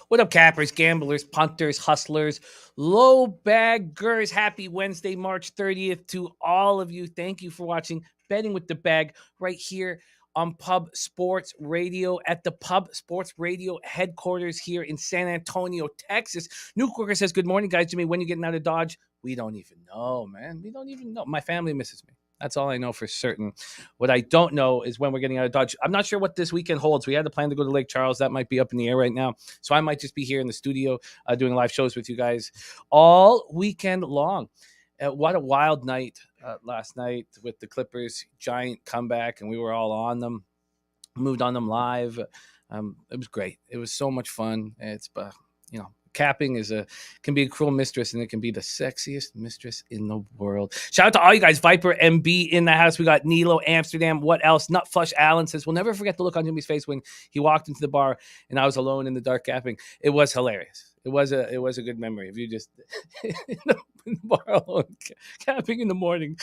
What up, cappers, gamblers, punters, hustlers, low baggers? Happy Wednesday, March 30th to all of you. Thank you for watching Betting with the Bag right here on Pub Sports Radio at the Pub Sports Radio headquarters here in San Antonio, Texas. New Quirker says, good morning, guys. Jimmy, when you getting out of Dodge? We don't even know, man. We don't even know. My family misses me. That's all I know for certain. What I don't know is when we're getting out of Dodge. I'm not sure what this weekend holds. We had the plan to go to Lake Charles. That might be up in the air right now. So I might just be here in the studio doing live shows with you guys all weekend long. What a wild night last night with the Clippers. Giant comeback, and we were all on them. Moved on them live. It was great. It was so much fun. It's, capping can be a cruel mistress, and it can be the sexiest mistress in the world. Shout out to all you guys. Viper MB in the house. We got Nilo Amsterdam. What else? Nutflush Allen says, we'll never forget the look on Jimmy's face when he walked into the bar and I was alone in the dark capping. It was hilarious. It was a good memory of you just in the bar alone capping in the morning.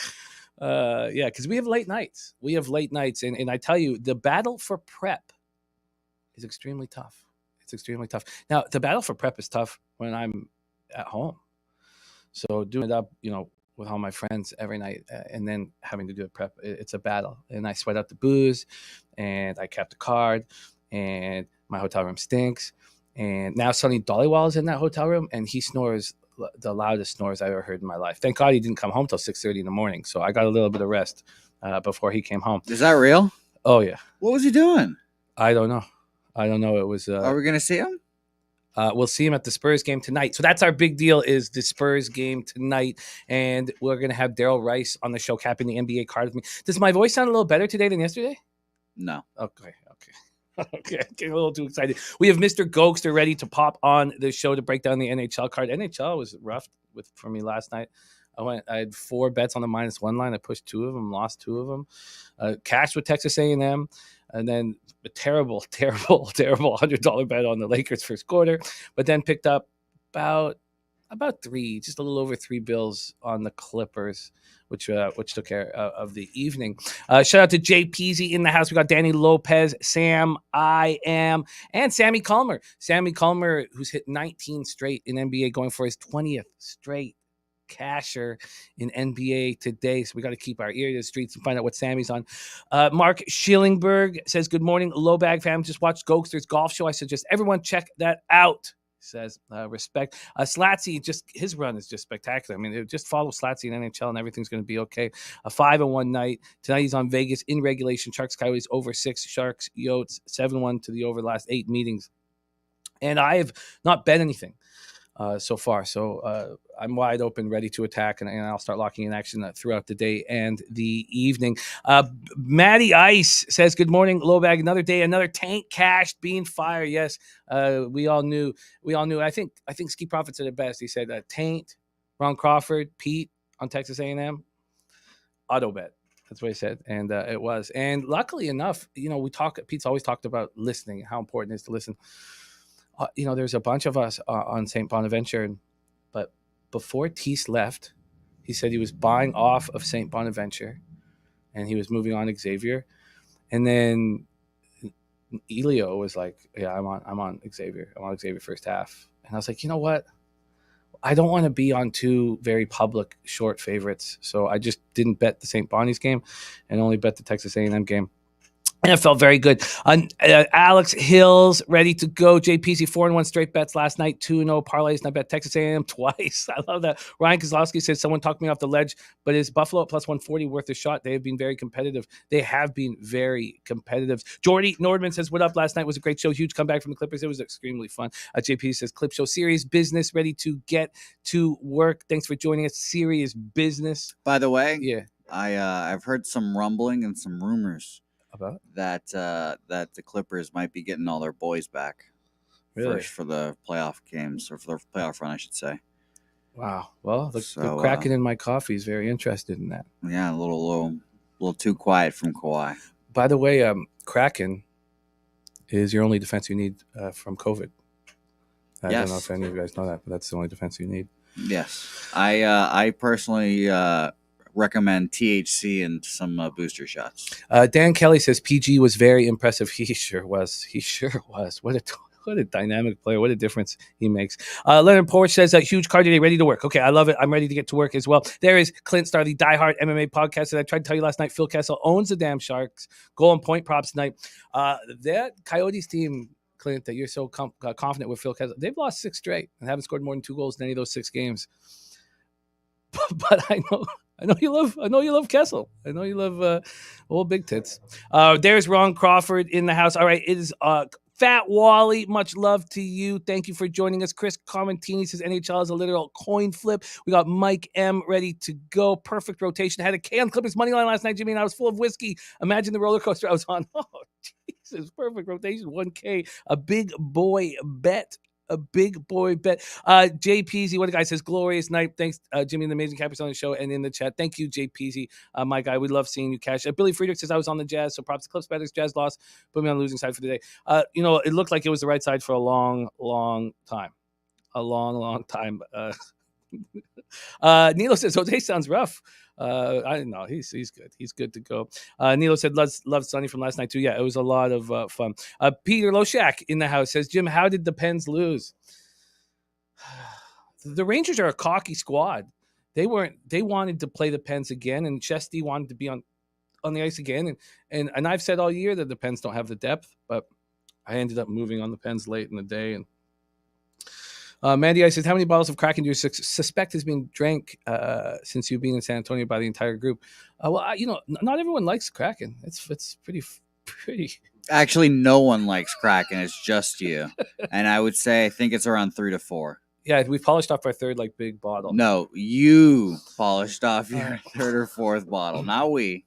Because we have late nights. And I tell you, the battle for prep is extremely tough. Extremely tough. Now, the battle for prep is tough when I'm at home. So doing it up, with all my friends every night and then having to do a prep, it's a battle. And I sweat out the booze, and I kept the card, and my hotel room stinks. And now Sonny Dollywall is in that hotel room, and he snores the loudest snores I ever heard in my life. Thank God he didn't come home till 6:30 in the morning. So I got a little bit of rest before he came home. Is that real? Oh, yeah. What was he doing? I don't know. It was. Are we going to see him? We'll see him at the Spurs game tonight. So that's our big deal, is the Spurs game tonight. And we're going to have Darryl Rice on the show capping the NBA card with me. Does my voice sound a little better today than yesterday? No. Okay. Getting a little too excited. We have Mr. Gogster ready to pop on the show to break down the NHL card. NHL was rough for me last night. I had 4 bets on the -1 line. I pushed 2 of them, lost 2 of them. Cashed with Texas A&M. And then a terrible $100 bet on the Lakers first quarter, but then picked up about 3, just a little over 3 bills on the Clippers, which took care of the evening. Shout out to Jay Peasy in the house. We got Danny Lopez, Sam I Am, and Sammy Calmer. Sammy Calmer, who's hit 19 straight in NBA, going for his 20th straight casher in NBA today. So we got to keep our ear to the streets and find out what Sammy's on. Mark Schillingberg says, good morning, low bag fam. Just watched Gogster's golf show. I suggest everyone check that out. Says respect. Slatsy, just his run is just spectacular. I mean, just follow Slatsy in NHL and everything's going to be okay. A 5-1 night. Tonight he's on Vegas in regulation. Sharks Coyotes over 6. Sharks Yotes 7-1 to the over the last 8 meetings. And I have not bet anything so far. So I'm wide open, ready to attack, and I'll start locking in action throughout the day and the evening. Matty Ice says, good morning, low bag. Another day, another tank cashed, being fired. Yes, we all knew. I think Ski Prophet said it best. He said, Taint, Ron Crawford, Pete on Texas A&M, auto bet. That's what he said, and it was. And luckily enough, Pete's always talked about listening, how important it is to listen. There's a bunch of us on St. Bonaventure, but before Teese left, he said he was buying off of St. Bonaventure, and he was moving on Xavier, and then Elio was like, "Yeah, I'm on Xavier. I'm on Xavier first half," and I was like, you know what? I don't want to be on 2 very public short favorites, so I just didn't bet the St. Bonnie's game, and only bet the Texas A&M game. And it felt very good. Alex Hills ready to go. JPC 4-1 straight bets last night. 2-0 parlays. And I bet Texas A&M twice. I love that. Ryan Kozlowski says someone talked me off the ledge, but is Buffalo at +140 worth a shot? They have been very competitive. Jordy Nordman says, what up? Last night was a great show. Huge comeback from the Clippers. It was extremely fun. JP says, Clip Show, serious business, ready to get to work. Thanks for joining us. Serious business. By the way, yeah, I've heard some rumbling and some rumors about that the Clippers might be getting all their boys back. Really? First for the playoff games, or for the playoff run, I should say. Wow. Well, the Kraken in my coffee is very interested in that. Yeah, a little too quiet from Kawhi. By the way, Kraken is your only defense you need from COVID. I don't know if any of you guys know that, but that's the only defense you need. Yes. I personally recommend THC and some booster shots. Dan Kelly says PG was very impressive. He sure was. What a What a dynamic player. What a difference he makes. Leonard Porsche says, huge card today, ready to work. Okay, I love it. I'm ready to get to work as well. There is Clint Starr, the diehard MMA podcast that I tried to tell you last night. Phil Kessel owns the damn Sharks. Goal and point props tonight. That Coyotes team, Clint, that you're so confident with Phil Kessel, they've lost 6 straight and haven't scored more than 2 goals in any of those 6 games. But I know you love Kessel. I know you love old big tits. There's Ron Crawford in the house. All right, it is Fat Wally. Much love to you. Thank you for joining us. Chris Carmentini says NHL is a literal coin flip. We got Mike M ready to go. Perfect rotation. Had a K on Clippers money line last night, Jimmy, and I was full of whiskey. Imagine the roller coaster I was on. Oh, Jesus, perfect rotation. 1K, a big boy bet. A big boy bet. Jay Peasy, what a guy, says glorious night. Thanks, Jimmy and the Amazing Cappers on the show and in the chat. Thank you, Jay Peasy, my guy. We love seeing you cash. Billy Friedrich says I was on the Jazz, so props to Clips Betters. Jazz lost, put me on the losing side for the day. It looked like it was the right side for a long, long time. A long, long time. Nilo says Jose sounds rough. I don't know. He's good. He's good to go. Nilo said love Sonny from last night too. Yeah, it was a lot of fun. Peter Loshak in the house says, Jim, how did the Pens lose? The Rangers are a cocky squad. They wanted to play the Pens again, and Chesty wanted to be on the ice again. And I've said all year that the Pens don't have the depth, but I ended up moving on the Pens late in the day. And Mandy I says, how many bottles of Kraken do you suspect has been drank since you've been in San Antonio by the entire group? Not everyone likes Kraken. It's pretty. Actually, no one likes Kraken. It's just you. And I would say I think it's around 3 to 4. Yeah, we polished off our third big bottle. No, you polished off your 3rd or 4th bottle, not we.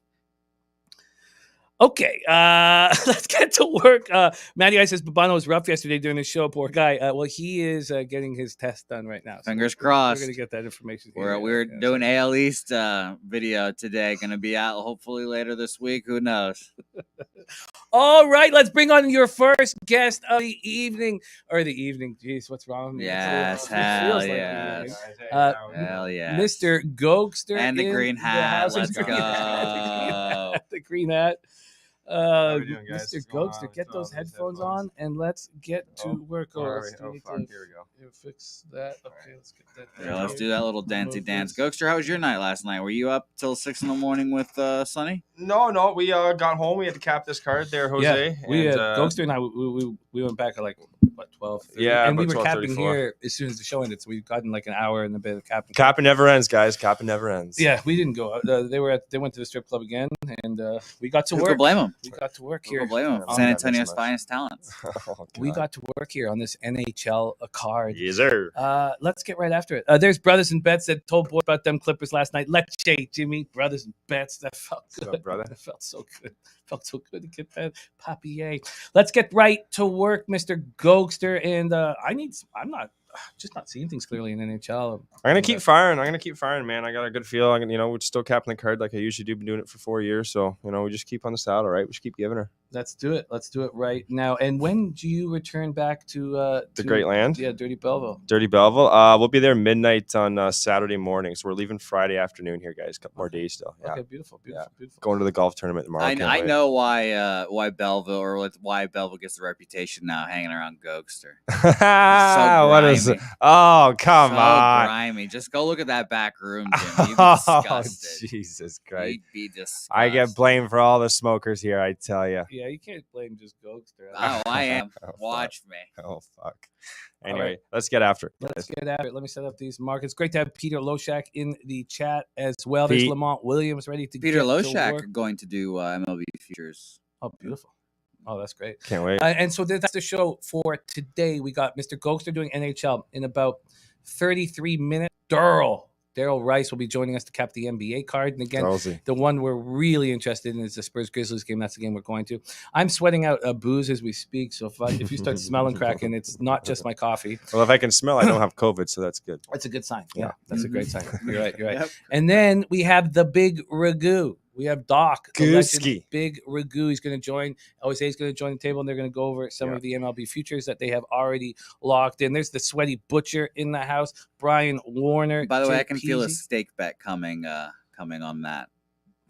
Okay, let's get to work. Matty I says Babano was rough yesterday during the show. Poor guy. Well, he is getting his test done right now. So Fingers crossed. We're going to get that information. We're doing AL East video today. Going to be out hopefully later this week. Who knows? All right, let's bring on your first guest of the evening. Jeez, what's wrong with me? Yes, hell yes. Hell yes. Mr. Gogster. And the green hat. Let's go. The green hat. How we doing, guys? Mr. Gogster, get those headphones on and let's get to work. Here we go. Fix that. Okay, let's get that. Yeah, let's do that little dancey dance. Gogster, how was your night last night? Were you up till 6 a.m. with Sonny? No. We got home. We had to cap this card there, Jose. Yeah, Gogster and I we went back at 12. Yeah, and we were capping here as soon as the show ended, so we've gotten an hour and a bit of capping. Capping never ends, guys. Capping never ends. Yeah, we didn't go. They went to the strip club again, and we got to work. Who could blame them? We got to work here. Who could blame them? San Antonio's finest talents. We got to work here on this NHL card. Yes, sir. Let's get right after it. There's Brothers and Bets that told boy about them Clippers last night. Let's say, Jimmy, Brothers and Bets. That felt good. What's up, brother? That felt so good. Felt so good to get that papier. Let's get right to work, Mr. Gogster. And I'm not seeing things clearly in NHL. I'm gonna keep firing, man. I got a good feel. We're still capping the card like I usually do. Been doing it for 4 years, so we just keep on the saddle, right? We just keep giving her. Let's do it. Let's do it right now. And when do you return back to the Great Land? Yeah, Dirty Belleville. Dirty Belleville. We'll be there midnight on Saturday morning. So we're leaving Friday afternoon here, guys. Couple more days still. Yeah. Okay, beautiful. Going to the golf tournament tomorrow. I know why Belleville why Belleville gets the reputation now, hanging around Gogster. So what is it? Oh, come on. Grimy. Just go look at that back room, Jim. You'd be disgusted. Oh, Jesus Christ. You'd be disgusted. I get blamed for all the smokers here, I tell you. Yeah, you can't blame just Gogster. Oh, I am. Watch me. Oh, fuck. Anyway, let's get after it. Let's get after it. Let me set up these markets. Great to have Peter Loshak in the chat as well. There's Lamont Williams ready to Peter get Loshak to work. Going to do MLB Futures. Oh, beautiful. Oh, that's great. Can't wait. And so that's the show for today. We got Mr. Gogster doing NHL in about 33 minutes. Darryl Rice will be joining us to cap the NBA card. And again, the one we're really interested in is the Spurs Grizzlies game. That's the game we're going to. I'm sweating out booze as we speak. So if you start smelling Kraken, it's not just my coffee. Well, if I can smell, I don't have COVID, so that's good. That's a good sign. Yeah, that's a great sign. You're right. Yep. And then we have the Big Ragoo. We have Doc, the legend, Gooski. Big Ragoo. He's going to join. Jose is going to join the table, and they're going to go over some of the MLB futures that they have already locked in. There's the Sweaty Butcher in the house, Brian Warner. By the way, I can feel a stake bet coming on that.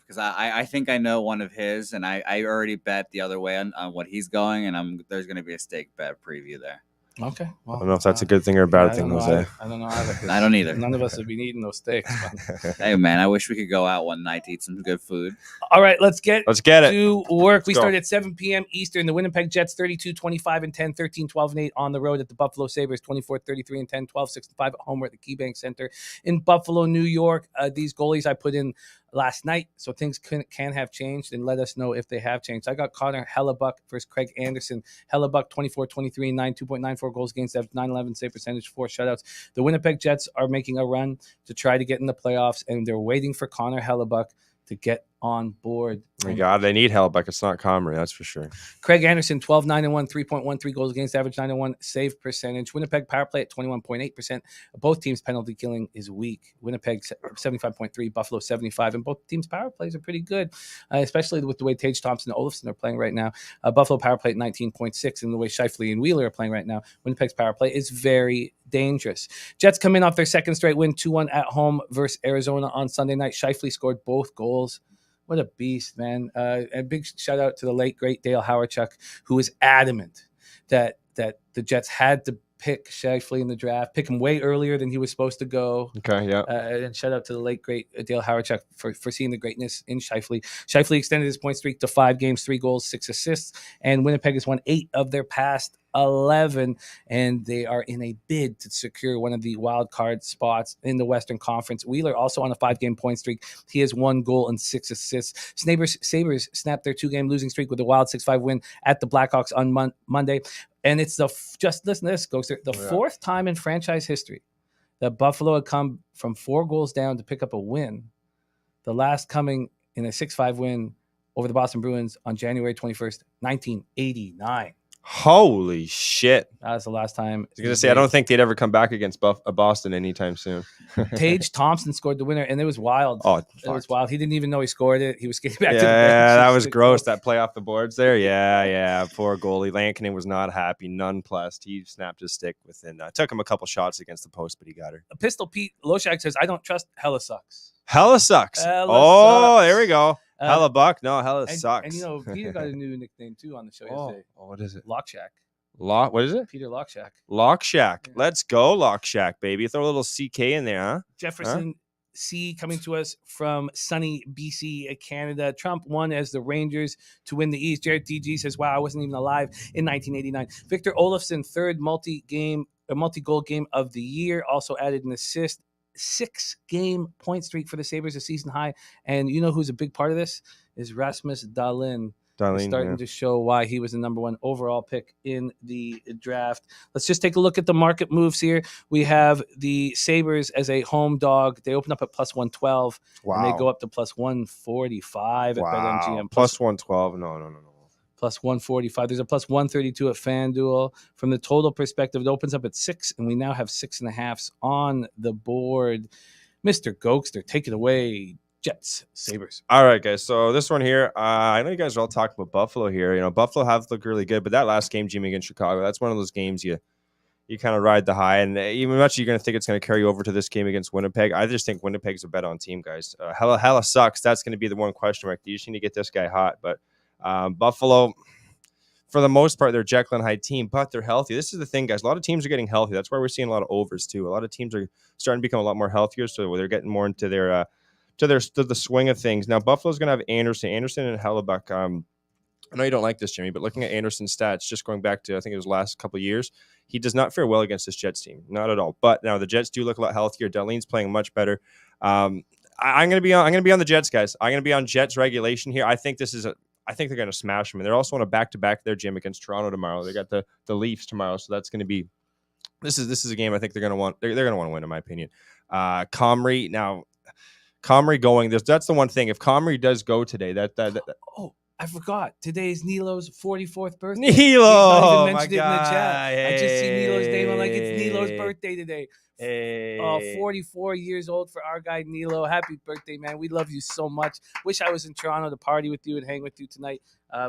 because I think I know one of his, and I already bet the other way on what he's going, and there's going to be a stake bet preview there. Okay. Well, I don't know if that's a good thing or a bad thing, Jose. I don't know either. 'cause I don't either. None of us have been eating those steaks. But... Hey, man, I wish we could go out one night to eat some good food. All right, let's get it to work. We go. start at 7 p.m. Eastern. The Winnipeg Jets 32-25-10, 13-12-8 on the road at the Buffalo Sabres 24-33-10, 12-6-5 at home. We're at the KeyBank Center in Buffalo, New York. These goalies I put in last night, so things can have changed, and let us know if they have changed. I got Connor Hellebuck versus Craig Anderson. Hellebuck 24-23-9, 2.94 goals against, 911 save percentage, 4 shutouts. The Winnipeg Jets are making a run to try to get in the playoffs, and they're waiting for Connor Hellebuck to get on board. Oh my God, they need Hellebuck. It's not Comrie, that's for sure. Craig Anderson, 12-9-1, 3.13 goals against, average 9-1 save percentage. Winnipeg power play at 21.8%. Both teams' penalty killing is weak. Winnipeg 75.3, Buffalo 75, and both teams' power plays are pretty good, especially with the way Tage Thompson and Olofsson are playing right now. Buffalo power play at 19.6, and the way Scheifele and Wheeler are playing right now. Winnipeg's power play is very dangerous. Jets come in off their second straight win, 2-1 at home versus Arizona on Sunday night. Scheifele scored both goals. What a beast, man. A big shout out to the late, great Dale Hawerchuk, who was adamant that the Jets had to pick Scheifele in the draft, pick him way earlier than he was supposed to go. Okay, yeah. And shout out to the late, great Dale Hawerchuk for seeing the greatness in Scheifele. Scheifele extended his point streak to 5 games, 3 goals, 6 assists, and Winnipeg has won 8 of their past 11, and they are in a bid to secure one of the wild card spots in the Western Conference. Wheeler also on a 5-game point streak. He has 1 goal and 6 assists. Sabres snapped their 2-game losing streak with a wild 6-5 win at the Blackhawks on Monday. And it's just listen to this, Gogster, the 4th time in franchise history that Buffalo had come from 4 goals down to pick up a win. The last coming in a 6-5 win over the Boston Bruins on January 21st, 1989. Holy shit. That was the last time. I was going to say, I don't think they'd ever come back against Boston anytime soon. Tage Thompson scored the winner, and it was wild. Oh, it was wild. He didn't even know he scored it. He was getting back to the bench. Yeah, that was gross. That play off the boards there. Yeah. Poor goalie. Lankinen was not happy. Nonplussed. He snapped his stick within. Took him a couple shots against the post, but he got her. Pistol Pete Loshak says, I don't trust Hella sucks. Hella sucks. Sucks. There we go. Hella buck. No, Hella sucks. And you know, Peter got a new nickname too on the show yesterday. Oh, what is it? Lockshack. What is it? Peter Lockshack. Lockshack. Let's go, Lockshack, baby. Throw a little CK in there, huh? Jefferson C coming to us from sunny BC, Canada. Trump won as the Rangers to win the East. Jared DG says, wow, I wasn't even alive in 1989. Victor Olofsson, 3rd multi-goal game of the year. Also added an assist. 6-game point streak for the Sabres, a season high. And you know who's a big part of this? Is Rasmus Dahlin. Starting to show why he was the number 1 overall pick in the draft. Let's just take a look at the market moves here. We have the Sabres as a home dog. They open up at plus 112. Wow. And they go up to plus 145 at BetMGM. Plus 112. No. Plus 145. There's a plus 132 at FanDuel. From the total perspective, it opens up at 6, and we now have 6.5s on the board. Mr. Gogster, take it away. Jets, Sabres. All right, guys. So this one here, I know you guys are all talking about Buffalo here. You know, Buffalo have looked really good, but that last game, Jimmy, against Chicago, that's one of those games you kind of ride the high, and even much you're going to think it's going to carry over to this game against Winnipeg. I just think Winnipeg's a bet on team, guys. Hella sucks. That's going to be the one question mark. You just need to get this guy hot, but Buffalo, for the most part, they're a Jekyll and Hyde team, but they're healthy. This is the thing, guys. A lot of teams are getting healthy. That's why we're seeing a lot of overs too. A lot of teams are starting to become a lot more healthier, so they're getting more into their to the swing of things. Now, Buffalo's going to have Anderson and Hellebuck. I know you don't like this, Jimmy, but looking at Anderson's stats, just going back to, I think it was last couple of years, he does not fare well against this Jets team. Not at all. But now the Jets do look a lot healthier. Dahlin's playing much better. I'm going to be on the Jets, guys. I'm going to be on Jets regulation here. I think they're going to smash them. And they're also on a back-to-back there, Jim, against Toronto tomorrow. They got the Leafs tomorrow, so that's going to be this is a game I think they're going to want to win, in my opinion. Comrie going, that's the one thing. If Comrie does go today, I forgot. Today's Nilo's 44th birthday. Nilo! Mentioned it in the chat. Hey. I just see Nilo's name. I'm like, it's Nilo Nilo's birthday today. Hey. 44 years old for our guy Nilo. Happy birthday, man. We love you so much. Wish I was in Toronto to party with you and hang with you tonight.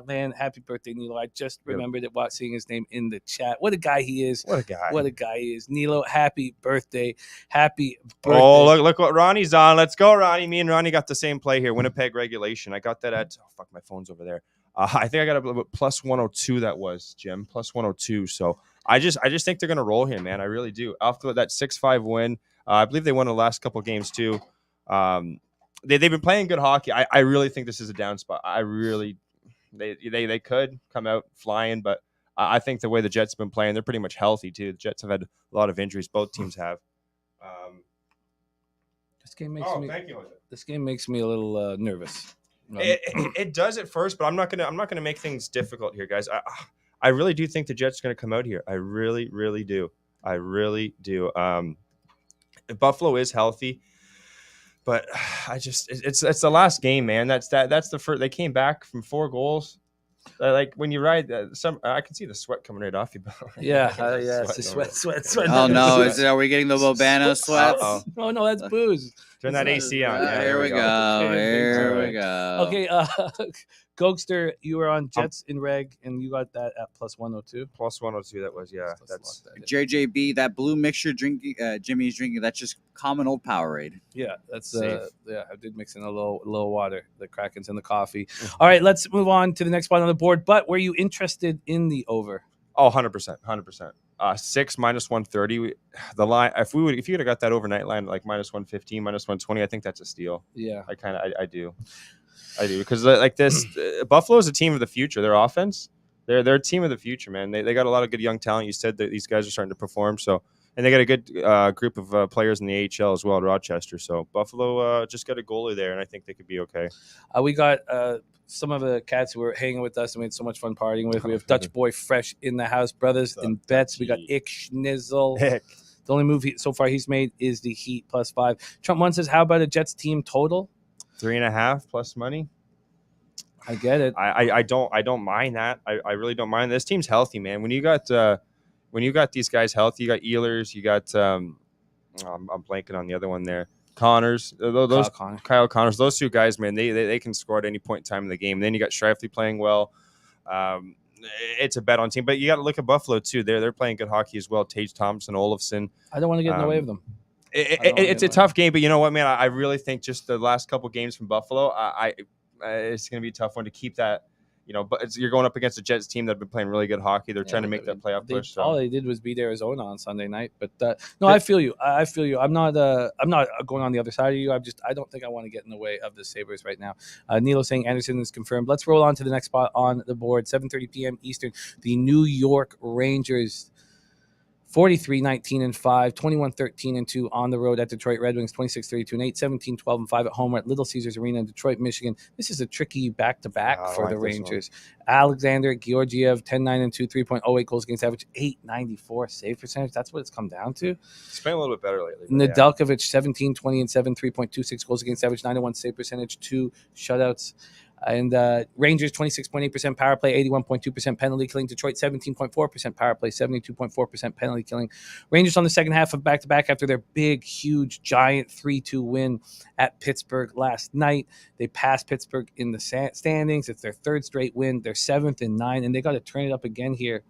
Man, happy birthday, Nilo. I just remembered it while seeing his name in the chat. What a guy he is. What a guy. What a guy he is. Nilo, happy birthday. Happy birthday. Oh, look what Ronnie's on. Let's go, Ronnie. Me and Ronnie got the same play here. Winnipeg regulation. I got that at, oh, fuck, my phone's over there. I think I got a plus 102 that was, Jim. Plus 102. So I just think they're going to roll here, man. I really do. After that 6-5 win, I believe they won the last couple games too. They've been playing good hockey. I really think this is a down spot. They could come out flying, but I think the way the Jets have been playing, they're pretty much healthy too. The Jets have had a lot of injuries. Both teams have. This game makes me a little nervous. It does at first, but I'm not gonna make things difficult here, guys. I really do think the Jets are gonna come out here. I really do. Buffalo is healthy, but it's the last game, man. That's the first. They came back from 4 goals. Like when you ride I can see the sweat coming right off you. Yeah, it's the sweat. Oh no, are we getting the Bobano sweats? Oh no, that's booze. Turn that AC on. Yeah, here we go. Here we go. Okay, Gogster, you were on Jets in reg, and you got that at plus 102. Plus 102, that was, yeah. That's JJB, that blue mixture drinking. Jimmy's drinking. That's just common old Powerade. Yeah, that's I did mix in a little water. The Kraken's in the coffee. All right, let's move on to the next spot on the board. But were you interested in the over? Oh, 100%. 6 minus 130. The line, if you would have got that overnight line like minus 115, minus 120, I think that's a steal. Yeah, I do because like this, Buffalo is a team of the future. Their offense, they're a team of the future, man. They got a lot of good young talent. You said that these guys are starting to perform, so and they got a good group of players in the AHL as well at Rochester. So Buffalo just got a goalie there, and I think they could be okay. We got some of the cats who were hanging with us and we had so much fun partying with. We have Dutch Boy Fresh in the house, brothers in bets. We got Ick Schnizzle. The only move so far he's made is the Heat plus 5. Trump one says, how about a Jets team total? 3.5 plus money. I get it. I don't mind that. I really don't mind. This team's healthy, man. When you got these guys healthy, you got Ehlers, you got I'm blanking on the other one there. Connors, Kyle Connors, those 2 guys, man, they can score at any point in time in the game. And then you got Shifley playing well. It's a bet on team, but you got to look at Buffalo too. They're playing good hockey as well. Tage Thompson, Olofsson. I don't want to get in the way of them. It's a tough game, but you know what, man? I really think just the last couple games from Buffalo, it's going to be a tough one to keep that. You know, but you're going up against a Jets team that have been playing really good hockey. They're trying to make that playoff push. So. All they did was beat Arizona on Sunday night. But no, I feel you. I'm not going on the other side of you. I don't think I want to get in the way of the Sabres right now. Nilo saying Anderson is confirmed. Let's roll on to the next spot on the board. 7:30 p.m. Eastern. The New York Rangers. 43-19-5, 21-13-2 on the road at Detroit Red Wings, 26-32-8, 17-12-5 at home at Little Caesars Arena in Detroit, Michigan. This is a tricky back-to-back for the Rangers. Alexander Georgiev, 10-9-2, 3.08 goals against average, 894 save percentage. That's what it's come down to. He's playing a little bit better lately. Nedeljkovic, 17-20-7, 3.26 goals against average, 901 save percentage, 2 shutouts. And Rangers, 26.8% power play, 81.2% penalty killing. Detroit, 17.4% power play, 72.4% penalty killing. Rangers on the second half of back-to-back after their big, huge, giant 3-2 win at Pittsburgh last night. They passed Pittsburgh in the standings. It's their 3rd straight win. They're 7th and 9, and they got to turn it up again here.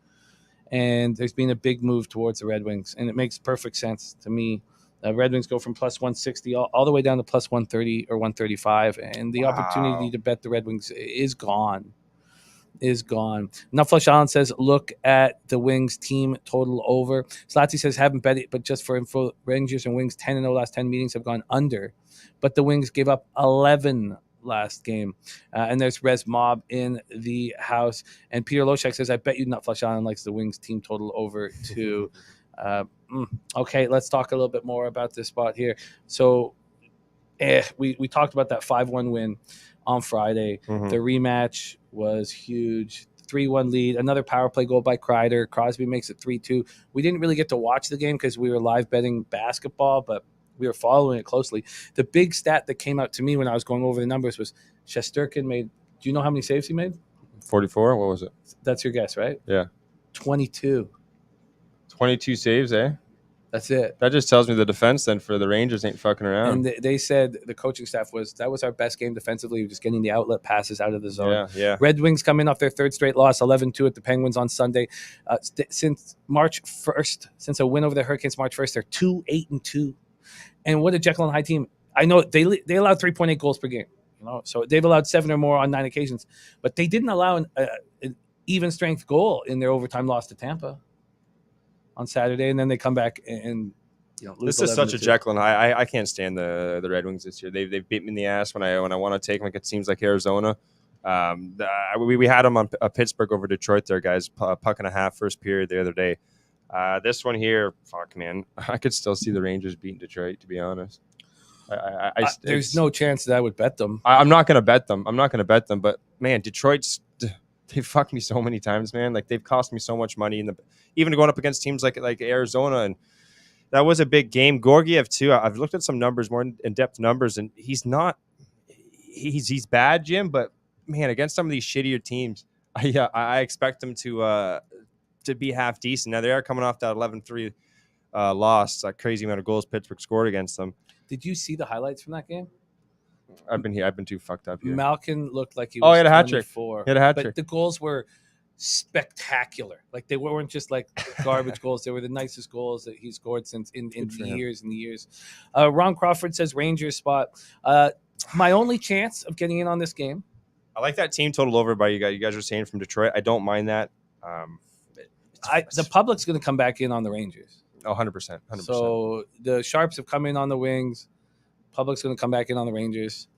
And there's been a big move towards the Red Wings, and it makes perfect sense to me. Red Wings go from plus 160 all the way down to plus 130 or 135, and the opportunity to bet the Red Wings is gone. Nutflush Allen says, look at the Wings team total over. Slatsy says, haven't bet it, but just for info, Rangers and Wings 10-0 last 10 meetings have gone under, but the Wings gave up 11 last game. And there's Res Mob in the house. And Peter Loshak says, I bet you Nutflush Allen likes the Wings team total over too. Okay, let's talk a little bit more about this spot here. So we talked about that 5-1 win on Friday. Mm-hmm. The rematch was huge. 3-1 lead, another power play goal by Kreider. Crosby makes it 3-2. We didn't really get to watch the game because we were live betting basketball, but we were following it closely. The big stat that came out to me when I was going over the numbers was Shesterkin made, do you know how many saves he made? 44? What was it? That's your guess, right? Yeah. 22. 22 saves, eh? That's it. That just tells me the defense then for the Rangers ain't fucking around. And they said the coaching staff that was our best game defensively, just getting the outlet passes out of the zone. Yeah. Red Wings come in off their third straight loss, 11-2 at the Penguins on Sunday. Since March 1st, since a win over the Hurricanes March 1st, they're 2-8-2. And what a Jekyll and Hyde team. I know they allowed 3.8 goals per game. So they've allowed 7 or more on 9 occasions. But they didn't allow an even strength goal in their overtime loss to Tampa on Saturday. And then they come back and lose. This is such a Jekyll and Hyde. I can't stand the Red Wings this year. They've beat me in the ass when I want to take them. Like it seems like Arizona. We had them on Pittsburgh over Detroit there, guys. Puck and a half first period the other day. This one here, fuck, man. I could still see the Rangers beating Detroit, to be honest. There's no chance that I would bet them. I'm not going to bet them. But, man, Detroit's – they fucked me so many times, man. Like, they've cost me so much money. Even going up against teams like Arizona, and that was a big game. Gorgiev, too. I've looked at some numbers, more in-depth numbers, and he's not – he's bad, Jim, but, man, against some of these shittier teams, I expect them to be half decent. Now, they are coming off that 11-3 loss, that crazy amount of goals Pittsburgh scored against them. Did you see the highlights from that game? I've been too fucked up here. Malkin looked like he was he had a hat trick. 24. He had a hat trick. But the goals were spectacular. Like, they weren't just like garbage goals. They were the nicest goals that he scored since in years and years. Ron Crawford says Rangers spot. My only chance of getting in on this game. I like that team total over by you guys. You guys are saying from Detroit. I don't mind that. The public's going to come back in on the Rangers. 100%. So the Sharps have come in on the Wings. Public's going to come back in on the Rangers.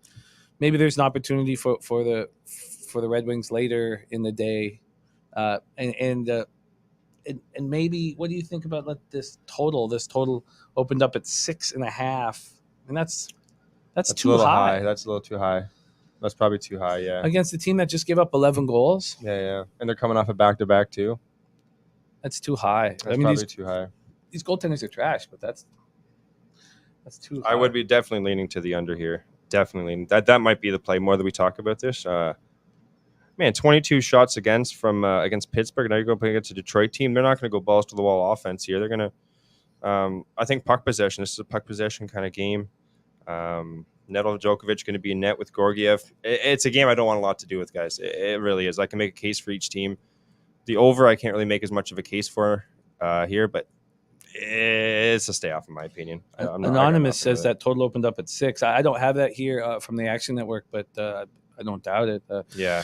Maybe there's an opportunity for the Red Wings later in the day, and maybe what do you think about this total? This total opened up at 6.5, and that's too high. That's a little too high. That's probably too high. Yeah. Against a team that just gave up 11 goals. Yeah, and they're coming off a back-to-back too. That's too high. Probably too high. These goaltenders are trash, but that's too high. I would be definitely leaning to the under here. Definitely leaning. That might be the play more that we talk about this. Man, 22 shots against Pittsburgh. Now you're going against a Detroit team. They're not going to go balls to the wall offense here. They're going to, I think, puck possession. This is a puck possession kind of game. Nedeljkovic Djokovic going to be in net with Gorgiev. It's a game I don't want a lot to do with, guys. It really is. I can make a case for each team. The over, I can't really make as much of a case for here, but it's a stay off, in my opinion. Anonymous says that total opened up at 6. I don't have that here from the Action Network, but I don't doubt it. Yeah.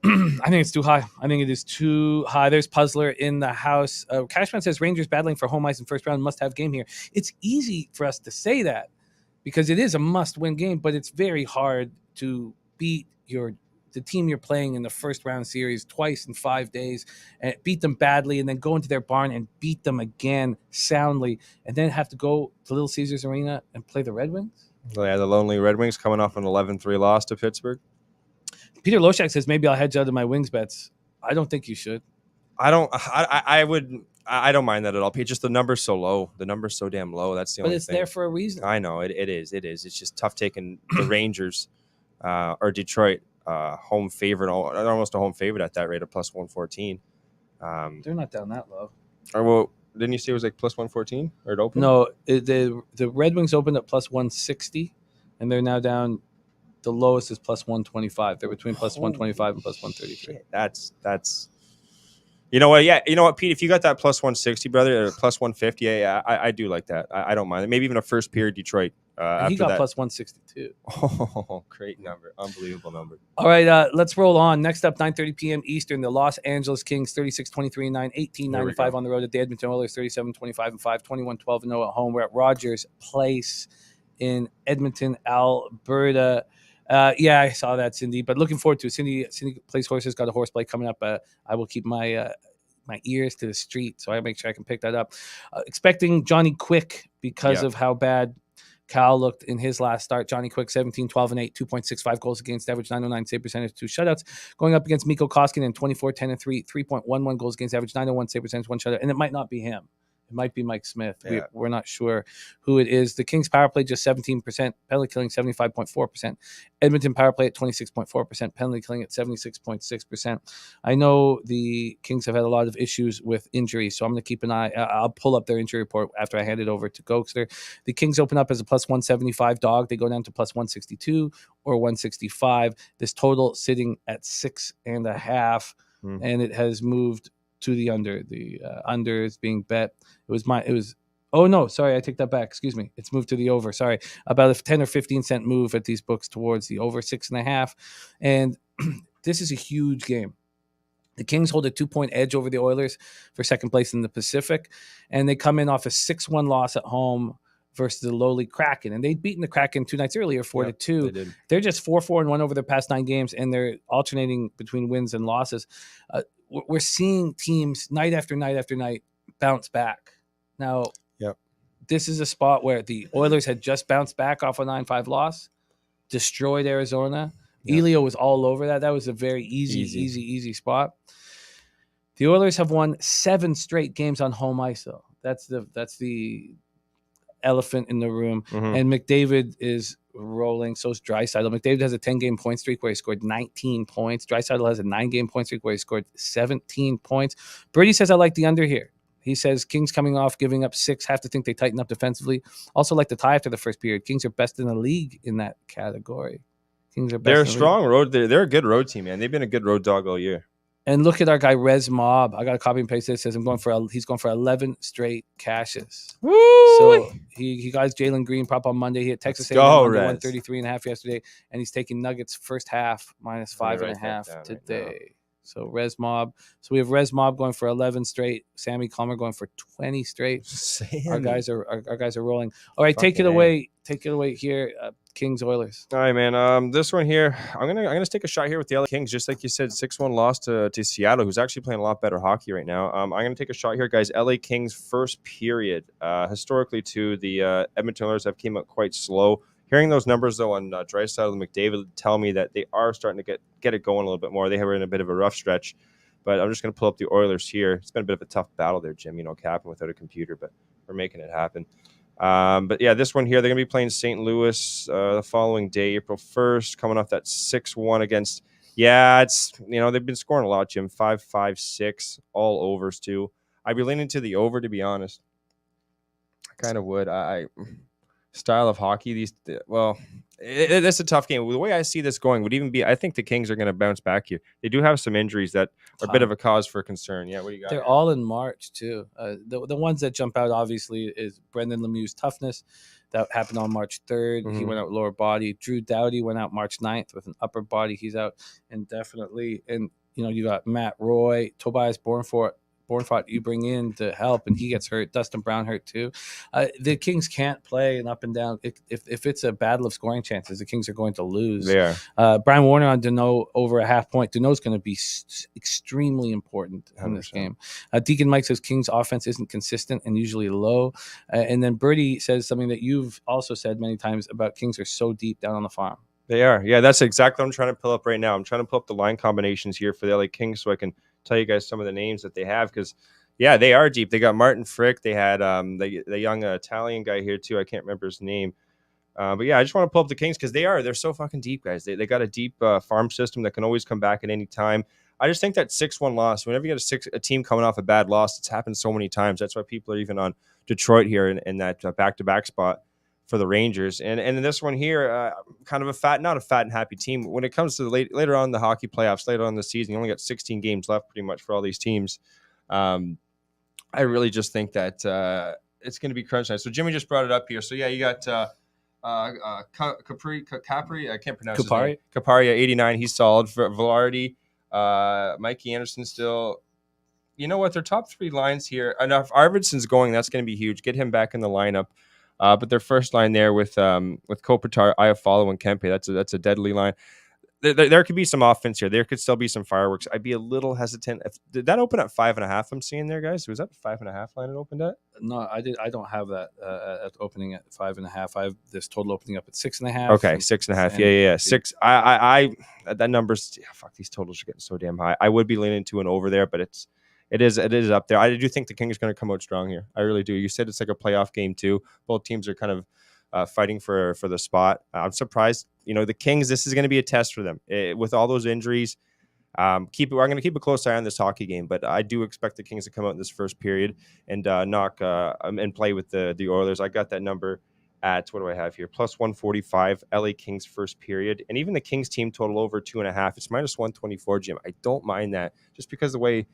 I think it's too high. I think it is too high. There's Puzzler in the house. Cashman says Rangers battling for home ice in first round, must-have game here. It's easy for us to say that because it is a must-win game, but it's very hard to beat the team you're playing in the first round series twice in 5 days and beat them badly and then go into their barn and beat them again soundly and then have to go to Little Caesars Arena and play the Red Wings. Well, yeah, the lonely Red Wings coming off an 11-3 loss to Pittsburgh. Peter Loshak says maybe I'll hedge out of my Wings bets. I don't think you should. I don't mind that at all. Just the number's so low. The number's so damn low. That's the only thing. But it's there for a reason. I know. It is. It's just tough taking the Rangers or Detroit home favorite, almost a home favorite at that rate of plus 114. They're not down that low. Well, didn't you say it was like plus 114 or it opened? No, the Red Wings opened at plus 160, and they're now down. The lowest is plus 125. They're between plus 125 and plus 133. That's. You know what? Yeah, you know what, Pete? If you got that plus 160, brother, or plus 150, I do like that. I don't mind it. Maybe even a first period Detroit. He got plus 162. Oh, great number. Unbelievable number. All right, let's roll on. Next up, 9:30 p.m. Eastern, the Los Angeles Kings, 36-23-9, 18-9-5 on the road at the Edmonton Oilers, 37-25-5, 21-12-0 at home. We're at Rogers Place in Edmonton, Alberta. Yeah, I saw that, Cindy. But looking forward to it. Cindy plays horses, got a horseplay coming up. I will keep my ears to the street, so I make sure I can pick that up. Expecting Johnny Quick because of how bad Cal looked in his last start. Johnny Quick, 17-12-8, 2.65 goals against average, 909 save percentage, 2 shutouts. Going up against Mikko Koskinen, 24-10-3, 3.11 goals against average, 901 save percentage, 1 shutout. And it might not be him. It might be Mike Smith. Yeah. We're not sure who it is. The Kings power play just 17%, penalty killing 75.4%. Edmonton power play at 26.4%, penalty killing at 76.6%. I know the Kings have had a lot of issues with injuries, so I'm going to keep an eye. I'll pull up their injury report after I hand it over to Gogster. The Kings open up as a plus 175 dog. They go down to plus 162 or 165. This total sitting at 6.5, and it has moved to the under. The under is being bet. Oh no, sorry, I take that back. Excuse me. It's moved to the over. Sorry, about a 10 or 15 cent move at these books towards the over 6.5. And this is a huge game. The Kings hold a 2-point edge over the Oilers for second place in the Pacific, and they come in off a 6-1 loss at home versus the lowly Kraken. And they'd beaten the Kraken 2 nights earlier, 4-2. They did. They're just 4-4-1 over their past 9 games, and they're alternating between wins and losses. We're seeing teams night after night after night bounce back. Now, this is a spot where the Oilers had just bounced back off a 9-5 loss, destroyed Arizona. Elio was all over that. That was a very easy spot. The Oilers have won 7 straight games on home ice, though. That's the elephant in the room. And McDavid is rolling. So is Draisaitl. McDavid has a 10-game point streak where he scored 19 points. Draisaitl has a 9-game point streak where he scored 17 points. Brady says, I like the under here. He says Kings coming off giving up 6, have to think they tighten up defensively. Also like the tie after the first period. Kings are best in the league in that category. Kings are best. They're a strong road. They're a good road team, man. They've been a good road dog all year. And look at our guy Rez Mob. I got to copy and paste this. Says he's going for 11 straight cashes. Woo! So he got his Jalen Green prop on Monday. He had Texas A&M 133.5 yesterday, and he's taking Nuggets first half minus 5.5 today. Right, so Rez Mob. So we have Rez Mob going for 11 straight. Sammy Calmer going for 20 straight. Our guys are rolling. All right, take it away. Take it away here. Kings Oilers. All right, man. This one here, I'm gonna take a shot here with the LA Kings. Just like you said, 6-1 loss to Seattle, who's actually playing a lot better hockey right now. I'm gonna take a shot here, guys. LA Kings first period. Historically, too, the Edmonton Oilers have came up quite slow. Hearing those numbers though on Draisaitl and McDavid tell me that they are starting to get it going a little bit more. They were in a bit of a rough stretch, but I'm just gonna pull up the Oilers here. It's been a bit of a tough battle there, Jim. Capping without a computer, but we're making it happen. But yeah, this one here, they're going to be playing St. Louis the following day, April 1st, coming off that 6-1 against, it's, they've been scoring a lot, Jim, 5-5-6, all overs too. I'd be leaning to the over, to be honest. I kind of would. Style of hockey, it's a tough game. The way I see this going would even be, I think the Kings are going to bounce back here. They do have some injuries that are a bit of a cause for concern. Yeah, what do you got? They're all in March, too. The ones that jump out, obviously, is Brendan Lemieux's toughness. That happened on March 3rd. He went out with lower body. Drew Doughty went out March 9th with an upper body. He's out indefinitely. And, you got Matt Roy, Tobias Bornfort, you bring in to help, and he gets hurt. Dustin Brown hurt too. The Kings can't play an up and down. If it's a battle of scoring chances, the Kings are going to lose. They are. Brian Warner on Deneau over a half point. Deneau's going to be extremely important in this game. Deacon Mike says Kings offense isn't consistent and usually low. And then Birdie says something that you've also said many times about Kings are so deep down on the farm. They are. Yeah, that's exactly what I'm trying to pull up right now. I'm trying to pull up the line combinations here for the LA Kings so I can tell you guys some of the names that they have, because they are deep. They got Martin Frick. They had the young Italian guy here too. I can't remember his name. But yeah, I just want to pull up the Kings because they're so fucking deep, guys. They got a deep farm system that can always come back at any time. I just think that 6-1 loss, whenever you get a team coming off a bad loss, it's happened so many times. That's why people are even on Detroit here in that back-to-back spot for the Rangers. And in this one here, kind of not a fat and happy team. When it comes to later on in the hockey playoffs, later on in the season, you only got 16 games left pretty much for all these teams. I really just think that it's going to be crunch time. So Jimmy just brought it up here. So yeah, you got Capri, I can't pronounce his name. Capari, 89, he's solid. For Velarde, Mikey Anderson still. You know what? Their top 3 lines here. And if Arvidsson's going, that's going to be huge. Get him back in the lineup. But their first line there with Kopitar, Iafallo, and Kempe, that's a deadly line. There could be some offense here. There could still be some fireworks. I'd be a little hesitant. Did that open at 5.5? I'm seeing there, guys. Was that the 5.5 line it opened at? No, I did. I don't have that at opening at 5.5. I have this total opening up at 6.5. Okay, 6.5. Yeah. 6. I that number's fuck. These totals are getting so damn high. I would be leaning to an over there, but it's it is up there. I do think the Kings are going to come out strong here. I really do. You said it's like a playoff game too. Both teams are kind of fighting for the spot. I'm surprised. The Kings, this is going to be a test for them with all those injuries. I'm going to keep a close eye on this hockey game, but I do expect the Kings to come out in this first period and knock and play with the Oilers. I got that number at, what do I have here? Plus 145, LA Kings first period. And even the Kings team total over 2.5. It's minus 124, Jim. I don't mind that just because the way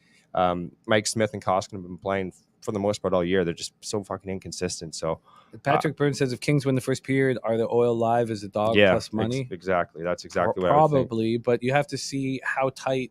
Mike Smith and Koskinen have been playing for the most part all year. They're just so fucking inconsistent. So Patrick Burns says if Kings win the first period, are the Oil live as a dog plus money? Exactly. That's exactly what probably, I would think. But you have to see how tight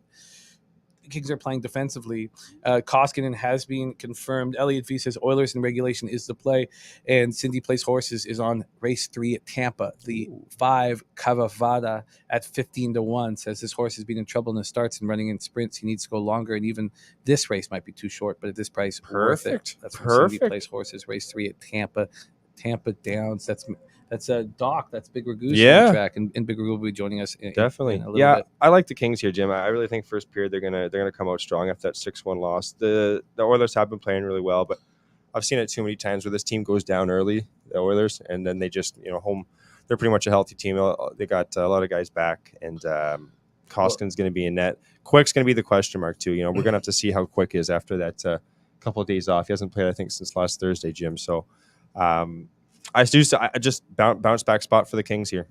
the Kings are playing defensively. Koskinen has been confirmed. Elliot V says Oilers in regulation is the play, and Cindy Plays Horses is on race 3 at Tampa. The 5 Cavavada at 15-1 says this horse has been in trouble in the starts and running in sprints. He needs to go longer, and even this race might be too short, but at this price, worth it. That's from Cindy Plays Horses, race 3 at Tampa. Tampa Downs. That's a Doc. That's Big Ragoo's track, and Big Ragoo will be joining us. Definitely. In a little bit. I like the Kings here, Jim. I really think first period they're gonna come out strong after that 6-1 loss. The Oilers have been playing really well, but I've seen it too many times where this team goes down early, the Oilers, and then they just home. They're pretty much a healthy team. They got a lot of guys back, and Koskinen's going to be in net. Quick's going to be the question mark too. We're going to have to see how Quick is after that couple of days off. He hasn't played, I think, since last Thursday, Jim. So. I just bounce back spot for the Kings here.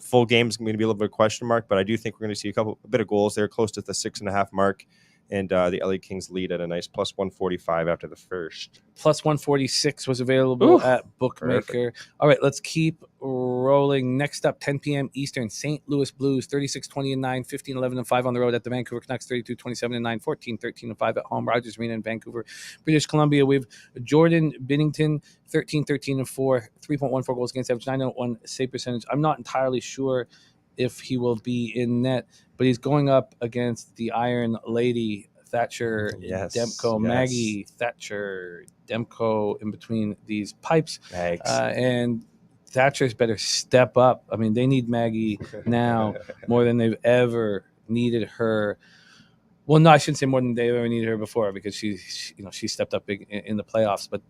Full game is going to be a little bit of a question mark, but I do think we're going to see a bit of goals there, close to the 6.5 mark, and the LA Kings lead at a nice plus 145 after the first. Plus 146 was available at Bookmaker. Perfect. All right, let's keep rolling. Next up, 10 p.m. Eastern, St. Louis Blues, 36-20-9, 15-11-5 on the road at the Vancouver Canucks, 32-27-9, 14-13-5 at home, Rogers Arena in Vancouver, British Columbia. We have Jordan Binnington, 13-13-4, 3.14 goals against average, 901 save percentage. I'm not entirely sure if he will be in net, but he's going up against the Iron Lady, Thatcher, Demko, Maggie, Thatcher, Demko in between these pipes. And Thatcher's better step up. I mean, they need Maggie now more than they've ever needed her. Well, no, I shouldn't say more than they ever needed her before because she stepped up big in the playoffs. But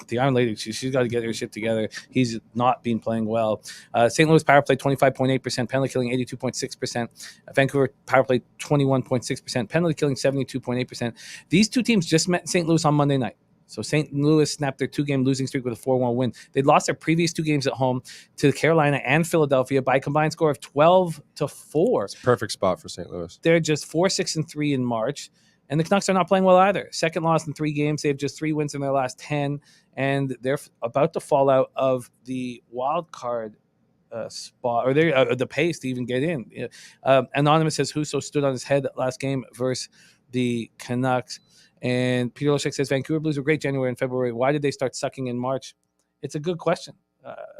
the Iron Lady, she's got to get her shit together. He's not been playing well. St. Louis power play 25.8%, penalty killing 82.6%. Vancouver power play 21.6%, penalty killing 72.8%. These two teams just met in St. Louis on Monday night. So St. Louis snapped their 2-game losing streak with a 4-1 win. They'd lost their previous 2 games at home to Carolina and Philadelphia by a combined score of 12-4. It's a perfect spot for St. Louis. They're just 4-6-3 in March, and the Canucks are not playing well either. Second loss in 3 games. They have just 3 wins in their last 10, and they're about to fall out of the wild card spot, or they're the pace to even get in. Anonymous says Husso stood on his head last game versus the Canucks. And Peter Loshek says Vancouver Blues were great January and February. Why did they start sucking in March? It's a good question.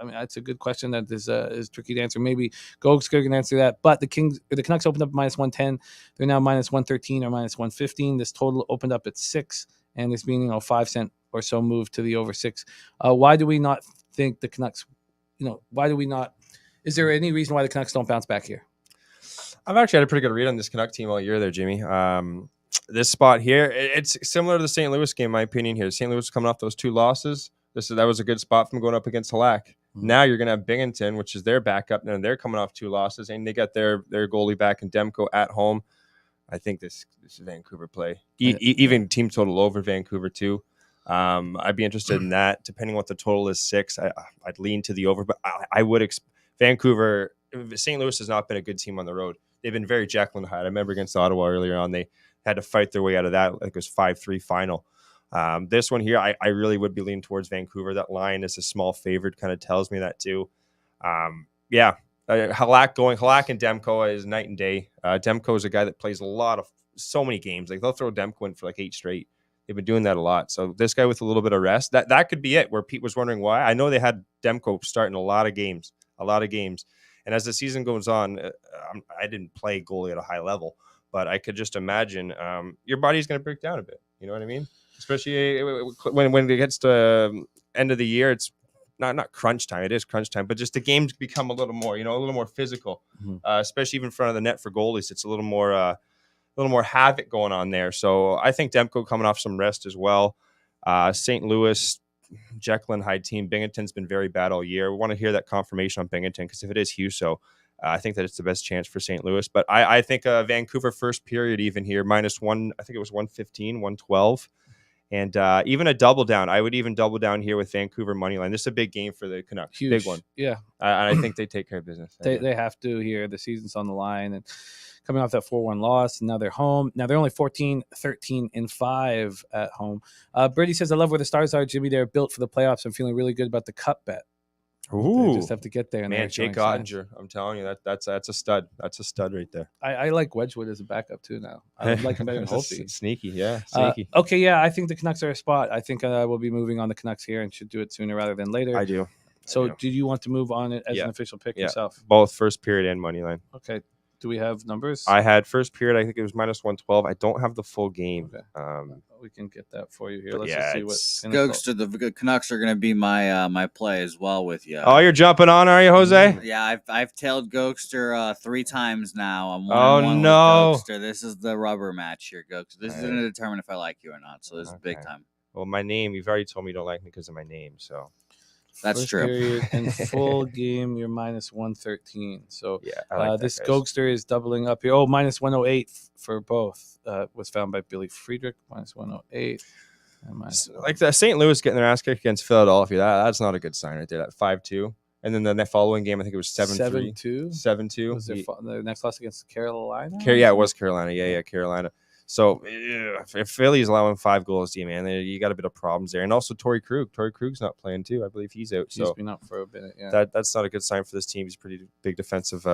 It's a good question that is tricky to answer. Maybe Gogster can answer that. But the Canucks opened up minus 110. They're now minus 113 or minus 115. This total opened up at 6, and there's been 5-cent or so move to the over 6. Why do we not think the Canucks? Why do we not? Is there any reason why the Canucks don't bounce back here? I've actually had a pretty good read on this Canuck team all year there, Jimmy. This spot here, it's similar to the St. Louis game, in my opinion here. St. Louis coming off those 2 losses. That was a good spot from going up against Halak. Mm-hmm. Now you're going to have Binghamton, which is their backup, and they're coming off 2 losses, and they got their goalie back in Demko at home. I think this is Vancouver play. Even team total over Vancouver too. I'd be interested in that. Depending on what the total is, 6. I'd lean to the over, but I would Vancouver. St. Louis has not been a good team on the road. They've been very Jekyll and Hyde. I remember against Ottawa earlier on, they had to fight their way out of that. Like it was 5-3 final. This one here, I really would be leaning towards Vancouver. That line is a small favorite, kind of tells me that too. Halak and Demko is night and day. Demko is a guy that plays so many games. Like they'll throw Demko in for like 8 straight. They've been doing that a lot. So this guy with a little bit of rest, that could be it. Where Pete was wondering why. I know they had Demko starting a lot of games. And as the season goes on, I didn't play goalie at a high level, but I could just imagine your body's going to break down a bit. You know what I mean? Especially when it gets to end of the year, it's not crunch time. It is crunch time, but just the games become a little more, a little more physical, especially even in front of the net for goalies. It's a little more little more havoc going on there. So I think Demko coming off some rest as well. St. Louis, Jekyll and Hyde team. Binghamton's been very bad all year. We want to hear that confirmation on Binghamton because if it is Huso, I think that it's the best chance for St. Louis. But I think Vancouver first period even here, -1, I think it was 115, 112. And even a double down. I would even double down here with Vancouver money line. This is a big game for the Canucks. Huge. Big one. Yeah. I think they take care of business. They have to here. The season's on the line. And coming off that 4-1 loss, and now they're home. Now they're only 14, 13, and 5 at home. Birdie says, I love where the Stars are, Jimmy. They're built for the playoffs. I'm feeling really good about the cup bet. Ooh. They just have to get there. And Man, Jake Ottinger. I'm telling you, that's a stud. That's a stud right there. I like Wedgwood as a backup too now. I like him better than Holtby. Sneaky, yeah. Sneaky. Okay, yeah, I think the Canucks are a spot. I think we'll be moving on the Canucks here and should do it sooner rather than later. I do. So do you want to move on it as an official pick yourself? Both first period and money line. Okay. Do we have numbers? I had first period, I think it was -112. I don't have the full game. Okay. We can get that for you here. Let's just see what Gogster, the Canucks are going to be my play as well with you. Oh, you're jumping on, are you, Jose? Yeah, I've tailed Gogster 3 times now. I'm 1-1 no. with Gogster. This is the rubber match here, Gogster. This is going to determine if I like you or not. So this is big time. Well, my name, you've already told me you don't like me because of my name, so. That's First true. Period and full game, you're -113. So this guys. Gogster is doubling up here. Oh, -108 for both was found by Billy Friedrich. -108. Like the St. Louis getting their ass kicked against Philadelphia. That's not a good sign right there. That 5-2. And then the following game, I think it was 7-3. 7-2. 7-2. Was the next loss against Carolina? Yeah, it was Carolina. Yeah, Carolina. So if Philly's allowing 5 goals to you, man, you got a bit of problems there. And also Torrey Krug. Torrey Krug's not playing too. I believe he's out. He's been out for a bit. Yeah. That's not a good sign for this team. He's a pretty big defensive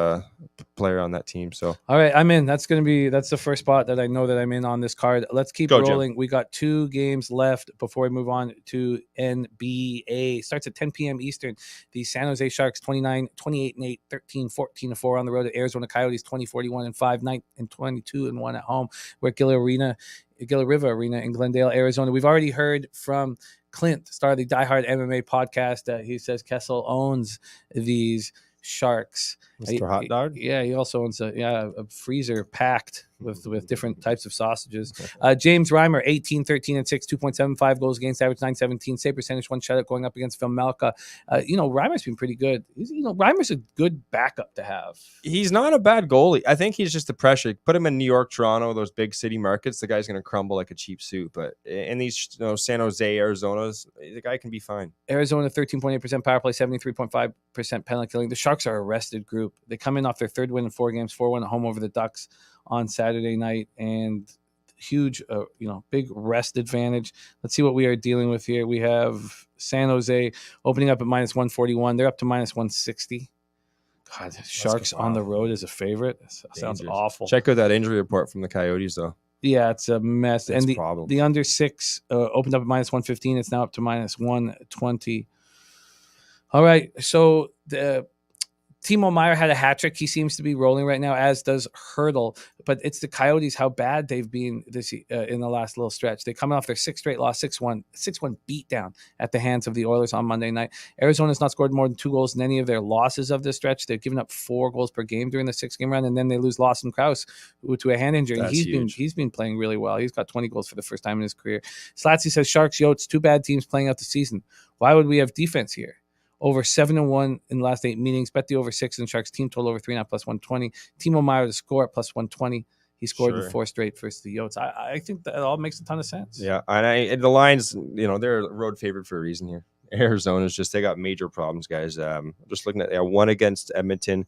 player on that team. So all right, I'm in. That's the first spot that I know that I'm in on this card. Let's keep rolling. Jim. We got 2 games left before we move on to NBA. Starts at 10 p.m. Eastern. The San Jose Sharks 28-8, 13-14-4 on the road at Arizona Coyotes 20-41-5, 22-1 at home. We're at Gila River Arena in Glendale, Arizona. We've already heard from Clint, star of the Die Hard MMA podcast, that he says Kessel owns these Sharks. Mr. Hot Dog? Yeah, he also owns a freezer packed with different types of sausages. James Reimer, 18, 13, and 6, 2.75 goals against average, 917, save percentage, 1 shutout going up against Phil Malka. Reimer's been pretty good. Reimer's a good backup to have. He's not a bad goalie. I think he's just the pressure. Put him in New York, Toronto, those big city markets, the guy's going to crumble like a cheap suit. But in these San Jose, Arizona's, the guy can be fine. Arizona, 13.8% power play, 73.5% penalty killing. The Sharks are a rested group. They come in off their 3rd win in 4 games, 4-1 at home over the Ducks on Saturday night, and huge, big rest advantage. Let's see what we are dealing with here. We have San Jose opening up at -141. They're up to -160. God, the Sharks on the road as a favorite. That sounds awful. Check out that injury report from the Coyotes, though. Yeah, it's a mess. It's and the under 6 opened up at -115. It's now up to -120. All right, so the Timo Meier had a hat trick. He seems to be rolling right now, as does Hurdle. But it's the Coyotes, how bad they've been this in the last little stretch. They're coming off their 6th straight loss, 6-1 beatdown at the hands of the Oilers on Monday night. Arizona's not scored more than 2 goals in any of their losses of this stretch. They've given up 4 goals per game during the 6-game run, and then they lose Lawson Krause to a hand injury. He's been playing really well. He's got 20 goals for the first time in his career. Slatsy says Sharks, Yotes, 2 bad teams playing out the season. Why would we have defense here? Over 7-1 in the last 8 meetings. Bet the over 6 in Sharks team total over 3.5 plus 120. Timo Meier to score at plus 120. He scored in 4 straight versus the Yotes. I think that all makes a ton of sense. Yeah, and the lines, they're a road favorite for a reason here. Arizona's they got major problems, guys. Just looking at 1 against Edmonton,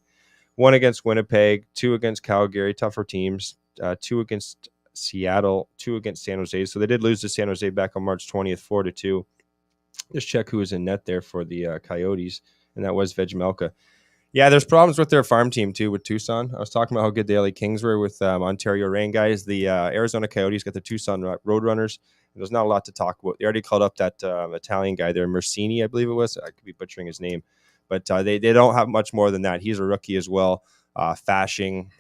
1 against Winnipeg, 2 against Calgary, tougher teams, 2 against Seattle, 2 against San Jose. So they did lose to San Jose back on March 20th, 4-2. Just check who was in net there for the Coyotes, and that was Vejmelka. Yeah, there's problems with their farm team, too, with Tucson. I was talking about how good the LA Kings were with Ontario Reign guys. The Arizona Coyotes got the Tucson Roadrunners. There's not a lot to talk about. They already called up that Italian guy there, Mercini, I believe it was. I could be butchering his name. But they don't have much more than that. He's a rookie as well. Fashing.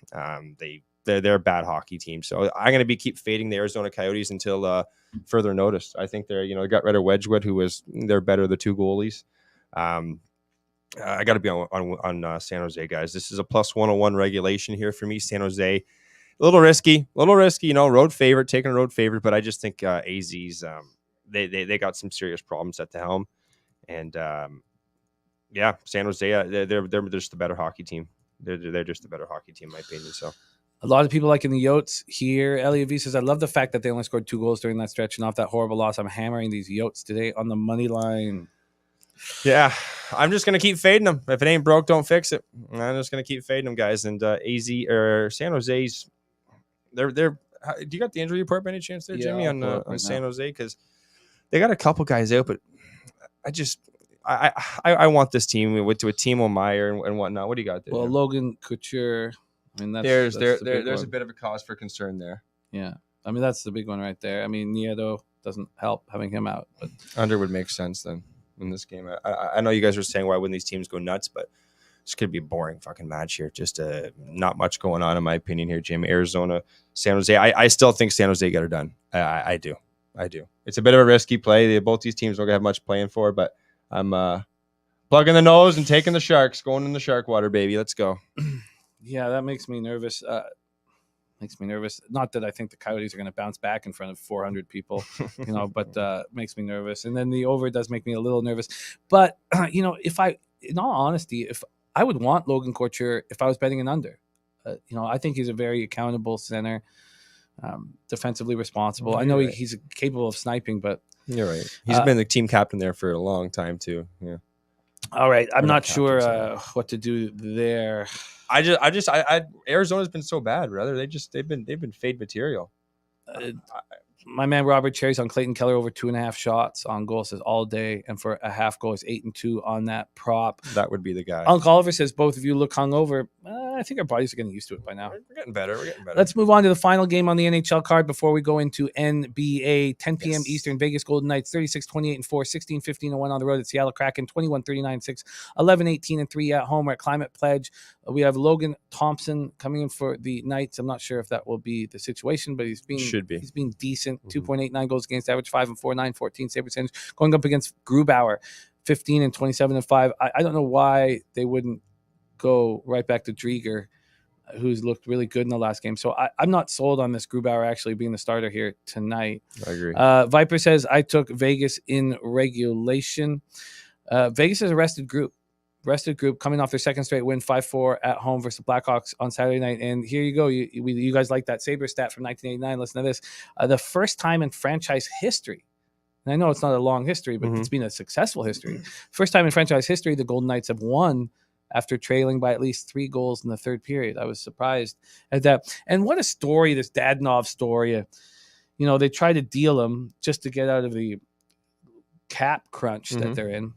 They're a bad hockey team. So I'm going to keep fading the Arizona Coyotes until further notice. I think they got rid of Wedgwood, they're better, the 2 goalies. I got to be on San Jose, guys. This is a plus 101 regulation here for me. San Jose, A little risky. Road favorite, taking a road favorite, but I just think AZ's they got some serious problems at the helm, and San Jose they're just a better hockey team. They're just a better hockey team, in my opinion. So. A lot of people liking the Yotes here. Elliot V says, I love the fact that they only scored 2 goals during that stretch and off that horrible loss. I'm hammering these Yotes today on the money line. Yeah, I'm just going to keep fading them. If it ain't broke, don't fix it. I'm just going to keep fading them, guys. And AZ or San Jose's, do you got the injury report by any chance there, Jimmy, on San Jose? Because they got a couple guys out, but I want this team to a Timo Meyer and whatnot. What do you got there? Well, Logan Couture. I mean, there's a bit of a cause for concern there. Yeah, I mean that's the big one right there. I mean, Nieto doesn't help having him out, but under would make sense then in this game. I know you guys were saying why wouldn't these teams go nuts, but this could be a boring fucking match here. Just not much going on in my opinion here, Jimmy. Arizona, San Jose. I still think San Jose get it done. I do. It's a bit of a risky play. Both these teams don't have much playing for, but I'm plugging the nose and taking the Sharks, going in the shark water, baby. Let's go. Yeah, that makes me nervous. Not that I think the Coyotes are going to bounce back in front of 400 people, but makes me nervous. And then the over does make me a little nervous. But, in all honesty, if I would want Logan Couture if I was betting an under. I think he's a very accountable center, defensively responsible. I know he's capable of sniping, but you're right. He's been the team captain there for a long time too. Yeah. All right, I'm not sure what to do there. Arizona's been so bad, brother. They've been fade material. My man Robert Cherry's on Clayton Keller over 2.5 shots on goal, says all day, and for a half goal is 8-2 on that prop. That would be the guy. Uncle Oliver says both of you look hungover. I think our bodies are getting used to it by now. We're getting better. Let's move on to the final game on the NHL card before we go into NBA. 10 p.m. Eastern. Vegas Golden Knights 36-28-4, 16-15-1 on the road at Seattle Kraken 21-39-6, 11-18-3 at home. We're at Climate Pledge. We have Logan Thompson coming in for the Knights. I'm not sure if that will be the situation, but he's being decent. 2.89 goals against average, 5-4, 9-14 save percentage. Going up against Grubauer, 15-27-5. I don't know why they wouldn't go right back to Drieger, who's looked really good in the last game. So I'm not sold on this Grubauer actually being the starter here tonight. I agree. Viper says, I took Vegas in regulation. Vegas is a rested group coming off their second straight win, 5-4 at home versus the Blackhawks on Saturday night. And here you go. You guys like that Sabres stat from 1989. Listen to this. The first time in franchise history, and I know it's not a long history, but it's been a successful history. First time in franchise history, the Golden Knights have won after trailing by at least 3 goals in the third period. I was surprised at that. And what a story, this Dadonov story. They try to deal him just to get out of the cap crunch that they're in.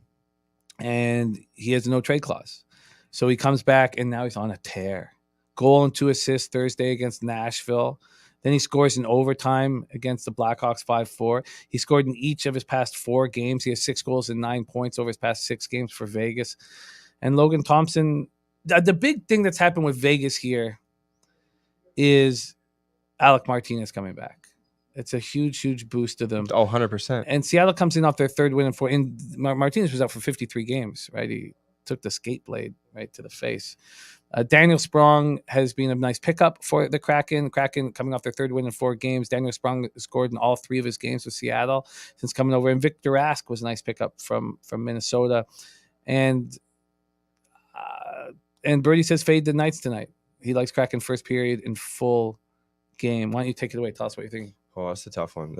And he has no trade clause. So he comes back, and now he's on a tear. Goal and 2 assists Thursday against Nashville. Then he scores in overtime against the Blackhawks 5-4. He scored in each of his past 4 games. He has 6 goals and 9 points over his past 6 games for Vegas. And Logan Thompson, the big thing that's happened with Vegas here is Alec Martinez coming back. It's a huge, huge boost to them. Oh, 100%. And Seattle comes in off their third win in 4. And Martinez was out for 53 games, right? He took the skate blade right to the face. Daniel Sprong has been a nice pickup for the Kraken. Kraken coming off their third win in 4 games. Daniel Sprong scored in all 3 of his games with Seattle since coming over. And Victor Rask was a nice pickup from Minnesota. And Birdie says fade the Knights tonight. He likes Kraken first period in full game. Why don't you take it away? Tell us what you think. Oh, that's a tough one.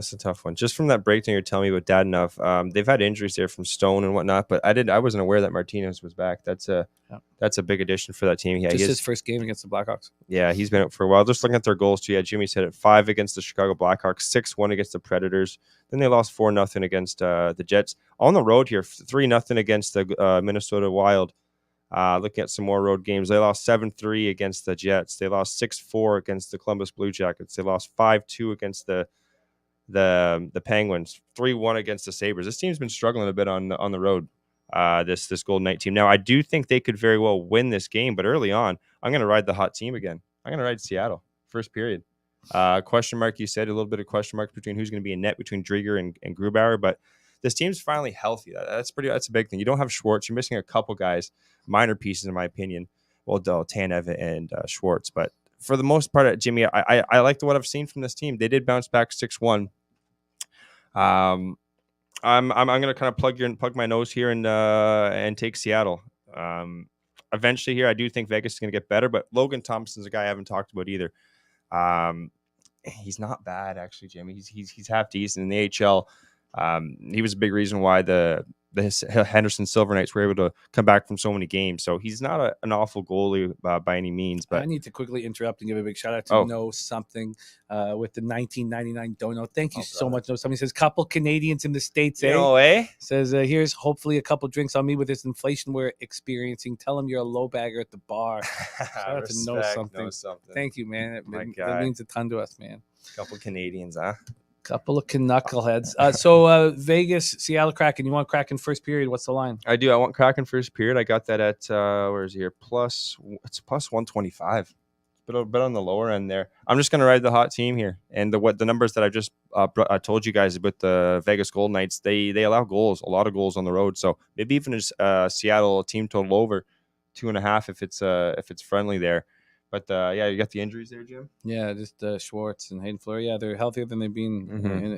Just from that breakdown you're telling me about Dadonov, they've had injuries there from Stone and whatnot, but I wasn't aware that Martinez was back. That's a big addition for that team. Yeah, his first game against the Blackhawks. Yeah, he's been out for a while. Just looking at their goals too. Yeah, Jimmy said it: 5 against the Chicago Blackhawks, 6-1 against the Predators. Then they lost 4-0 against the Jets. On the road here, 3-0 against the Minnesota Wild. Looking at some more road games, they lost 7-3 against the Jets. They lost 6-4 against the Columbus Blue Jackets. They lost 5-2 against the Penguins. 3-1 against the Sabres. This team's been struggling a bit on the road. This Golden Knight team. Now, I do think they could very well win this game, but early on, I'm going to ride the hot team again. I'm going to ride Seattle first period. Question mark. You said a little bit of question mark between who's going to be in net between Drieger and Grubauer, but this team's finally healthy. That's a big thing. You don't have Schwartz. You're missing a couple guys, minor pieces in my opinion. Well, Tanev and Schwartz, but for the most part, Jimmy, I like what I've seen from this team. They did bounce back 6-1. I'm gonna kind of plug my nose here and take Seattle. Eventually here, I do think Vegas is gonna get better, but Logan Thompson's a guy I haven't talked about either. He's not bad actually, Jimmy. He's half decent in the AHL. He was a big reason why the Henderson Silver Knights were able to come back from so many games. So he's not an awful goalie by any means. But I need to quickly interrupt and give a big shout out to Know Something with the 1999 dono. Thank you so much. Know Something says couple Canadians in the States. Says here's hopefully a couple drinks on me with this inflation we're experiencing. Tell them you're a low bagger at the bar. Shout out to Know Something. Thank you, man. That means a ton to us, man. Couple Canadians, huh? Couple of knuckleheads. So Vegas, Seattle Kraken. You want Kraken first period? What's the line? I do. I want Kraken first period. I got that at where is it here? It's plus 125. A bit on the lower end there. I'm just gonna ride the hot team here. And the numbers that I just told you guys about the Vegas Golden Knights, they allow goals, a lot of goals on the road. So maybe even just Seattle team total over 2.5 if it's friendly there. But you got the injuries there, Jim. Yeah, just Schwartz and Hayden Fleury. Yeah, they're healthier than they've been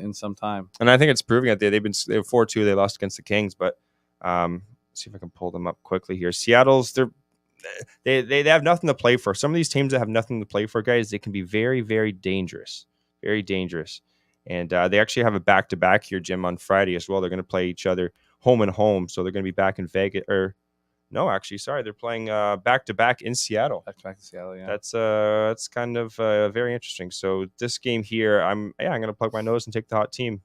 in some time. And I think it's proving that they were 4-2. They lost against the Kings, but let's see if I can pull them up quickly here. Seattle's they have nothing to play for. Some of these teams that have nothing to play for, guys, they can be very, very dangerous, very dangerous. And they actually have a back-to-back here, Jim, on Friday as well. They're going to play each other home and home, so they're going to be back in Vegas No, actually, sorry. They're playing back-to-back in Seattle. Back-to-back in Seattle, yeah. That's kind of very interesting. So this game here, I'm going to plug my nose and take the hot team.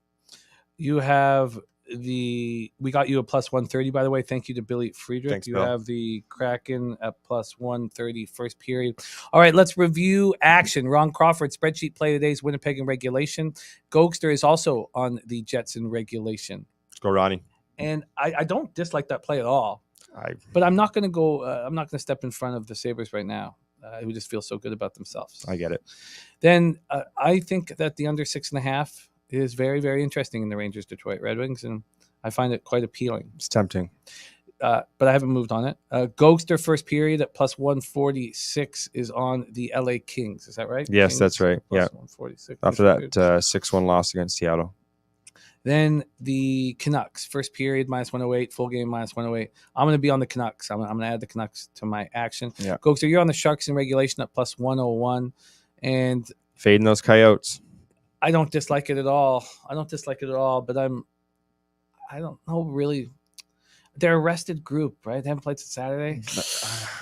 You have we got you a plus 130, by the way. Thank you to Billy Friedrich. Thanks, you Bill. have the Kraken at plus 130 first period. All right, let's review action. Ron Crawford, spreadsheet play today's Winnipeg in regulation. Gogster is also on the Jets in regulation. Let's go, Ronnie. And I don't dislike that play at all. But I'm not going to go. I'm not going to step in front of the Sabres right now, who just feel so good about themselves. I get it. Then I think that the under 6.5 is very, very interesting in the Rangers Detroit Red Wings, and I find it quite appealing. It's tempting, but I haven't moved on it. Gogster first period at plus 146 is on the LA Kings. Is that right? Yes, Kings, that's right. Yeah. 146. After that 6-1 loss against Seattle. Then the Canucks, first period, minus 108, full game, minus 108. I'm going to be on the Canucks. I'm going to add the Canucks to my action. Yeah. Gogster, you're on the Sharks in regulation at plus 101. And fading those Coyotes. I don't dislike it at all. But I don't know really. They're a rested group, right? They haven't played since Saturday.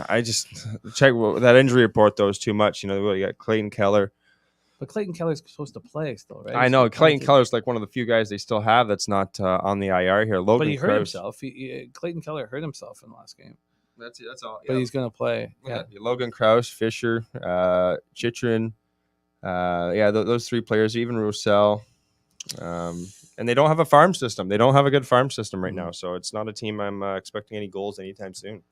I just check that injury report, though, is too much. You know, you got Clayton Keller. But Clayton Keller's supposed to play still, right? I know. Clayton Keller's like one of the few guys they still have that's not on the IR here. Logan but he hurt Krause. himself. Clayton Keller hurt himself in the last game. That's all. But he's going to play. Yeah. Logan Krause, Fisher, Chychrun. Those three players, even Roussel. And they don't have a farm system. They don't have a good farm system right now. So it's not a team I'm expecting any goals anytime soon.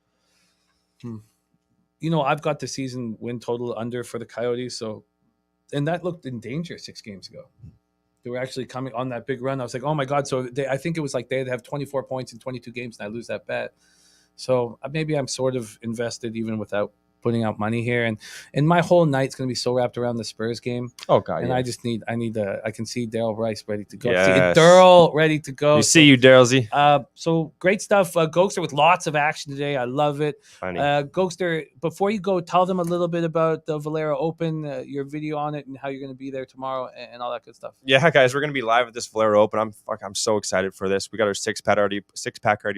You know, I've got the season win total under for the Coyotes. And that looked in danger 6 games ago. They were actually coming on that big run. I was like, oh, my God. So I think it was like they'd have 24 points in 22 games, and I lose that bet. So maybe I'm sort of invested even without putting out money here. And my whole night's going to be so wrapped around the Spurs game. Oh, God. And I can see Darryl Rice ready to go. Yes. Darryl ready to go. See you, Darryl Z. So great stuff. Gogster with lots of action today. I love it. Gogster, before you go, tell them a little bit about the Valero Open, your video on it, and how you're going to be there tomorrow and all that good stuff. Yeah, guys, we're going to be live at this Valero Open. I'm so excited for this. We got our six-pack already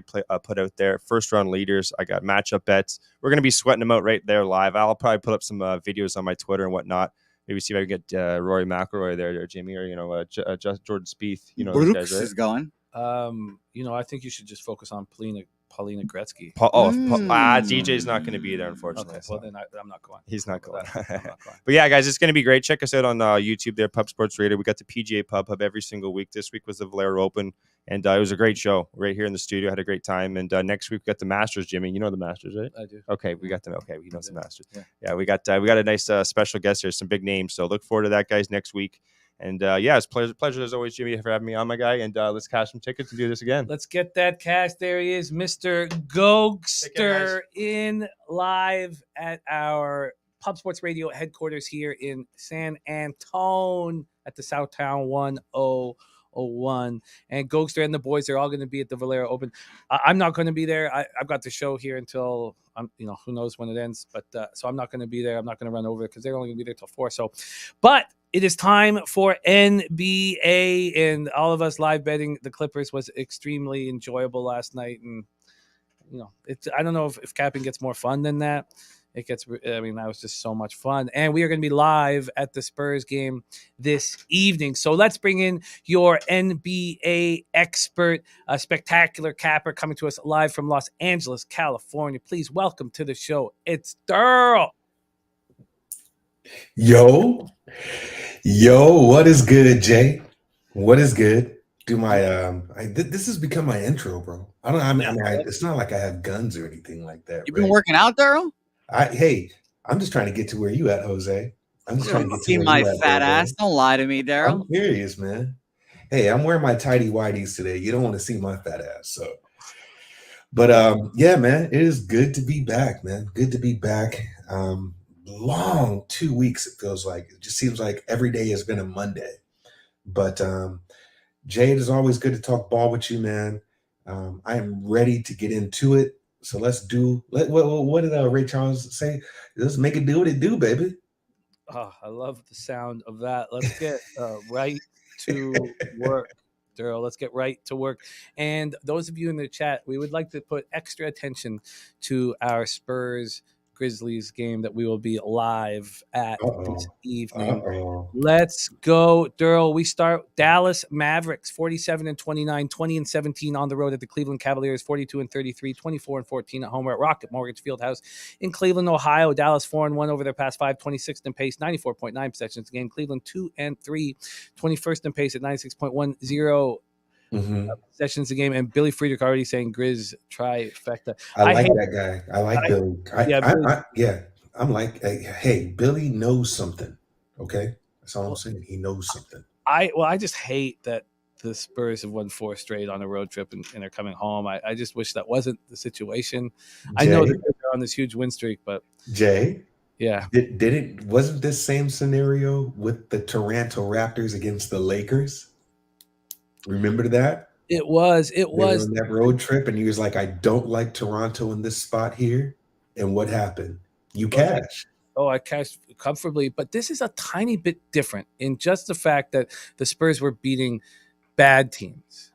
put out there. First round leaders. I got matchup bets. We're going to be sweating them out right there live. I'll probably put up some videos on my Twitter and whatnot. Maybe see if I can get Rory McIlroy there, Jimmy, or Jordan Spieth. You know, those guys, right? Is going. I think you should just focus on Paulina Gretzky. DJ's not going to be there, unfortunately. Okay, well then I'm not going. He's not going. But yeah, guys, it's going to be great. Check us out on YouTube there, Pub Sports Radio. We got the PGA Pub Hub every single week. This week was the Valero Open, and it was a great show right here in the studio. I had a great time. And next week we got the Masters, Jimmy. You know the Masters, right? I do. Okay, we got them. Okay, he knows the Masters. Yeah, we got a nice special guest here, some big names. So look forward to that, guys, next week. And it's pleasure as always, Jimmy, for having me on, my guy. And let's cash some tickets and do this again. Let's get that cash. There he is, Mr. Gogster, in live at our Pub Sports Radio headquarters here in San Antone at the Southtown 1001. And Gogster and the boys are all going to be at the Valero Open. I'm not going to be there. I've got the show here until who knows when it ends. But so I'm not going to be there. I'm not going to run over because they're only going to be there till 4. So, but it is time for NBA, and all of us live betting the Clippers was extremely enjoyable last night. And I don't know if capping gets more fun than that. That was just so much fun. And we are going to be live at the Spurs game this evening. So let's bring in your NBA expert, a spectacular capper coming to us live from Los Angeles, California. Please welcome to the show. It's Darryl. Yo, what is good, Jay? What is good? Do my this has become my intro, bro. It's not like I have guns or anything like that. You've been working out, Darryl? I'm just trying to get to where you at, Jose. I'm just trying to get to see where my you at, fat bro. ass. Don't lie to me, Darryl. I'm serious, man. Hey, I'm wearing my tighty whities today. You don't want to see my fat ass, so. But yeah, man, it is good to be back, man. Good to be back. Long 2 weeks, it feels like. It just seems like every day has been a Monday. But Jay, it is always good to talk ball with you, man. I am ready to get into it. So let's what did Ray Charles say? Let's make it do what it do, baby. Oh, I love the sound of that. Let's get right to work, Darryl. Let's get right to work. And those of you in the chat, we would like to put extra attention to our Spurs Grizzlies game that we will be live at this evening. Let's go, Darryl. We start Dallas Mavericks 47-29, 20-17 on the road at the Cleveland Cavaliers, 42-33, 24-14 at home. We're at Rocket Mortgage Fieldhouse in Cleveland, Ohio. Dallas 4-1 over their past 5, 26th in pace, 94.9 possessions a game. Cleveland 2-3, 21st in pace at 96.10. Possessions a game, and Billy Friedrich already saying Grizz trifecta. I like that guy. I like Billy. I'm like, hey, Billy knows something. Okay, that's all I'm saying. He knows something. I just hate that the Spurs have won 4 straight on a road trip and they're coming home. I just wish that wasn't the situation. Jay, I know that they're on this huge win streak, but Jay, yeah, wasn't this same scenario with the Toronto Raptors against the Lakers? Remember that? It was on that road trip, and he was like, I don't like Toronto in this spot here. And what happened? You cashed. I cashed comfortably, but this is a tiny bit different in just the fact that the Spurs were beating bad teams,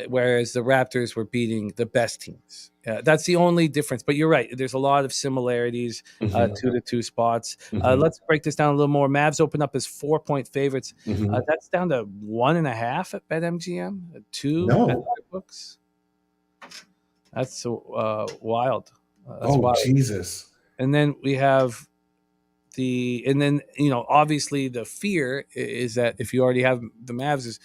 whereas the Raptors were beating the best teams. That's the only difference. But you're right. There's a lot of similarities to the two spots. Let's break this down a little more. Mavs open up as 4-point favorites. That's down to 1.5 at BetMGM, 2 at books. That's wild. That's wild. Jesus. And then we have obviously the fear is that if you already have the Mavs, is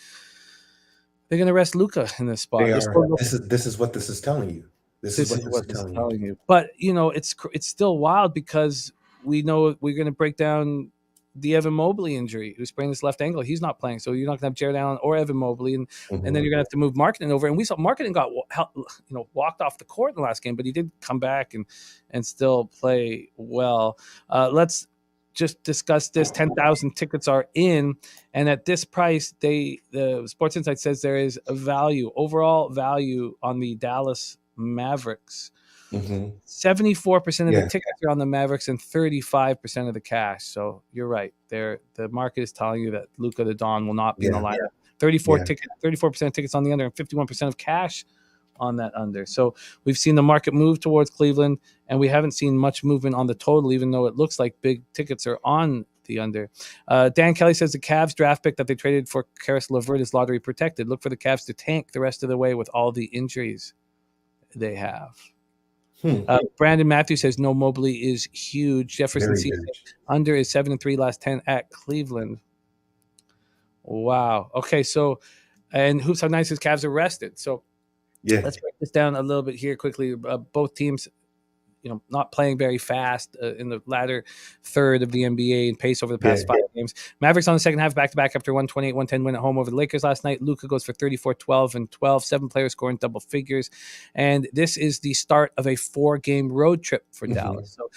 they're going to rest Luka in this spot. This is what this is telling you. This is what this is telling you. But it's still wild because we know we're going to break down the Evan Mobley injury, who sprained his left ankle. He's not playing, so you're not going to have Jared Allen or Evan Mobley, and then you're going to have to move Markkanen over. And we saw Markkanen got walked off the court in the last game, but he did come back and still play well. Let's just discuss this. 10,000 tickets are in, and at this price, the Sports Insight says there is a overall value on the Dallas Mavericks. 74% of the tickets are on the Mavericks and 35% of the cash. So you're right. The market is telling you that Luka the Don will not be in the lineup. 34% of tickets on the under and 51% of cash on that under. So we've seen the market move towards Cleveland, and we haven't seen much movement on the total, even though it looks like big tickets are on the under. Dan Kelly says the Cavs draft pick that they traded for Karis LeVert is lottery protected. Look for the Cavs to tank the rest of the way with all the injuries they have. Brandon Matthews says no Mobley is huge. Jefferson C under is 7-3 last 10 at Cleveland. Wow. Okay, so and Hoops How Nice is Cavs are rested. So let's break this down a little bit here quickly. Both teams, not playing very fast in the latter third of the NBA in pace over the past 5 games. Mavericks on the second half back-to-back after 128-110 win at home over the Lakers last night. Luka goes for 34, 12, and 12. 7 players scoring double figures. And this is the start of a 4-game road trip for Dallas. So,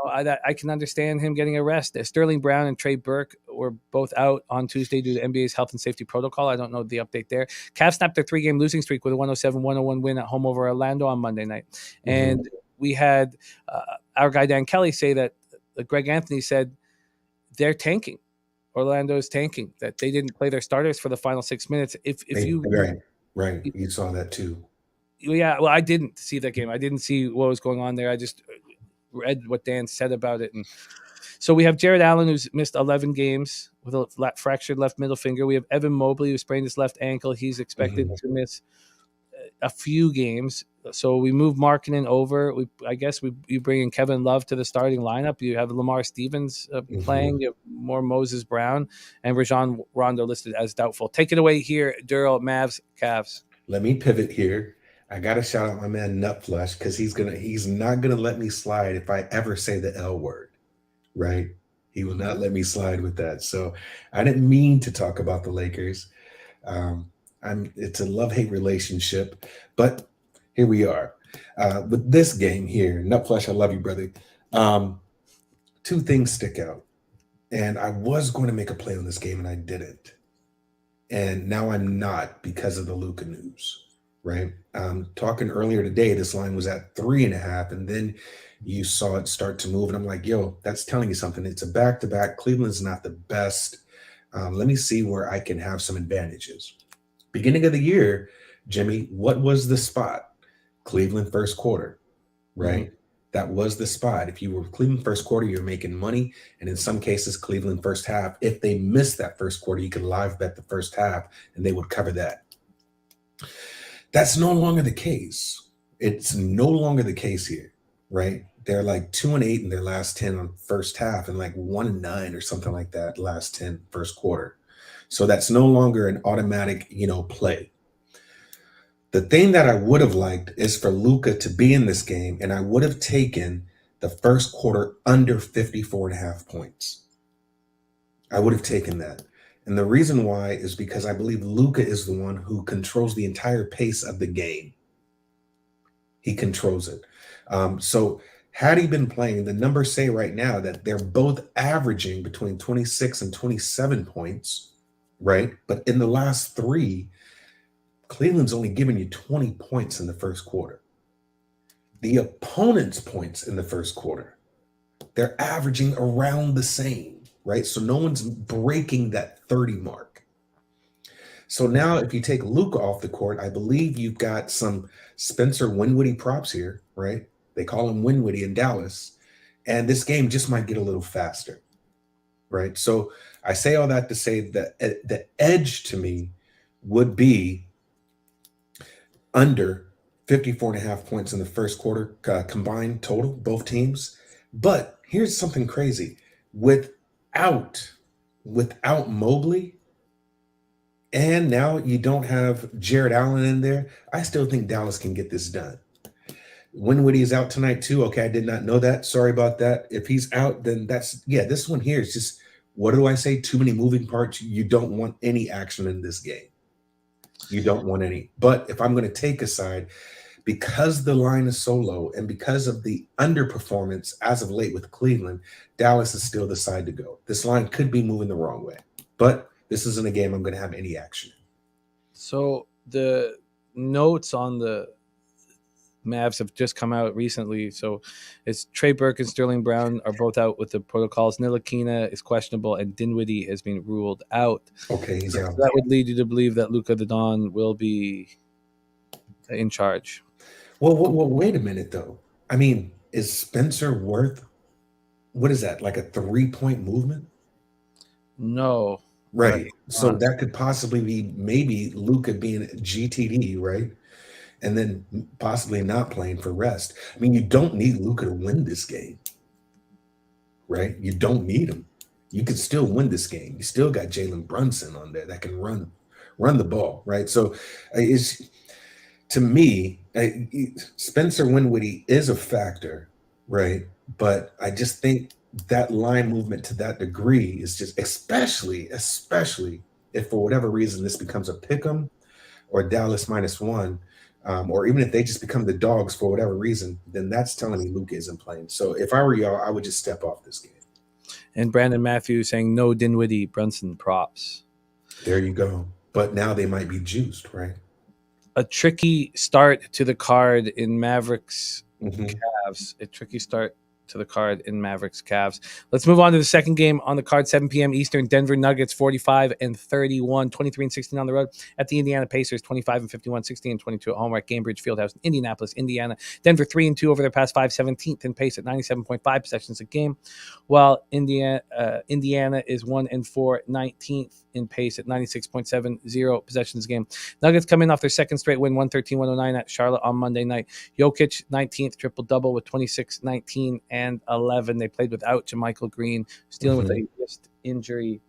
I can understand him getting a rest. Sterling Brown and Trey Burke were both out on Tuesday due to NBA's health and safety protocol. I don't know the update there. Cavs snapped their 3-game losing streak with a 107-101 win at home over Orlando on Monday night. And we had our guy Dan Kelly say that Greg Anthony said they're tanking. Orlando is tanking, that they didn't play their starters for the final 6 minutes. Right. You saw that too. Yeah, well, I didn't see that game. I didn't see what was going on there. I just read what Dan said about it. And so we have Jared Allen, who's missed 11 games with a fractured left middle finger. We have Evan Mobley, who sprained his left ankle. He's expected to miss a few games. So we move Markkanen over. You bring in Kevin Love to the starting lineup. You have Lamar Stevens playing. You have more Moses Brown and Rajon Rondo listed as doubtful. Take it away here, Darryl. Mavs, Cavs. Let me pivot here. I got to shout out my man Nutflush because he's not gonna let me slide if I ever say the L word, right? He will not let me slide with that. So I didn't mean to talk about the Lakers. It's a love-hate relationship, but here we are. With this game here, Nutflush, I love you, brother. 2 things stick out. And I was going to make a play on this game and I didn't. And now I'm not because of the Luka news, right? Talking earlier today, this line was at 3.5, and then you saw it start to move. And I'm like, yo, that's telling you something. It's a back-to-back. Cleveland's not the best. Let me see where I can have some advantages. Beginning of the year, Jimmy, what was the spot? Cleveland first quarter, right? That was the spot. If you were Cleveland first quarter, you're making money. And in some cases, Cleveland first half. If they missed that first quarter, you could live bet the first half and they would cover that. That's no longer the case. It's no longer the case here, right? They're like 2-8 in their last 10 on first half and like 1-9 or something like that last 10 first quarter. So that's no longer an automatic, play. The thing that I would have liked is for Luka to be in this game, and I would have taken the first quarter under 54.5 points. I would have taken that. And the reason why is because I believe Luka is the one who controls the entire pace of the game. He controls it. So had he been playing, the numbers say right now that they're both averaging between 26 and 27 points, right? But in the last 3, Cleveland's only given you 20 points in the first quarter. The opponent's points in the first quarter, they're averaging around the same, right? So no one's breaking that 30 mark. So now if you take Luka off the court, I believe you've got some Spencer Dinwiddie props here, right? They call him Dinwiddie in Dallas. And this game just might get a little faster, right? So I say all that to say that the edge to me would be under 54.5 points in the first quarter combined total, both teams. But here's something crazy. Without Mobley, and now you don't have Jared Allen in there, I still think Dallas can get this done. Dinwiddie is out tonight too. Okay, I did not know that. Sorry about that. If he's out, then this one here is just, what do I say? Too many moving parts. You don't want any action in this game. You don't want any. But if I'm going to take a side, because the line is so low and because of the underperformance as of late with Cleveland, Dallas is still the side to go. This line could be moving the wrong way, but this isn't a game I'm going to have any action. So the notes on the Mavs have just come out recently. So it's Trey Burke and Sterling Brown are both out with the protocols. Ntilikina is questionable and Dinwiddie has been ruled out. Okay, he's out. That would lead you to believe that Luka the Don will be in charge. Well, wait a minute, though. I mean, is Spencer worth, what is that, like a 3-point movement? No. Right. So that could possibly be maybe Luka being GTD, right? And then possibly not playing for rest. I mean, you don't need Luka to win this game, right? You don't need him. You can still win this game. You still got Jalen Brunson on there that can run the ball, right? So it's, to me, Spencer Dinwiddie is a factor, right? But I just think that line movement to that degree is just, especially if for whatever reason this becomes a pick'em or Dallas -1, or even if they just become the dogs for whatever reason, then that's telling me Luka isn't playing. So if I were y'all, I would just step off this game. And Brandon Matthews saying no Dinwiddie, Brunson props. There you go. But now they might be juiced, right? A tricky start to the card in Mavericks Mm-hmm. Cavs. A tricky start to the card in Mavericks Cavs. Let's move on to the second game on the card, 7 p.m. Eastern. Denver Nuggets 45-31, 23-16 on the road at the Indiana Pacers, 25-51, 16-22 at home at Cambridge Fieldhouse in Indianapolis, Indiana. Denver 3-2 over their past 5, 17th in pace at 97.5 possessions a game, while Indiana is 1-4, 19th in pace at 96.70 possessions a game. Nuggets come in off their second straight win, 113-109 at Charlotte on Monday night. Jokic 19th triple-double with 26, 19, and 11. They played without JaMychal Green, who's dealing with a wrist injury.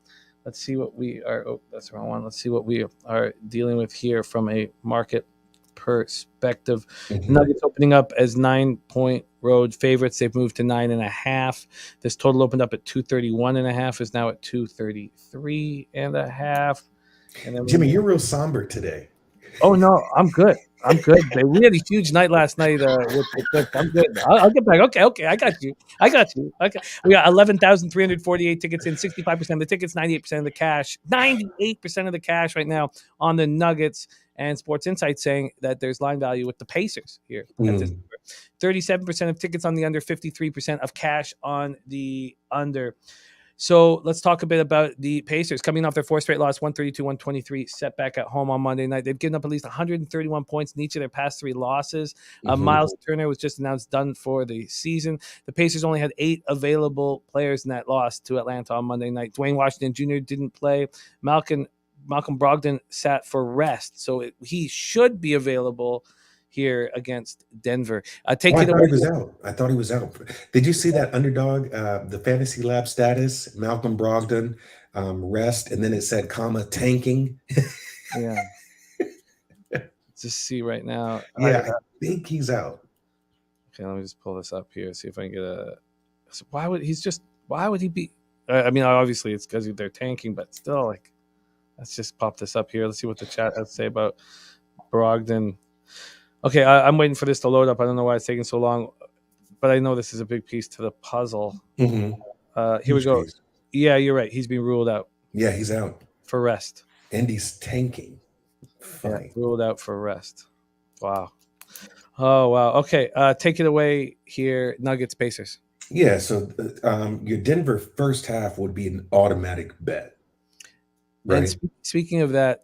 Let's see what we are. Oh, that's the wrong one. Let's see what we are dealing with here from a market perspective. Nuggets opening up as 9-point road favorites. They've moved to 9.5. This total opened up at 231.5, is now at 233.5. And then Jimmy, you're real somber today. Oh no, I'm good. We had a huge night last night. I'm good. I'll get back. Okay. I got you. Okay. We got 11,348 tickets in. 65% of the tickets, 98% of the cash, 98% of the cash right now on the Nuggets. And Sports Insight saying that there's line value with the Pacers here. 37% of tickets on the under, 53% of cash on the under. So let's talk a bit about the Pacers coming off their 4 straight loss, 132-123 setback at home on Monday night. They've given up at least 131 points in each of their past 3 losses. Miles Turner was just announced done for the season. The Pacers only had 8 available players in that loss to Atlanta on Monday night. Dwayne Washington Jr. didn't play. Malcolm Brogdon sat for rest, so he should be available here against Denver. I thought he was out. Did you see that underdog, the fantasy lab status, Malcolm Brogdon, rest, and then it said, tanking? Yeah. Just see right now. Yeah, I think he's out. Okay, let me just pull this up here, see if I can get a... Why would he be... I mean, obviously it's because they're tanking, but still, like, let's just pop this up here. Let's see what the chat has to say about Brogdon. Okay, I'm waiting for this to load up. I don't know why it's taking so long, but I know this is a big piece to the puzzle. Here we go. Piece. Yeah, you're right. He's been ruled out. Yeah, he's out. For rest. And he's tanking. Yeah, ruled out for rest. Wow. Oh, wow. Okay, take it away here, Nuggets, Pacers. Yeah, so your Denver first half would be an automatic bet. Right. And speaking of that,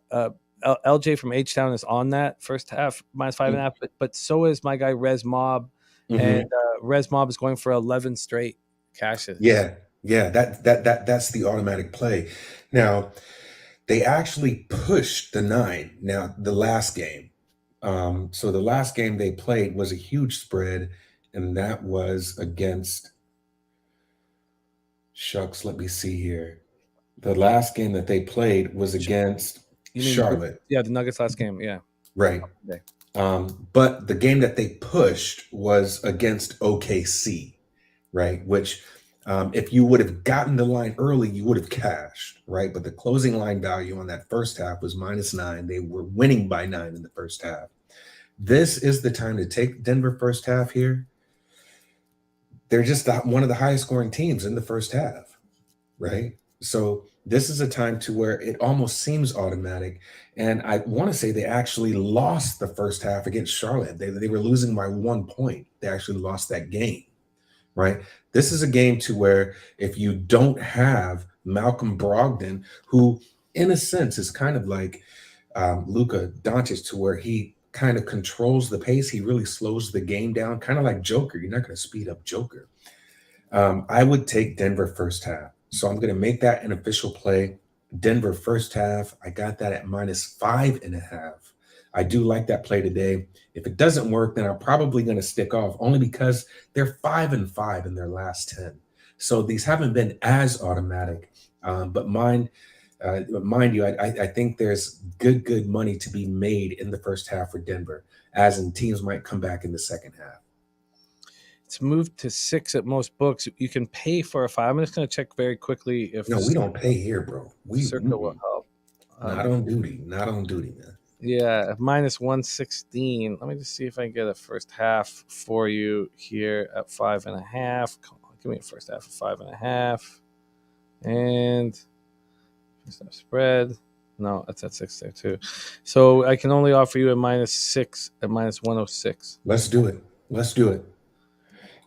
LJ from H-Town is on that first half -5.5, but so is my guy Rez Mob, and Rez Mob is going for 11 straight cashes. Yeah, that's the automatic play. Now, they actually pushed the 9. Now, the last game. So the last game they played was a huge spread, and that was against. Shucks, let me see here. The last game that they played was against Charlotte. Yeah, the Nuggets last game. Yeah. Right. But the game that they pushed was against OKC, right? Which if you would have gotten the line early, you would have cashed, right? But the closing line value on that first half was -9. They were winning by 9 in the first half. This is the time to take Denver first half here. They're just one of the highest scoring teams in the first half, right? So this is a time to where it almost seems automatic. And I want to say they actually lost the first half against Charlotte. They were losing by 1 point. They actually lost that game, right? This is a game to where if you don't have Malcolm Brogdon, who in a sense is kind of like Luka Doncic, to where he kind of controls the pace. He really slows the game down, kind of like Joker. You're not going to speed up Joker. I would take Denver first half. So I'm going to make that an official play. Denver first half. I got that at -5.5. I do like that play today. If it doesn't work, then I'm probably going to stick off, only because they're 5-5 in their last 10. So these haven't been as automatic. But mind you, I think there's good money to be made in the first half for Denver. as in teams might come back in the second half. It's moved to 6 at most books. You can pay for a 5. I'm just going to check very quickly if No, we don't pay here, bro. Circa will help. Not on duty, man. Yeah, minus 116. Let me just see if I can get a first half for you here at 5.5. Come on, give me a first half of 5.5. And first half spread. No, that's at 6 there too. So I can only offer you a minus 6 at minus 106. Let's do it.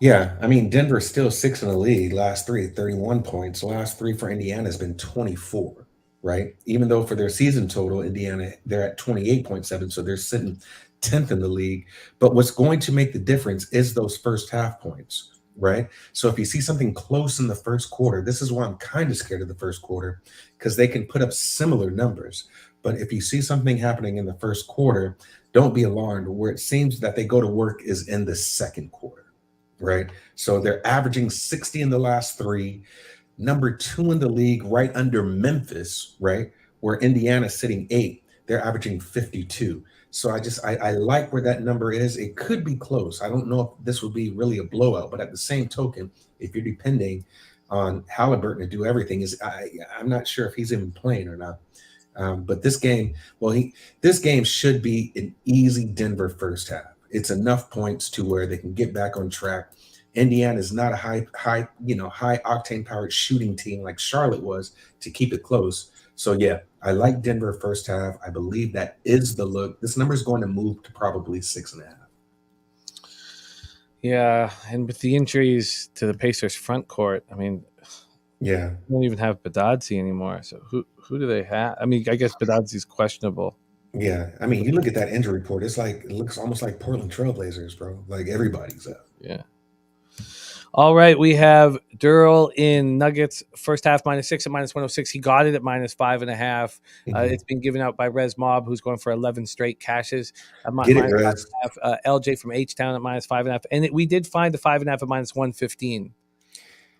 Yeah, I mean, Denver's still 6 in the league. Last 3, 31 points. Last 3 for Indiana has been 24. Right? Even though for their season total, Indiana, they're at 28.7, so they're sitting 10th in the league. But what's going to make the difference is those first half points, right? So if you see something close in the first quarter, this is why I'm kind of scared of the first quarter, because they can put up similar numbers. But if you see something happening in the first quarter, don't be alarmed. Where it seems that they go to work is in the second quarter, right? So they're averaging 60 in the last 3. Number 2 in the league, right under Memphis, right, where Indiana's sitting 8. They're averaging 52. So I like where that number is. It could be close. I don't know if this will be really a blowout, but at the same token, if you're depending on Halliburton to do everything, I'm not sure if he's even playing or not. But this game should be an easy Denver first half. It's enough points to where they can get back on track. Indiana is not a high octane powered shooting team like Charlotte was to keep it close. So yeah, I like Denver first half. I believe that is the look. This number is going to move to probably 6.5. Yeah, and with the injuries to the Pacers front court, I mean, yeah, they don't even have Badadzi anymore. So who do they have? I mean, I guess Badadzi's questionable. Yeah, I mean, you look at that injury report. It looks almost like Portland Trailblazers, bro. Like everybody's out. Yeah. All right, we have Darryl in Nuggets first half minus 6 at minus 106. He got it at minus 5.5. It's been given out by Rez Mob, who's going for 11 straight cashes. Get it, Rez. LJ from H-Town at minus 5.5. And we did find the 5.5 at minus 115.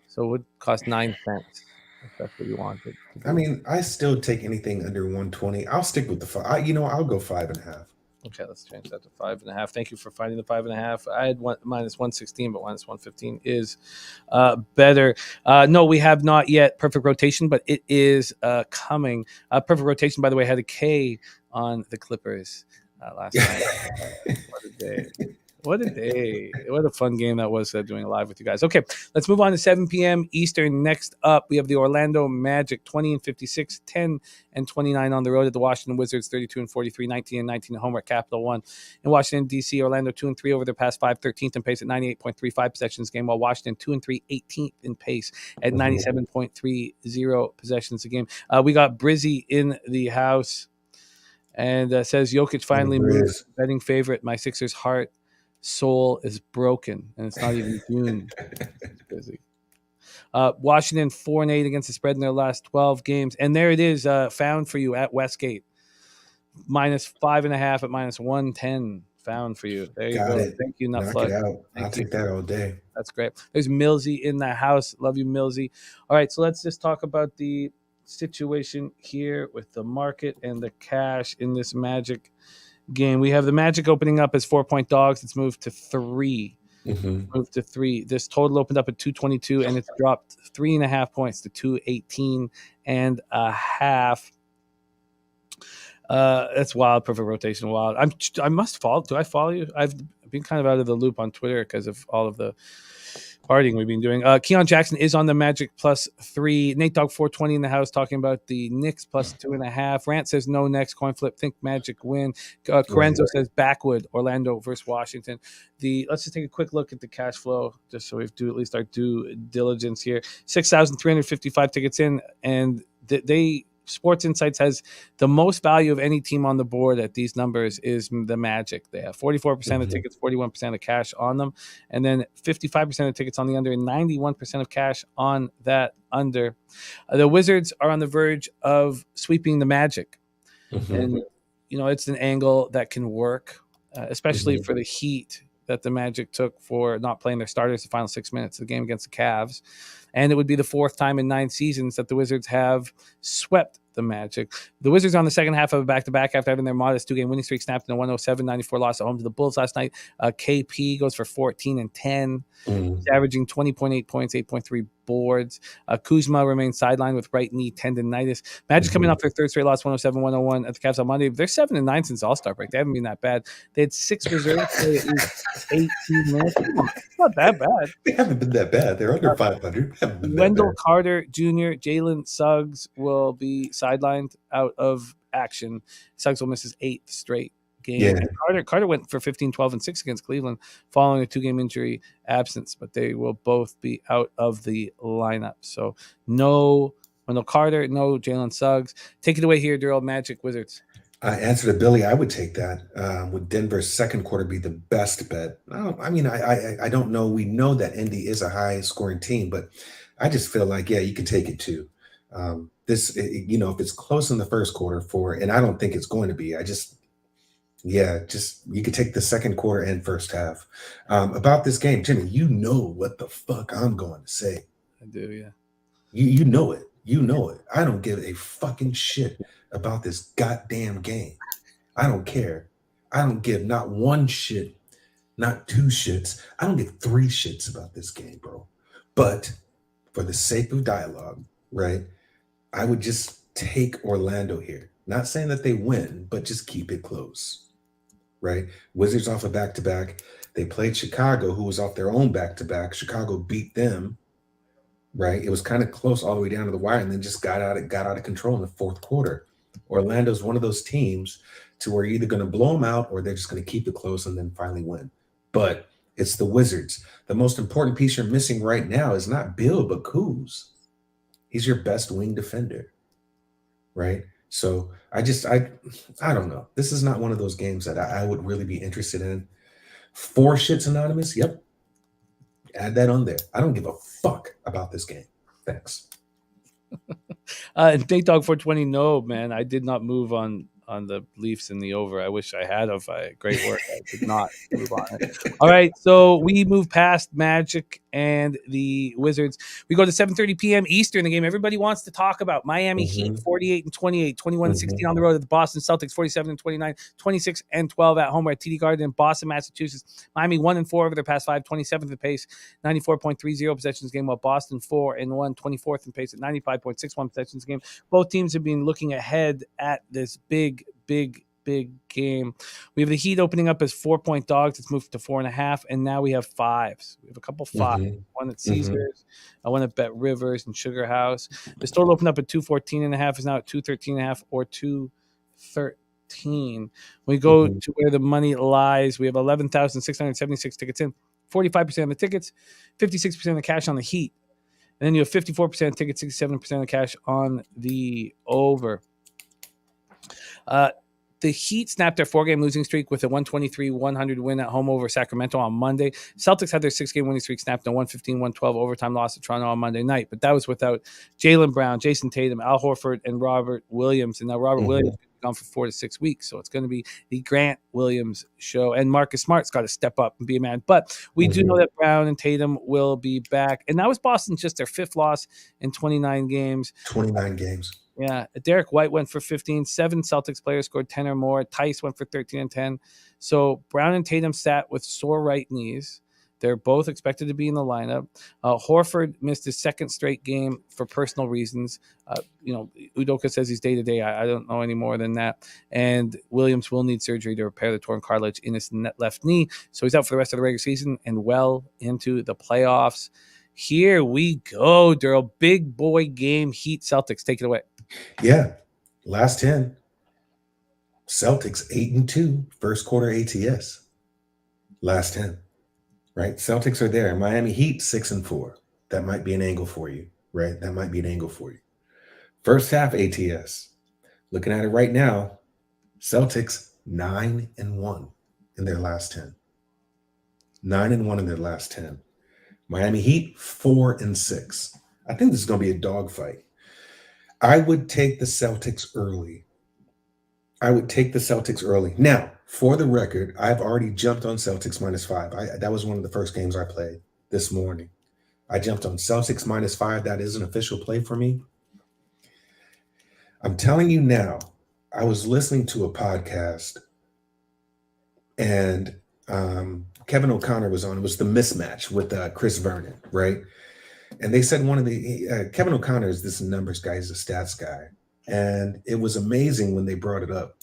So it would cost 9 cents if that's what you wanted. I mean, I still take anything under 120. I'll stick with the 5. I'll go 5.5. Okay, let's change that to 5.5. Thank you for finding the 5.5. I had minus 116, but minus 115 is better. No, we have not yet perfect rotation, but it is coming. Perfect rotation, by the way, had a K on the Clippers last night. What a day. What a day. What a fun game that was doing it live with you guys. Okay, let's move on to 7 p.m. Eastern. Next up, we have the Orlando Magic, 20-56, 10-29 on the road at the Washington Wizards, 32-43, 19-19 at home at Capital One. In Washington, D.C., Orlando 2-3 over their past 5, 13th in pace at 98.35 possessions a game, while Washington 2-3, 18th in pace at 97.30 possessions a game. We got Brizzy in the house and says Jokic finally moves betting favorite. My Sixers heart soul is broken, and it's not even June. It's busy. Washington 4-8 against the spread in their last 12 games, and there it is, found for you at Westgate, minus 5.5 at minus 110. Found for you. There you go. Thank you, Nutflug. I'll take that all day. That's great. There's Millsy in the house. Love you, Millsy. All right, so let's just talk about the situation here with the market and the cash in this Magic game. We have the Magic opening up as 4-point dogs. It's moved to 3. Moved to 3. This total opened up at 222, and it's dropped 3.5 points to 218.5. That's wild. Perfect rotation. Wild. I must follow. Do I follow you? I've been kind of out of the loop on Twitter because of all of the partying we've been doing. Keon Jackson is on the Magic plus 3. Nate Dogg 420 in the house talking about the Knicks plus 2.5. Rant says no next. Coin flip. Think Magic win. Corenzo says backwood. Orlando versus Washington. Let's just take a quick look at the cash flow just so we do at least our due diligence here. 6,355 tickets in, and they Sports Insights has the most value of any team on the board at these numbers is the Magic. They have 44% of tickets, 41% of cash on them, and then 55% of tickets on the under, and 91% of cash on that under. The Wizards are on the verge of sweeping the Magic, and it's an angle that can work, especially for the heat that the Magic took for not playing their starters the final 6 minutes of the game against the Cavs. And it would be the 4th time in 9 seasons that the Wizards have swept the Magic. The Wizards on the second half of a back-to-back after having their modest 2-game winning streak snapped in a 107-94 loss at home to the Bulls last night. KP goes for 14 and 10. He's averaging 20.8 points, 8.3 boards. Kuzma remains sidelined with right knee tendonitis. Magic coming off their third straight loss, 107-101 at the Cavs on Monday. They're 7-9 since All-Star break. They haven't been that bad. They had 6 reserves play at least 18 minutes. It's not that bad. They haven't been that bad. They're under 500. Wendell Carter Jr., Jalen Suggs will be sidelined out of action. Suggs will miss his 8th straight game. Yeah. Carter went for 15, 12, and 6 against Cleveland following a 2-game injury absence, but they will both be out of the lineup. So no Wendell Carter, no Jalen Suggs. Take it away here, Darryl. Magic Wizards. Answer to Billy, I would take that. Would Denver's second quarter be the best bet? I don't know. We know that Indy is a high-scoring team, but I just feel like, yeah, you can take it too. If it's close in the first quarter and I don't think it's going to be, you could take the second quarter and first half. About this game, Jimmy, you know what the fuck I'm going to say. I do, yeah. You know it. You know it. I don't give a fucking shit about this goddamn game. I don't care. I don't give not one shit, not 2 shits. I don't give 3 shits about this game, bro. But for the sake of dialogue, right, I would just take Orlando here. Not saying that they win, but just keep it close. Right? Wizards off a back-to-back. They played Chicago, who was off their own back-to-back. Chicago beat them. Right? It was kind of close all the way down to the wire, and then just got out of control in the fourth quarter. Orlando's one of those teams to where you're either going to blow them out or they're just going to keep it close and then finally win. But it's the Wizards. The most important piece you're missing right now is not Bill, but Kuz. He's your best wing defender. Right? So I don't know. This is not one of those games that I would really be interested in. 4 shits anonymous. Yep. Add that on there. I don't give a fuck about this game. Thanks. Nate Dog 420. No, man, I did not move on the Leafs in the over. I wish I had. Great work. I did not move on it. All right, so we move past Magic and the Wizards. We go to 7:30 p.m. Eastern, the game everybody wants to talk about. Miami Heat 48-28, 21-16 on the road at the Boston Celtics, 47-29, 26-12 at home. We're at TD Garden in Boston, Massachusetts. Miami 1-4 over their past 5, 27th in pace, 94.30 possessions game, while Boston 4-1, 24th in pace at 95.61 possessions game. Both teams have been looking ahead at this big game. We have the Heat opening up as 4-point dogs. It's moved to 4.5, and now we have 5s. We have a couple 5s. One at Caesars, one at Bet Rivers and Sugar House. The total opened up at 214.5, is now at 213.5 or 213. We go to where the money lies. We have 11,676 tickets in. 45% of the tickets, 56% of the cash on the Heat, and then you have 54% of tickets, 67% of the cash on the over. The Heat snapped their 4-game losing streak with a 123-100 win at home over Sacramento on Monday. Celtics had their 6-game winning streak snapped in a 115-112 overtime loss to Toronto on Monday night, but that was without Jaylen Brown, Jason Tatum, Al Horford, and Robert Williams. And now Robert Williams is gone for 4 to 6 weeks, so it's going to be the Grant Williams show. And Marcus Smart's got to step up and be a man. But we do know that Brown and Tatum will be back. And that was Boston's just their 5th loss in 29 games. 29 games. Yeah, Derek White went for 15. 7 Celtics players scored 10 or more. Tice went for 13 and 10. So Brown and Tatum sat with sore right knees. They're both expected to be in the lineup. Horford missed his 2nd straight game for personal reasons. Udoka says he's day-to-day. I don't know any more than that. And Williams will need surgery to repair the torn cartilage in his left knee. So he's out for the rest of the regular season and well into the playoffs. Here we go, Darryl. Big boy game, Heat Celtics. Take it away. Yeah, last 10. Celtics 8-2, first quarter ATS. Last 10, right? Celtics are there. Miami Heat 6-4. That might be an angle for you, right? That might be an angle for you. First half ATS. Looking at it right now, Celtics 9-1 in their last 10. 9-1 in their last 10. Miami Heat 4-6. I think this is going to be a dogfight. I would take the Celtics early. Now, for the record, I've already jumped on Celtics -5. That was one of the first games I played this morning. I jumped on Celtics -5. That is an official play for me. I'm telling you now, I was listening to a podcast and Kevin O'Connor was on. It was The Mismatch with Chris Vernon, right? And they said one of the Kevin O'Connor is this numbers guy, he's a stats guy. And it was amazing when they brought it up.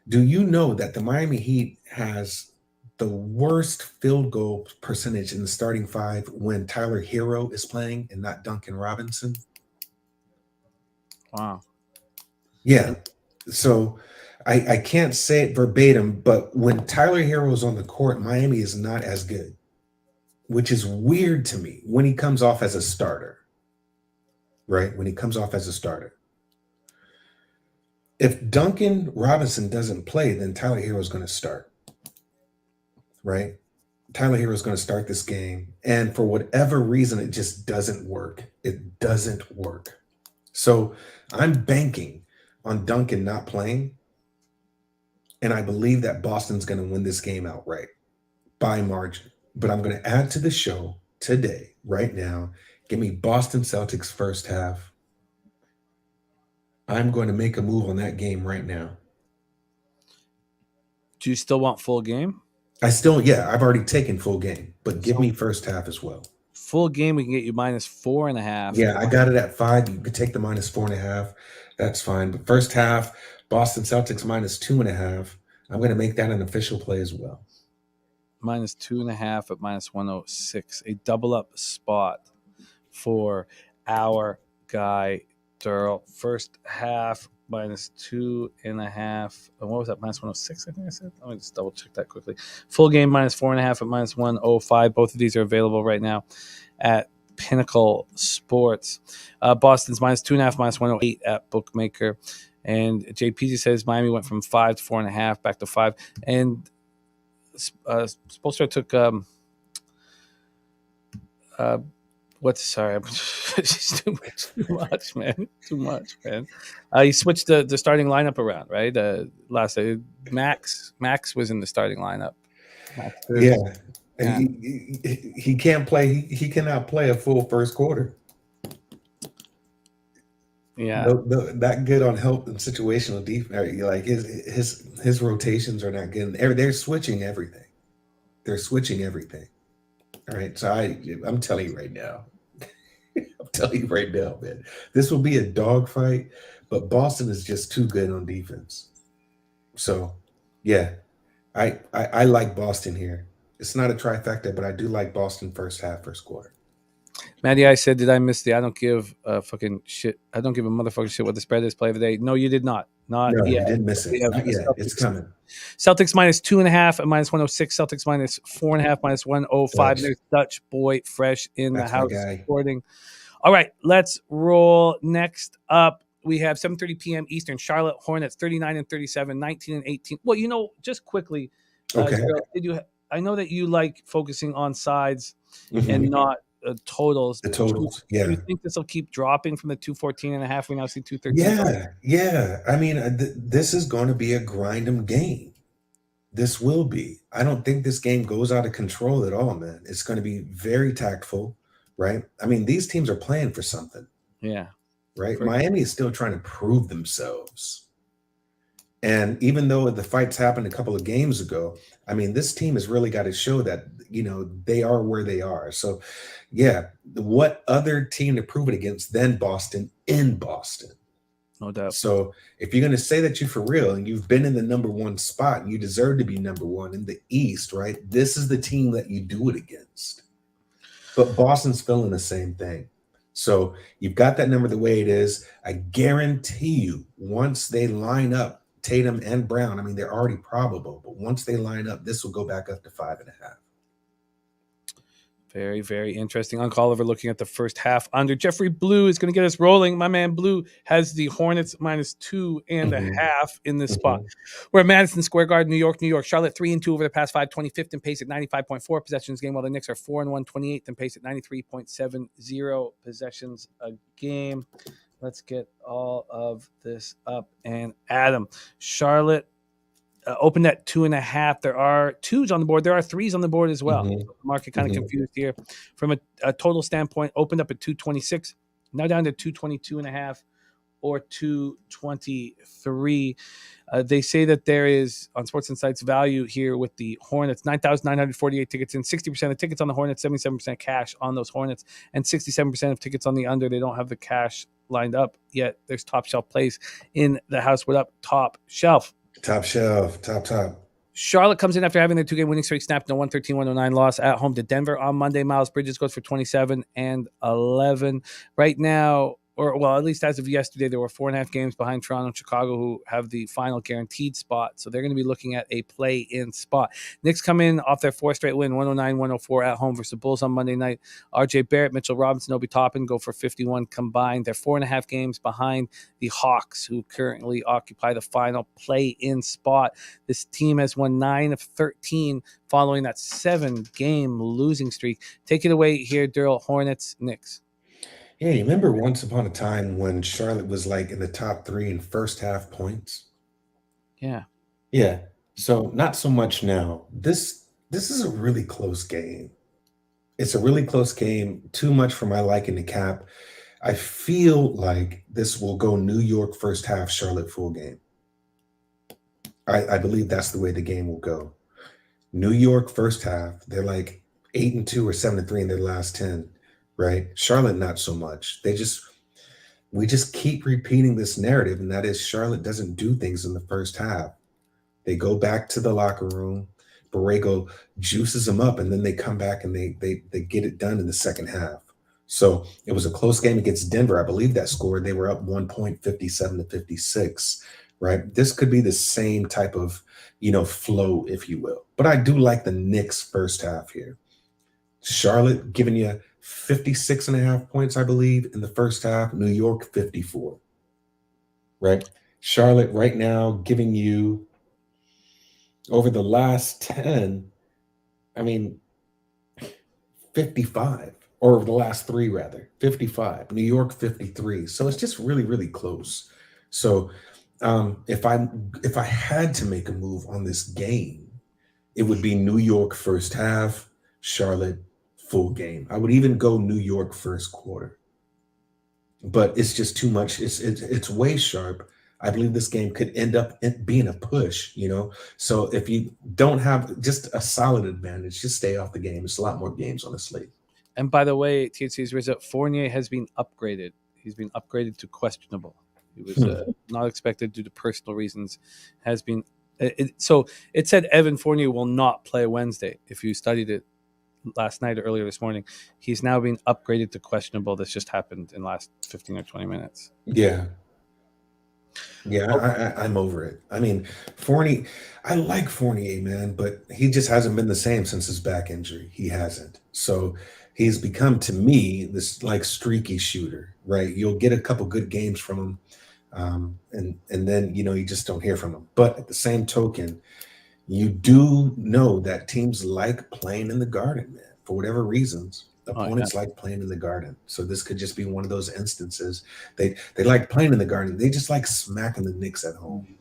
Do you know that the Miami Heat has the worst field goal percentage in the starting five when Tyler Hero is playing and not Duncan Robinson? Wow. Yeah. So I can't say it verbatim, but when Tyler Hero is on the court, Miami is not as good, which is weird to me when he comes off as a starter, right? When he comes off as a starter. If Duncan Robinson doesn't play, then Tyler Hero is going to start, right? Tyler Hero is going to start this game. And for whatever reason, it just doesn't work. It doesn't work. So I'm banking on Duncan not playing. And I believe that Boston's going to win this game outright by margin. But I'm going to add to the show today, right now. Give me Boston Celtics first half. I'm going to make a move on that game right now. Do you still want full game? I've already taken full game, but give me first half as well. Full game, we can get you -4.5. Yeah, I got it at 5. You could take the -4.5. That's fine. But first half, Boston Celtics -2.5. I'm going to make that an official play as well. -2.5 at -106. A double up spot for our guy, Darryl. First half, -2.5. What was that? -106, I think I said. Let me just double check that quickly. Full game, -4.5 at -105. Both of these are available right now at Pinnacle Sports. Boston's -2.5, -108 at Bookmaker. And JPG says Miami went from 5 to 4.5, back to 5. And Spolstra took it's too much, man. Too much, man. He switched the starting lineup around, right? Last day, Max was in the starting lineup. Yeah. He can't play. He cannot play a full first quarter. Yeah, not good on help and situational defense. Like his rotations are not good. They're switching everything. All right, so I'm telling you right now. I'm telling you right now, man. This will be a dogfight, but Boston is just too good on defense. So, yeah, I like Boston here. It's not a trifecta, but I do like Boston first half, first quarter. Maddie, I said, did I miss the I don't give a fucking shit. I don't give a motherfucking shit what the spread is play of the day. No, you did not. No, you didn't miss it. Not yet. It's coming. Celtics -2.5 at -106. Celtics -4.5, -105. There's Dutch boy fresh in the house recording. All right, let's roll. Next up, we have 7:30 p.m. Eastern. Charlotte Hornets 39-37, 19-18. Well, just quickly. Okay. I know that you like focusing on sides and not totals. The totals, yeah. Do you think this will keep dropping from the 214.5? We now see 213. Yeah. I mean, this is going to be a grind 'em game. This will be. I don't think this game goes out of control at all, man. It's going to be very tactful, right? I mean, these teams are playing for something. Yeah. Right? Miami is still trying to prove themselves. And even though the fights happened a couple of games ago, I mean, this team has really got to show that, they are where they are. So, yeah, what other team to prove it against than Boston in Boston? No doubt. So if you're going to say that you're for real and you've been in the number one spot and you deserve to be number one in the East, right? This is the team that you do it against. But Boston's feeling the same thing. So you've got that number the way it is. I guarantee you, once they line up, Tatum and Brown, I mean, they're already probable, but once they line up, this will go back up to 5.5. Very, very interesting. Uncle Oliver looking at the first half under. Jeffrey Blue is going to get us rolling. My man Blue has the Hornets -2.5 in this spot. We're at Madison Square Garden, New York. Charlotte 3-2 over the past 5, 25th in pace at 95.4 possessions a game, while the Knicks are 4-1, 28th in pace at 93.70 possessions a game. Let's get all of this up and Adam. Charlotte opened at 2.5. There are 2s on the board. There are 3s on the board as well. So the market kind of confused here. From a total standpoint, opened up at 226, now down to 222.5. or 223. They say that there is, on Sports Insight's value here with the Hornets, 9,948 tickets in, 60% of tickets on the Hornets, 77% cash on those Hornets, and 67% of tickets on the under. They don't have the cash lined up yet. There's top shelf plays in the house. What up, top shelf? Top shelf, top. Charlotte comes in after having their 2-game winning streak snapped in a 113-109 loss at home to Denver on Monday. Miles Bridges goes for 27 and 11. Right now, at least as of yesterday, there were 4.5 games behind Toronto and Chicago, who have the final guaranteed spot. So they're going to be looking at a play-in spot. Knicks come in off their 4th straight win, 109-104 at home versus the Bulls on Monday night. RJ Barrett, Mitchell Robinson, Obi Toppin go for 51 combined. They're 4.5 games behind the Hawks, who currently occupy the final play-in spot. This team has won 9 of 13 following that 7-game losing streak. Take it away here, Darryl. Hornets, Knicks. Yeah, you remember once upon a time when Charlotte was like in the top 3 in first half points? Yeah. Yeah. So not so much now. This is a really close game. It's a really close game. Too much for my liking to cap. I feel like this will go New York first half, Charlotte full game. I believe that's the way the game will go. New York first half, they're like 8-2 or 7-3 in their last 10. Right? Charlotte, not so much. We just keep repeating this narrative, and that is Charlotte doesn't do things in the first half. They go back to the locker room. Borrego juices them up, and then they come back and they get it done in the second half. So it was a close game against Denver. I believe that score, they were up 1 point, 57-56. Right? This could be the same type of, flow, if you will. But I do like the Knicks first half here. Charlotte giving you 56.5 points, I believe, in the first half. New York, 54. Right? Charlotte right now giving you, over the last 10, 55. Or over the last 3, rather. 55. New York, 53. So it's just really, really close. So if I had to make a move on this game, it would be New York first half, Charlotte full game. I would even go New York first quarter, but it's just too much. It's way sharp. I believe this game could end up being a push, So if you don't have just a solid advantage, just stay off the game. It's a lot more games on the slate. And by the way, THC's result, Fournier has been upgraded. He's been upgraded to questionable. He was not expected due to personal reasons. Has been so it said Evan Fournier will not play Wednesday. If you studied it last night or earlier this morning, he's now being upgraded to questionable. This just happened in the last 15 or 20 minutes. Yeah, I'm over it. Fournier, I like Fournier, man, but he just hasn't been the same since his back injury. He hasn't. So he's become, to me, this like streaky shooter, right? You'll get a couple good games from him, and then you just don't hear from him. But at the same token, you do know that teams like playing in the Garden, man. For whatever reasons, opponents like playing in the Garden. So this could just be one of those instances. They like playing in the Garden. They just like smacking the Knicks at home.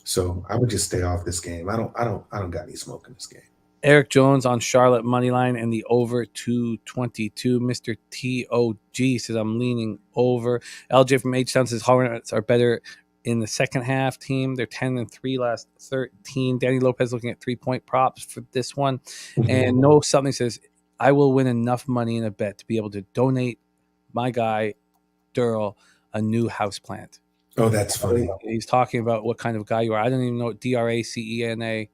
So I would just stay off this game. I don't got any smoke in this game. Eric Jones on Charlotte moneyline and the over 222. Mr. TOG says I'm leaning over. LJ from H-Town says Hornets are better in the second half team. They're 10-3 last 13. Danny Lopez looking at 3-point props for this one. And No Something says, I will win enough money in a bet to be able to donate my guy, Darryl, a new houseplant. Oh, that's funny. He's talking about what kind of guy you are. I don't even know what DRACENA.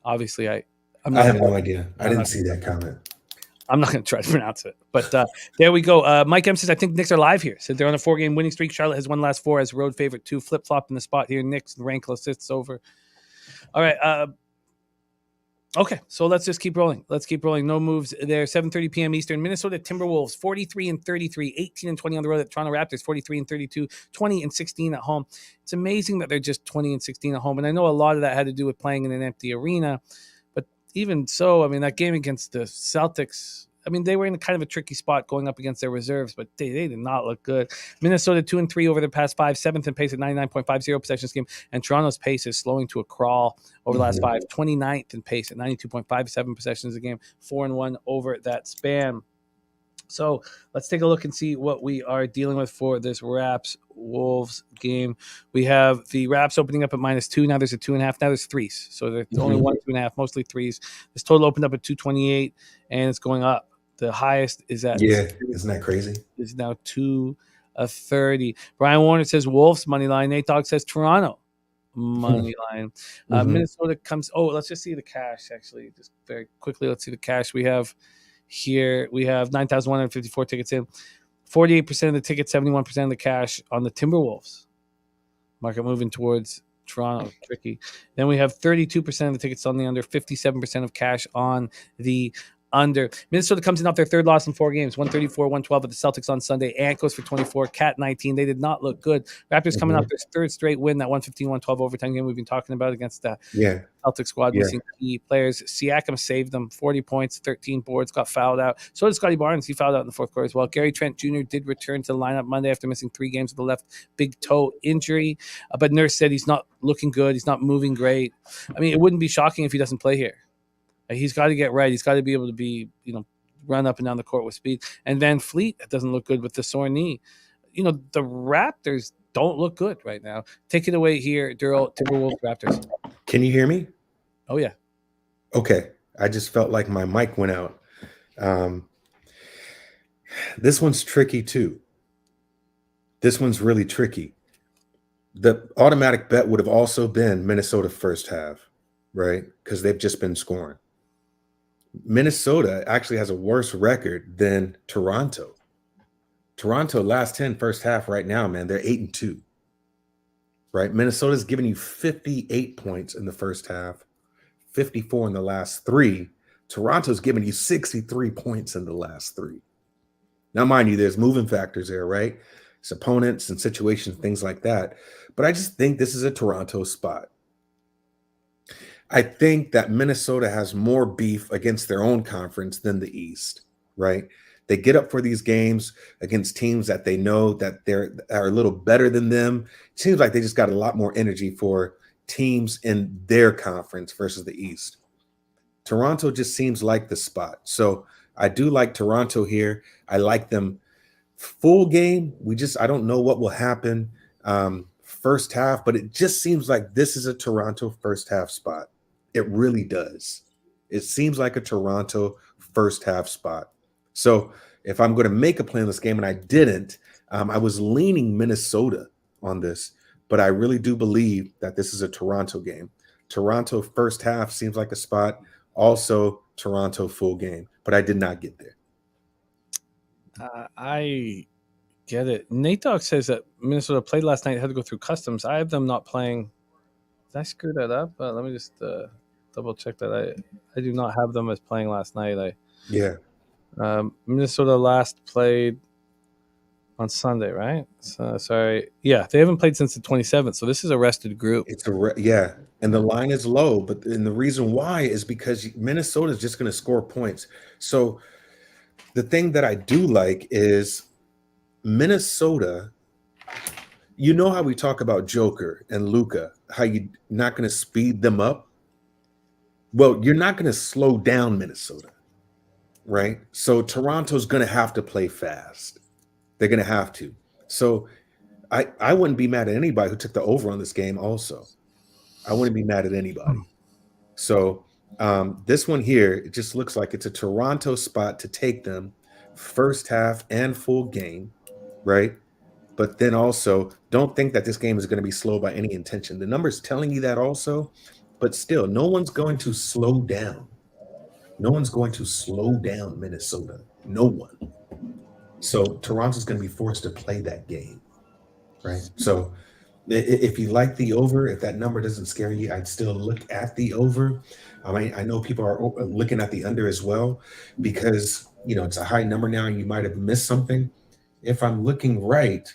Obviously, I have no idea. I didn't see that comment. I'm not going to try to pronounce it. But there we go. Mike M says, I think Knicks are live here. So they're on a 4-game winning streak. Charlotte has won last 4 as road favorite 2. Flip-flop in the spot here. Knicks, Rankle assists over. All right. Okay, so let's just keep rolling. No moves there. 7:30 p.m. Eastern. Minnesota Timberwolves, 43-33, 18-20 on the road at Toronto Raptors, 43-32, 20-16 at home. It's amazing that they're just 20-16 at home. And I know a lot of that had to do with playing in an empty arena. Even so, that game against the Celtics, they were in kind of a tricky spot going up against their reserves, but they did not look good. Minnesota 2-3 over the past 5, 7th in pace at 99.50 possessions game, and Toronto's pace is slowing to a crawl over the last 5, 29th in pace at 92.57 possessions a game, 4-1 over that span. So let's take a look and see what we are dealing with for this Raps Wolves game. We have the Raps opening up at -2. Now there's a 2.5. Now there's threes. So there's only 1, 2.5, mostly threes. This total opened up at 228, and it's going up. The highest is at isn't that crazy? Is now 230. Brian Warner says Wolves money line. Nate Dogg says Toronto money line. Minnesota comes. Oh, let's just see the cash. Actually, just very quickly, let's see the cash we have. Here we have 9,154 tickets in, 48% of the tickets, 71% of the cash on the Timberwolves. Market moving towards Toronto, tricky. Then we have 32% of the tickets on the under, 57% of cash on the under. Minnesota comes in off their third loss in 4 games, 134-112 at the Celtics on Sunday. Ant goes for 24, Cat 19. They did not look good. Raptors coming off their third straight win, that 115-112 overtime game we've been talking about against the Celtics squad, missing key players. Siakam saved them, 40 points, 13 boards, got fouled out. So did Scotty Barnes. He fouled out in the fourth quarter as well. Gary Trent Jr. did return to the lineup Monday after missing 3 games with the left big toe injury. But Nurse said he's not looking good. He's not moving great. I mean, it wouldn't be shocking if he doesn't play here. He's got to get right. He's got to be able to be, run up and down the court with speed. And Van Fleet doesn't look good with the sore knee. The Raptors don't look good right now. Take it away here, Darryl. Timberwolves Raptors. Can you hear me? Oh, yeah. Okay. I just felt like my mic went out. This one's tricky, too. This one's really tricky. The automatic bet would have also been Minnesota first half, right? Because they've just been scoring. Minnesota actually has a worse record than Toronto. Toronto last 10 first half right now, man, they're 8-2. Right? Minnesota's giving you 58 points in the first half, 54 in the last 3. Toronto's giving you 63 points in the last 3. Now, mind you, there's moving factors there, right? It's opponents and situations, things like that. But I just think this is a Toronto spot. I think that Minnesota has more beef against their own conference than the East, right? They get up for these games against teams that they know that are a little better than them. It seems like they just got a lot more energy for teams in their conference versus the East. Toronto just seems like the spot. So I do like Toronto here. I like them full game. I don't know what will happen first half, but it just seems like this is a Toronto first half spot. It really does. It seems like a Toronto first half spot. So if I'm going to make a play in this game, and I didn't, I was leaning Minnesota on this, but I really do believe that this is a Toronto game. Toronto first half seems like a spot. Also, Toronto full game, but I did not get there. I get it. Nate Dogg says that Minnesota played last night, had to go through customs. I have them not playing. Did I screw that up? Let me just double check that. I do not have them as playing last night. Minnesota last played on Sunday, right? So, sorry. Yeah, they haven't played since the 27th. So this is a rested group. And the line is low, and the reason why is because Minnesota is just going to score points. So the thing that I do like is Minnesota. You know how we talk about Joker and Luka, how you're not going to speed them up? Well, you're not going to slow down Minnesota, right? So Toronto's going to have to play fast. They're going to have to. So I wouldn't be mad at anybody who took the over on this game also. I wouldn't be mad at anybody. So this one here, it just looks like it's a Toronto spot to take them first half and full game, right? But then also, don't think that this game is going to be slow by any intention. The number's telling you that also, but still, no one's going to slow down. No one's going to slow down Minnesota. No one. So Toronto's going to be forced to play that game, right? So if you like the over, if that number doesn't scare you, I'd still look at the over. I know people are looking at the under as well because, it's a high number now and you might have missed something. If I'm looking right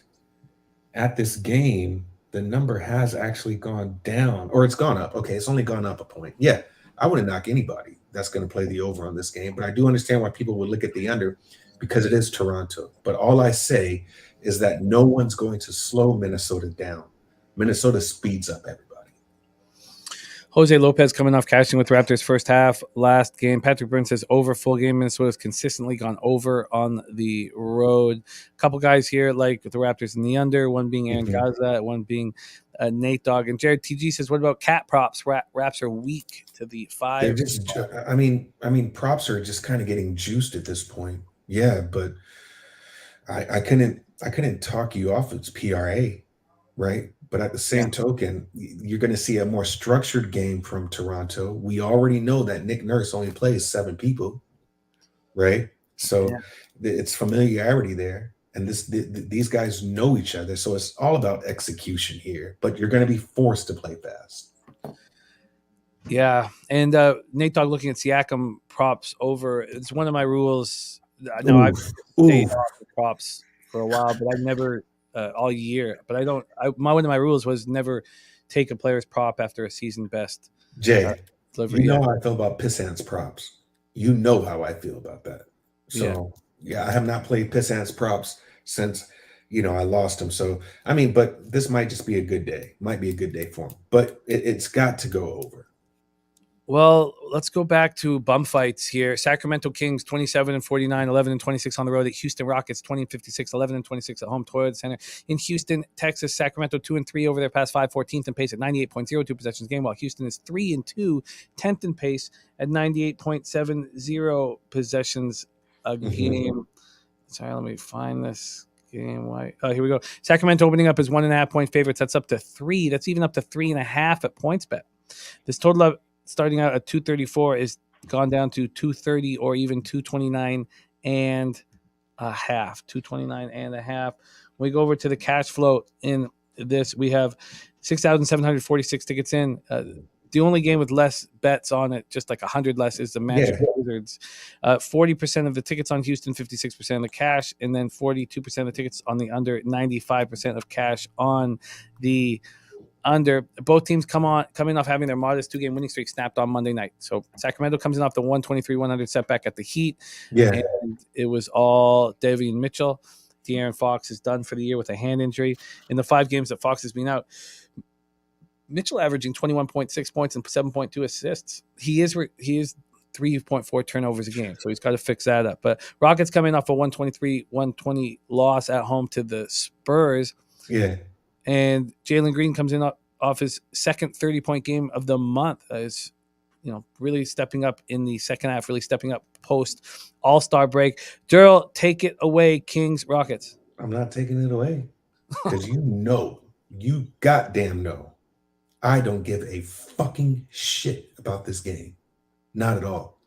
at this game, the number has actually gone down, or it's gone up. Okay, it's only gone up a point. Yeah, I wouldn't knock anybody that's going to play the over on this game, but I do understand why people would look at the under because it is Toronto. But all I say is that no one's going to slow Minnesota down. Minnesota speeds up everybody. Jose Lopez coming off cashing with Raptors first half last game. Patrick Burns says over full game. Minnesota's consistently gone over on the road. A couple guys here like the Raptors in the under, one being Aaron Gaza, one being Nate Dogg. And Jared TG says, what about cat props? Raps are weak to the 5. They're just, I mean, props are just kind of getting juiced at this point. Yeah, but I couldn't talk you off its PRA, right? But at the same token, you're going to see a more structured game from Toronto. We already know that Nick Nurse only plays 7 people, right? So it's familiarity there. And these guys know each other. So it's all about execution here. But you're going to be forced to play fast. Yeah. And Nate Dogg looking at Siakam props over. It's one of my rules. I know I've stayed off the props for a while, but I've never – all year, but one of my rules was never take a player's prop after a season best. Jay, you know how I feel about pissants props. You know how I feel about that. So yeah, I have not played pissants props since I lost them. So I mean, but this might just be a good day. Might be a good day for him, but it's got to go over. Well, let's go back to bum fights here. Sacramento Kings 27-49, 11-26 on the road at Houston Rockets 20-56, 11-26 at home Toyota Center in Houston, Texas. Sacramento 2-3 over their past 5, 14th in pace at 98.02 possessions game, while Houston is 3-2, 10th in pace at 98.70 possessions a game. Sorry, let me find this game. Here we go. Sacramento opening up as 1.5 point favorites. That's up to 3. That's even up to 3.5 at PointsBet. This total up starting out at 234 is gone down to 230 or even 229 and a half. 229 and a half. When we go over to the cash flow in this, we have 6,746 tickets in. The only game with less bets on it, just like 100 less, is the Magic Wizards. 40% of the tickets on Houston, 56% of the cash, and then 42% of the tickets on the under, 95% of cash on the under. Both teams coming off having their modest 2-game winning streak snapped on Monday night. So Sacramento comes in off the 123-100 setback at the Heat. Yeah. And it was all Davion Mitchell. De'Aaron Fox is done for the year with a hand injury. In the 5 games that Fox has been out, Mitchell averaging 21.6 points and 7.2 assists. He is 3.4 turnovers a game, so he's got to fix that up. But Rockets coming off a 123-120 loss at home to the Spurs. Yeah. And Jalen Green comes in off his second 30-point game of the month. Is really stepping up in the second half, really stepping up post All-Star break. Darryl, take it away, Kings, Rockets. I'm not taking it away because you goddamn know, I don't give a fucking shit about this game. Not at all.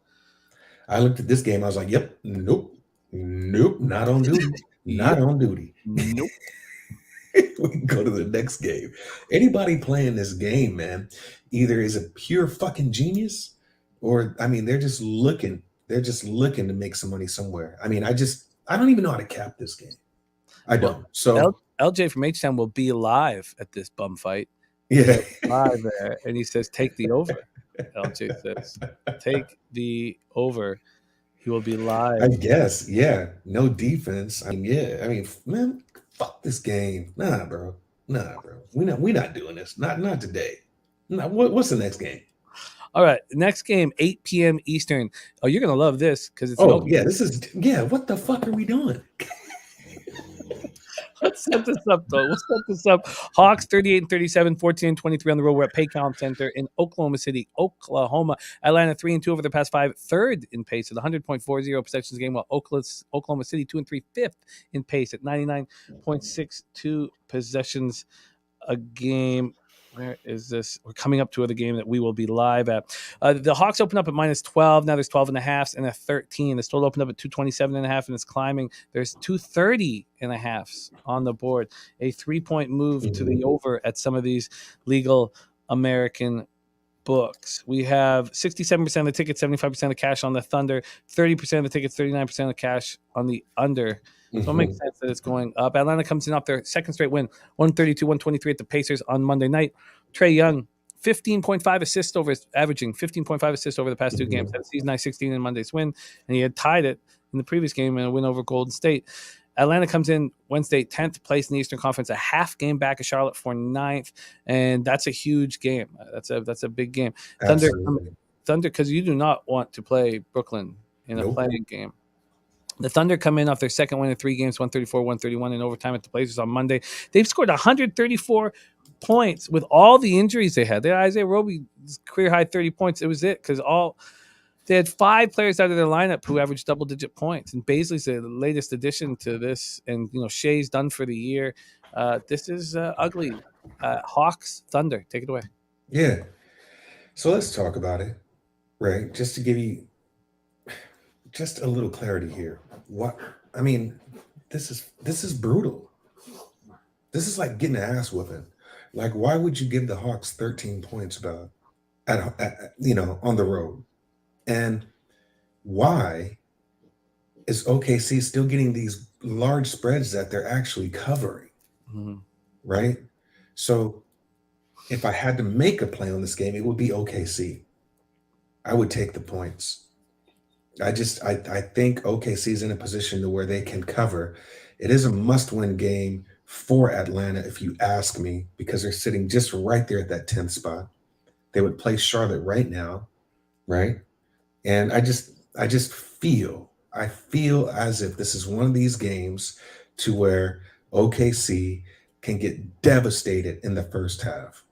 I looked at this game, I was like, yep, nope, not on duty. Not on duty. Nope. We can go to the next game. Anybody playing this game, man, either is a pure fucking genius or, they're just looking to make some money somewhere. I don't even know how to cap this game. I don't. So LJ from H-Town will be live at this bum fight. Yeah. Live there. And he says, take the over. LJ says, take the over. He will be live. I guess. Yeah. No defense. Man, fuck this game. Nah, bro. We're not doing this. Not today. What's the next game? All right. Next game, 8 p.m. Eastern. Oh, you're gonna love this because it's what the fuck are we doing? Let's set this up, though. Hawks 38-37, 14-23 on the road. We're at Paycom Center in Oklahoma City, Oklahoma. Atlanta 3-2 over the past 5, third in pace at 100.40 possessions game, while Oklahoma City 2-3, fifth in pace at 99.62 possessions a game. Where is this? We're coming up to the game that we will be live at. The Hawks open up at -12. Now there's 12.5 and a 13. This total opened up at 227.5 and it's climbing. There's 230.5 on the board. A 3-point move to the over at some of these legal American books. We have 67% of the tickets, 75% of cash on the Thunder, 30% of the tickets, 39% of cash on the under. So it makes sense that it's going up. Atlanta comes in off their second straight win, 132-123 at the Pacers on Monday night. Trae Young, 15.5 assists averaging 15.5 assists over the past 2 games. That season high 16 in Monday's win, and he had tied it in the previous game in a win over Golden State. Atlanta comes in Wednesday, 10th place in the Eastern Conference, a half game back of Charlotte for 9th, and that's a huge game. That's a big game. Absolutely. Thunder, because you do not want to play Brooklyn in a Nope. playing game. The Thunder come in off their second win in 3 games, 134-131 in overtime at the Blazers on Monday. They've scored 134 points with all the injuries they had. Isaiah Roby's career high 30 points. It was it because they had 5 players out of their lineup who averaged double-digit points. And Baisley's the latest addition to this. And, Shea's done for the year. This is ugly. Hawks, Thunder, take it away. Yeah. So let's talk about it, right? Just to give you just a little clarity here. This is brutal. This is like getting an ass whooping. Like, why would you give the Hawks 13 points on the road? And why is OKC still getting these large spreads that they're actually covering? Mm-hmm. Right? So if I had to make a play on this game, it would be OKC. I would take the points. I think OKC is in a position to where they can cover. It is a must-win game for Atlanta, if you ask me, because they're sitting just right there at that 10th spot. They would play Charlotte right now, right? And I feel as if this is one of these games to where OKC can get devastated in the first half,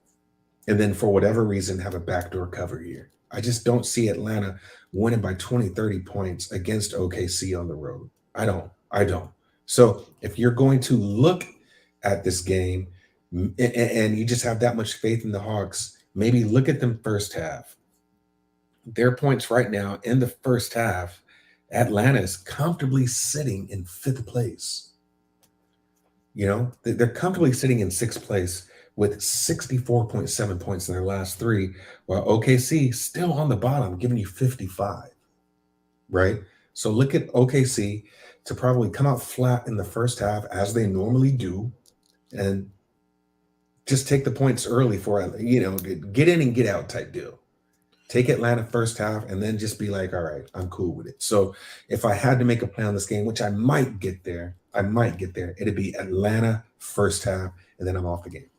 and then for whatever reason have a backdoor cover here. I just don't see Atlanta winning by 20, 30 points against OKC on the road. I don't. So if you're going to look at this game and you just have that much faith in the Hawks, maybe look at them first half. Their points right now in the first half, Atlanta is comfortably sitting in 5th place. They're comfortably sitting in 6th place with 64.7 points in their last 3, while OKC still on the bottom, giving you 55, right? So look at OKC to probably come out flat in the first half, as they normally do, and just take the points early for, get in and get out type deal. Take Atlanta first half and then just be like, all right, I'm cool with it. So if I had to make a play on this game, which I might get there, it'd be Atlanta first half, and then I'm off the game.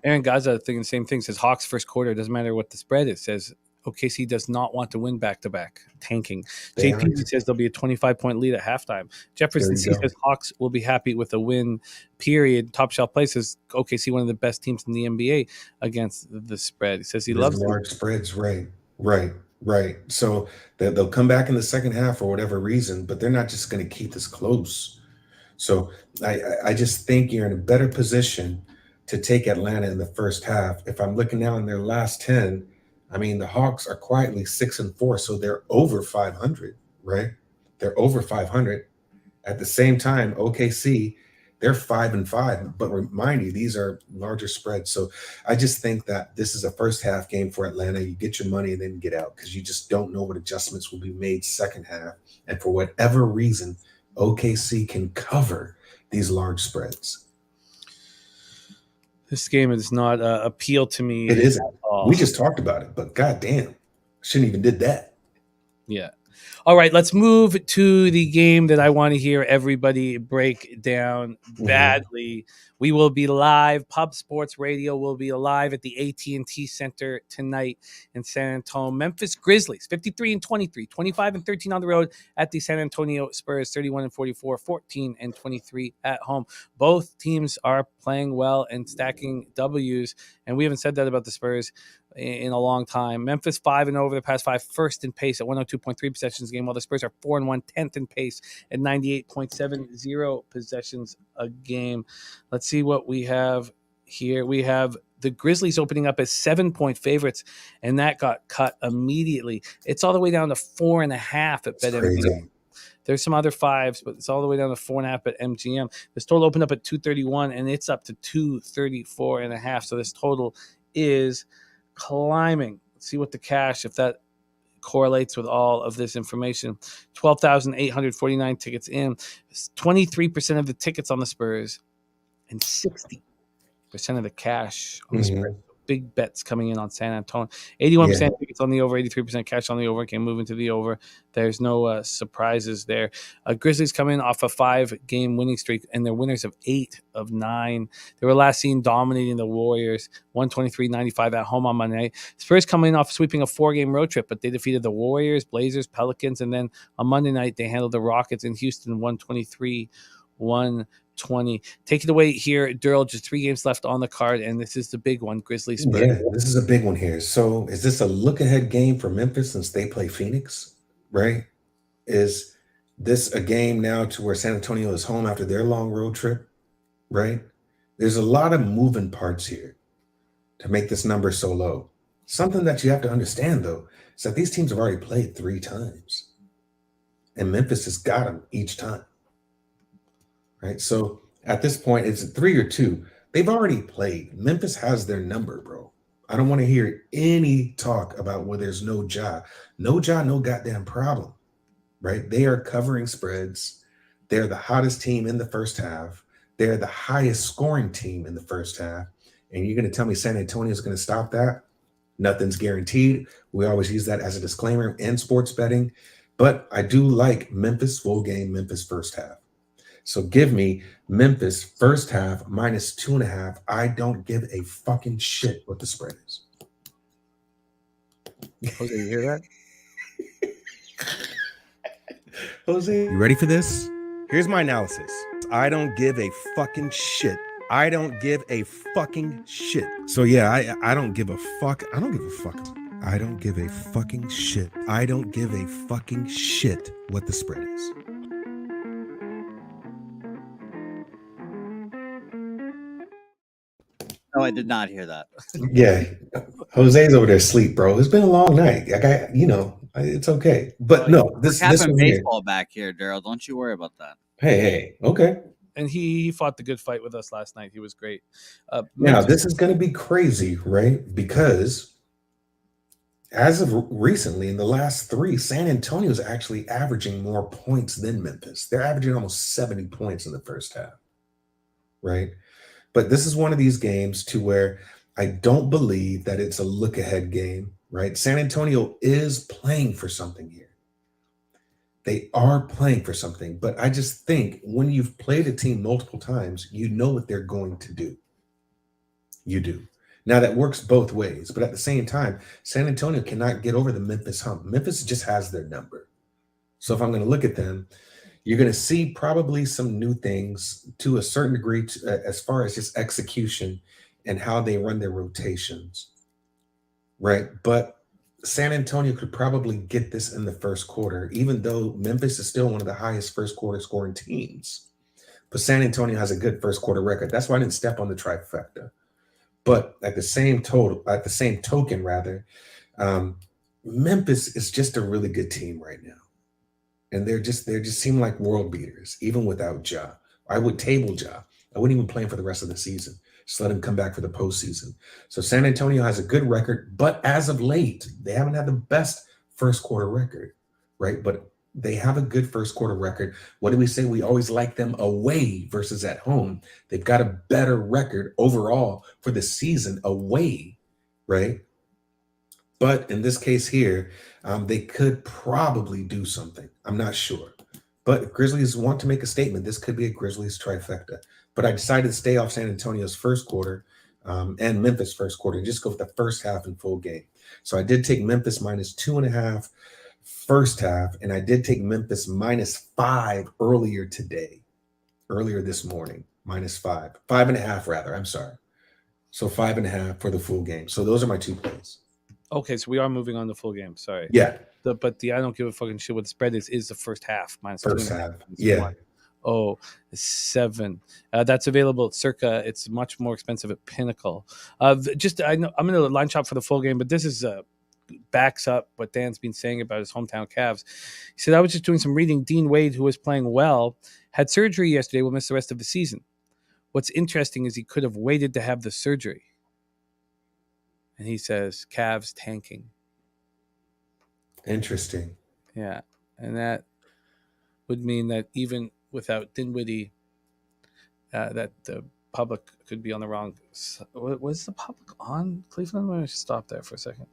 Aaron Gaza thinking the same thing, says Hawks first quarter, doesn't matter what the spread is, says OKC does not want to win back-to-back, tanking. JP says there'll be a 25-point lead at halftime. Jefferson C says Hawks will be happy with a win, period. Top Shelf Play says OKC one of the best teams in the NBA against the spread. He says he loves large spreads, right. So they'll come back in the second half for whatever reason, but they're not just going to keep this close. So I just think you're in a better position to take Atlanta in the first half. If I'm looking now in their last 10, the Hawks are quietly 6-4, so they're over 500, right? They're over 500. At the same time, OKC, they're 5-5. But remind you, these are larger spreads. So I just think that this is a first half game for Atlanta. You get your money and then get out, because you just don't know what adjustments will be made second half. And for whatever reason, OKC can cover these large spreads. This game does not appeal to me. It isn't. We just talked about it, but goddamn, shouldn't even did that. Yeah. All right, let's move to the game that I want to hear everybody break down badly. We will be live. Pub Sports Radio will be live at the AT&T Center tonight in San Antonio. Memphis Grizzlies, 53-23, 25-13 on the road at the San Antonio Spurs, 31-44, 14-23 at home. Both teams are playing well and stacking W's, and we haven't said that about the Spurs in a long time. Memphis 5-0 over the past 5, first in pace at 102.3 possessions a game, while the Spurs are 4-1, 10th in pace at 98.70 possessions a game. Let's see what we have here. We have the Grizzlies opening up as 7-point favorites, and that got cut immediately. It's all the way down to 4.5 at BetMGM. There's some other 5s, but it's all the way down to 4.5 at MGM. This total opened up at 231, and it's up to 234.5. So this total is climbing. Let's see what the cash, if that correlates with all of this information. 12,849 tickets in. 23% of the tickets on the Spurs and 60% of the cash on the Spurs. big bets coming in on San Antonio. 81% Yeah. tickets on the over, 83% cash on the over. Can move into the over. There's no surprises there. Grizzlies come in off a 5-game winning streak, and they're winners of 8 of 9. They were last seen dominating the Warriors, 123-95 at home on Monday night. Spurs coming off sweeping a 4-game road trip, but they defeated the Warriors, Blazers, Pelicans, and then on Monday night they handled the Rockets in Houston, 123-120. Take it away here, Darryl. Just 3 games left on the card, and this is the big one, Grizzlies Spurs. Yeah, this is a big one here. So is this a look-ahead game for Memphis since they play Phoenix, right? Is this a game now to where San Antonio is home after their long road trip, right? There's a lot of moving parts here to make this number so low. Something that you have to understand, though, is that these teams have already played 3 times, and Memphis has got them each time, right? So at this point, it's 3 or 2. They've already played. Memphis has their number, bro. I don't want to hear any talk about where there's no Ja. No Ja, no goddamn problem, right? They are covering spreads. They're the hottest team in the first half. They're the highest scoring team in the first half. And you're going to tell me San Antonio is going to stop that? Nothing's guaranteed. We always use that as a disclaimer in sports betting. But I do like Memphis full game, Memphis first half. So give me Memphis first half minus 2.5. I don't give a fucking shit what the spread is. Jose, you hear that? Jose, You ready for this? Here's my analysis. I don't give a fucking shit. I don't give a fucking shit. So yeah, I don't give a fuck. I don't give a fuck. I don't give a fucking shit. I don't give a fucking shit what the spread is. No, I did not hear that. yeah, Jose's over there asleep, bro. It's been a long night. It's okay. But no, this Having one here. baseball back here, Darryl. Don't you worry about that. Hey, okay. And he fought the good fight with us last night. He was great. Now, this is going to be crazy, right? Because as of recently, in the last 3, San Antonio is actually averaging more points than Memphis. They're averaging almost 70 points in the first half, right? But this is one of these games to where I don't believe that it's a look-ahead game, right? San Antonio is playing for something here. They are playing for something, but I just think when you've played a team multiple times, you know what they're going to do. You do. Now, that works both ways, but at the same time, San Antonio cannot get over the Memphis hump. Memphis just has their number. So if I'm going to look at them, you're going to see probably some new things to a certain degree as far as just execution and how they run their rotations, right? But San Antonio could probably get this in the first quarter, even though Memphis is still one of the highest first quarter scoring teams. But San Antonio has a good first quarter record. That's why I didn't step on the trifecta. But at the same token, Memphis is just a really good team right now. And they just seem like world beaters, even without Ja. I would table Ja. I wouldn't even play him for the rest of the season. Just let him come back for the postseason. So San Antonio has a good record, but as of late, they haven't had the best first quarter record, right? But they have a good first quarter record. What do we say? We always like them away versus at home. They've got a better record overall for the season away, right? But in this case here, they could probably do something. I'm not sure. But if Grizzlies want to make a statement, this could be a Grizzlies trifecta. But I decided to stay off San Antonio's first quarter and Memphis first quarter and just go with the first half in full game. So I did take Memphis minus 2.5 first half, and I did take Memphis minus 5 earlier this morning, minus 5. 5.5 rather, I'm sorry. So 5.5 for the full game. So those are my 2 plays. Okay, so we are moving on to full game. Sorry. Yeah. But the I don't give a fucking shit what the spread is the first half minus First 2.5. half. Yeah. 107. That's available at Circa. It's much more expensive at Pinnacle. I know I'm in a line shop for the full game, but this is backs up what Dan's been saying about his hometown Cavs. He said, I was just doing some reading. Dean Wade, who was playing well, had surgery yesterday, will miss the rest of the season. What's interesting is he could have waited to have the surgery. And he says, Cavs tanking. Interesting. Yeah. And that would mean that even without Dinwiddie, that the public could be on the wrong. Was the public on Cleveland? Let me just stop there for a second.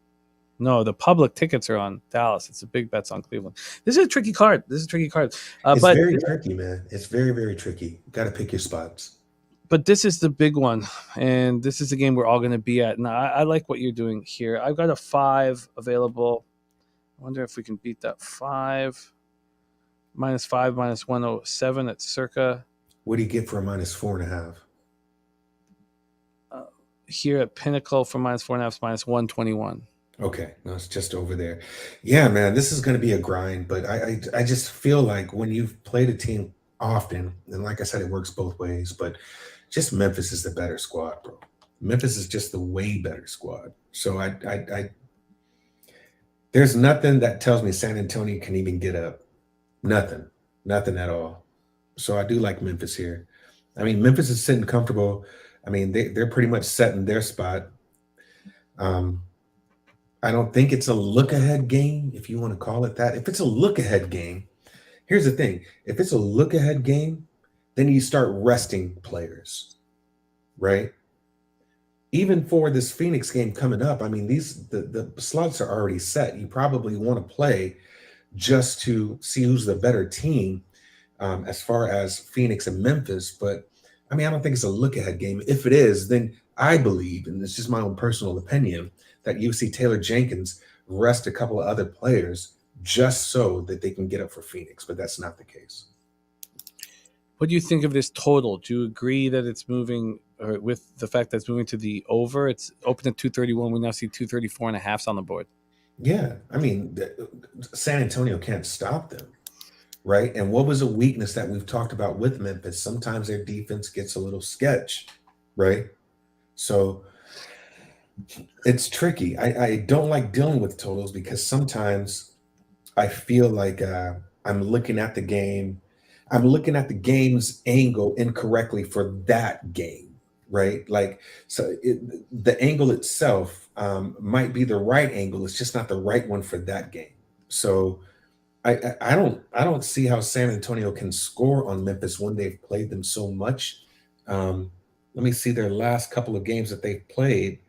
No, the public tickets are on Dallas. It's a big bets on Cleveland. This is a tricky card. It's but very tricky, man. It's very, very tricky. You got to pick your spots. But this is the big one, and this is the game we're all going to be at. And I like what you're doing here. I've got a 5 available. I wonder if we can beat that 5. -5, -107 at circa. What do you get for a -4.5? Here at Pinnacle for -4.5, -121. Okay, no, it's just over there. Yeah, man, this is going to be a grind, but I just feel like when you've played a team often, and like I said, it works both ways, but just Memphis is the better squad, bro. Memphis is just the way better squad. So I there's nothing that tells me San Antonio can even get up. Nothing at all. So I do like Memphis here. I mean, Memphis is sitting comfortable. I mean, they're pretty much set in their spot. I don't think it's a look-ahead game, if you want to call it that. If it's a look-ahead game, here's the thing. If it's a look-ahead game, then you start resting players, right? Even for this Phoenix game coming up, I mean, the slots are already set. You probably want to play just to see who's the better team as far as Phoenix and Memphis. But, I mean, I don't think it's a look-ahead game. If it is, then I believe, and it's just my own personal opinion, that you see Taylor Jenkins rest a couple of other players just so that they can get up for Phoenix, but that's not the case. What do you think of this total? Do you agree that it's moving, or with the fact that it's moving to the over? It's open at 231. We now see 234.5 on the board. Yeah, I mean, San Antonio can't stop them, right? And what was a weakness that we've talked about with Memphis? Sometimes their defense gets a little sketch, right? So it's tricky. I don't like dealing with totals because sometimes I feel like I'm looking at the game. I'm looking at the game's angle incorrectly for that game, right? Like, so the angle itself might be the right angle. It's just not the right one for that game. So I don't see how San Antonio can score on Memphis when they've played them so much. Let me see their last couple of games that they've played.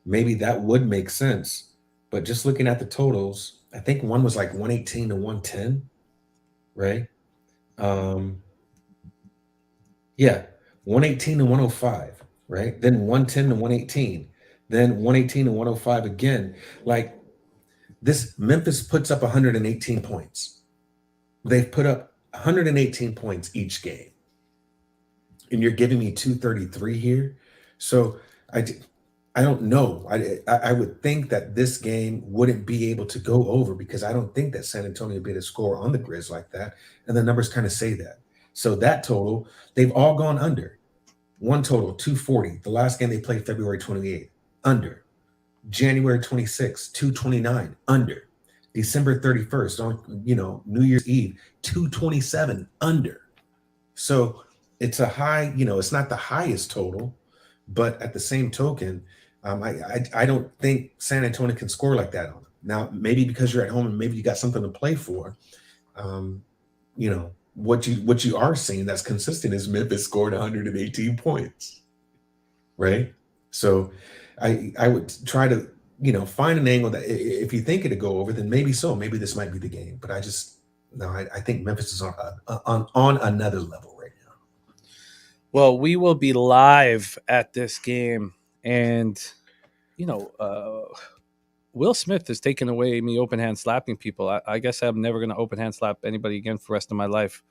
Maybe that would make sense. But just looking at the totals, I think one was like 118 to 110, right? Yeah, 118 to 105, right? Then 110 to 118, then 118 to 105 again. Like, this Memphis puts up 118 points. They've put up 118 points each game. And you're giving me 233 here. So I don't know. I would think that this game wouldn't be able to go over because I don't think that San Antonio would be able to score on the Grizz like that. And the numbers kind of say that. So that total, they've all gone under. One total, 240. The last game they played February 28th, under. January 26th, 229, under. December 31st, on New Year's Eve, 227, under. So it's a high, it's not the highest total, but at the same token, I don't think San Antonio can score like that on them. Now, maybe because you're at home and maybe you got something to play for, what you are seeing that's consistent is Memphis scored 118 points, right? So I would try to, find an angle that if you think it'd go over, then maybe so. Maybe this might be the game. But I think Memphis is on another level right now. Well, we will be live at this game. And, Will Smith has taken away me open hand slapping people. I guess I'm never going to open hand slap anybody again for the rest of my life.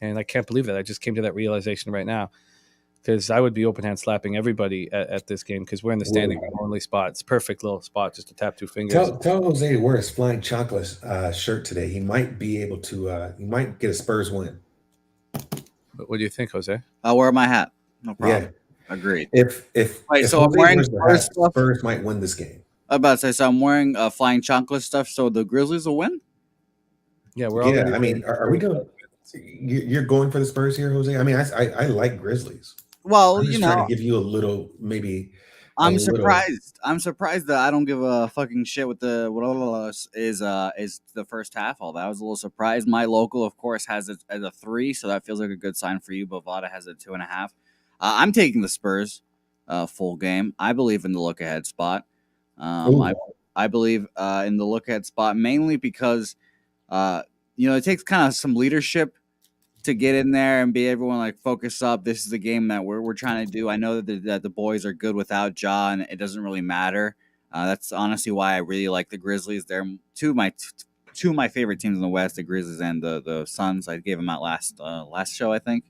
And I can't believe that. I just came to that realization right now because I would be open hand slapping everybody at this game because we're in the standing room only spot. It's a perfect little spot just to tap 2 fingers. Tell Jose to wear his Flying Chocolate shirt today. He might be able to he might get a Spurs win. What do you think, Jose? I'll wear my hat. No problem. Yeah. Agreed. If so I'm wearing Spurs stuff, Spurs might win this game. I'm about to say, so I'm wearing Flying Chocolate stuff, so the Grizzlies will win? Yeah, we're all. Yeah, I mean, are we going? You're going for the Spurs here, Jose? I mean, I like Grizzlies. Well, I'm just trying to give you a little, maybe. I'm surprised. I'm surprised that I don't give a fucking shit with the what is the first half. All that I was a little surprised. My local, of course, has it as a 3, so that feels like a good sign for you. Bovada has a 2.5. I'm taking the Spurs full game. I believe in the look ahead spot. I believe in the look ahead spot mainly because it takes kind of some leadership to get in there and be everyone like focus up. This is the game that we're trying to do. I know that the boys are good without Ja, and it doesn't really matter. That's honestly why I really like the Grizzlies. They're two of my favorite teams in the West, the Grizzlies and the Suns. I gave them out last show, I think.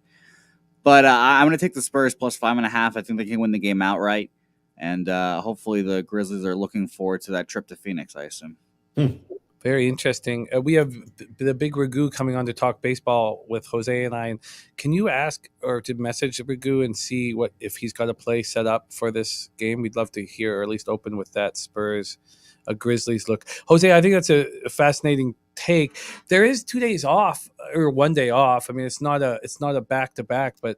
But I'm going to take the Spurs plus 5.5. I think they can win the game outright. And hopefully the Grizzlies are looking forward to that trip to Phoenix, I assume. Very interesting. We have the Big Ragoo coming on to talk baseball with Jose and I. And can you ask or to message Ragoo and see if he's got a play set up for this game? We'd love to hear, or at least open with that Spurs Grizzlies look. Jose, I think that's a fascinating take. There is 2 days off or 1 day off. I mean, it's not a back-to-back, but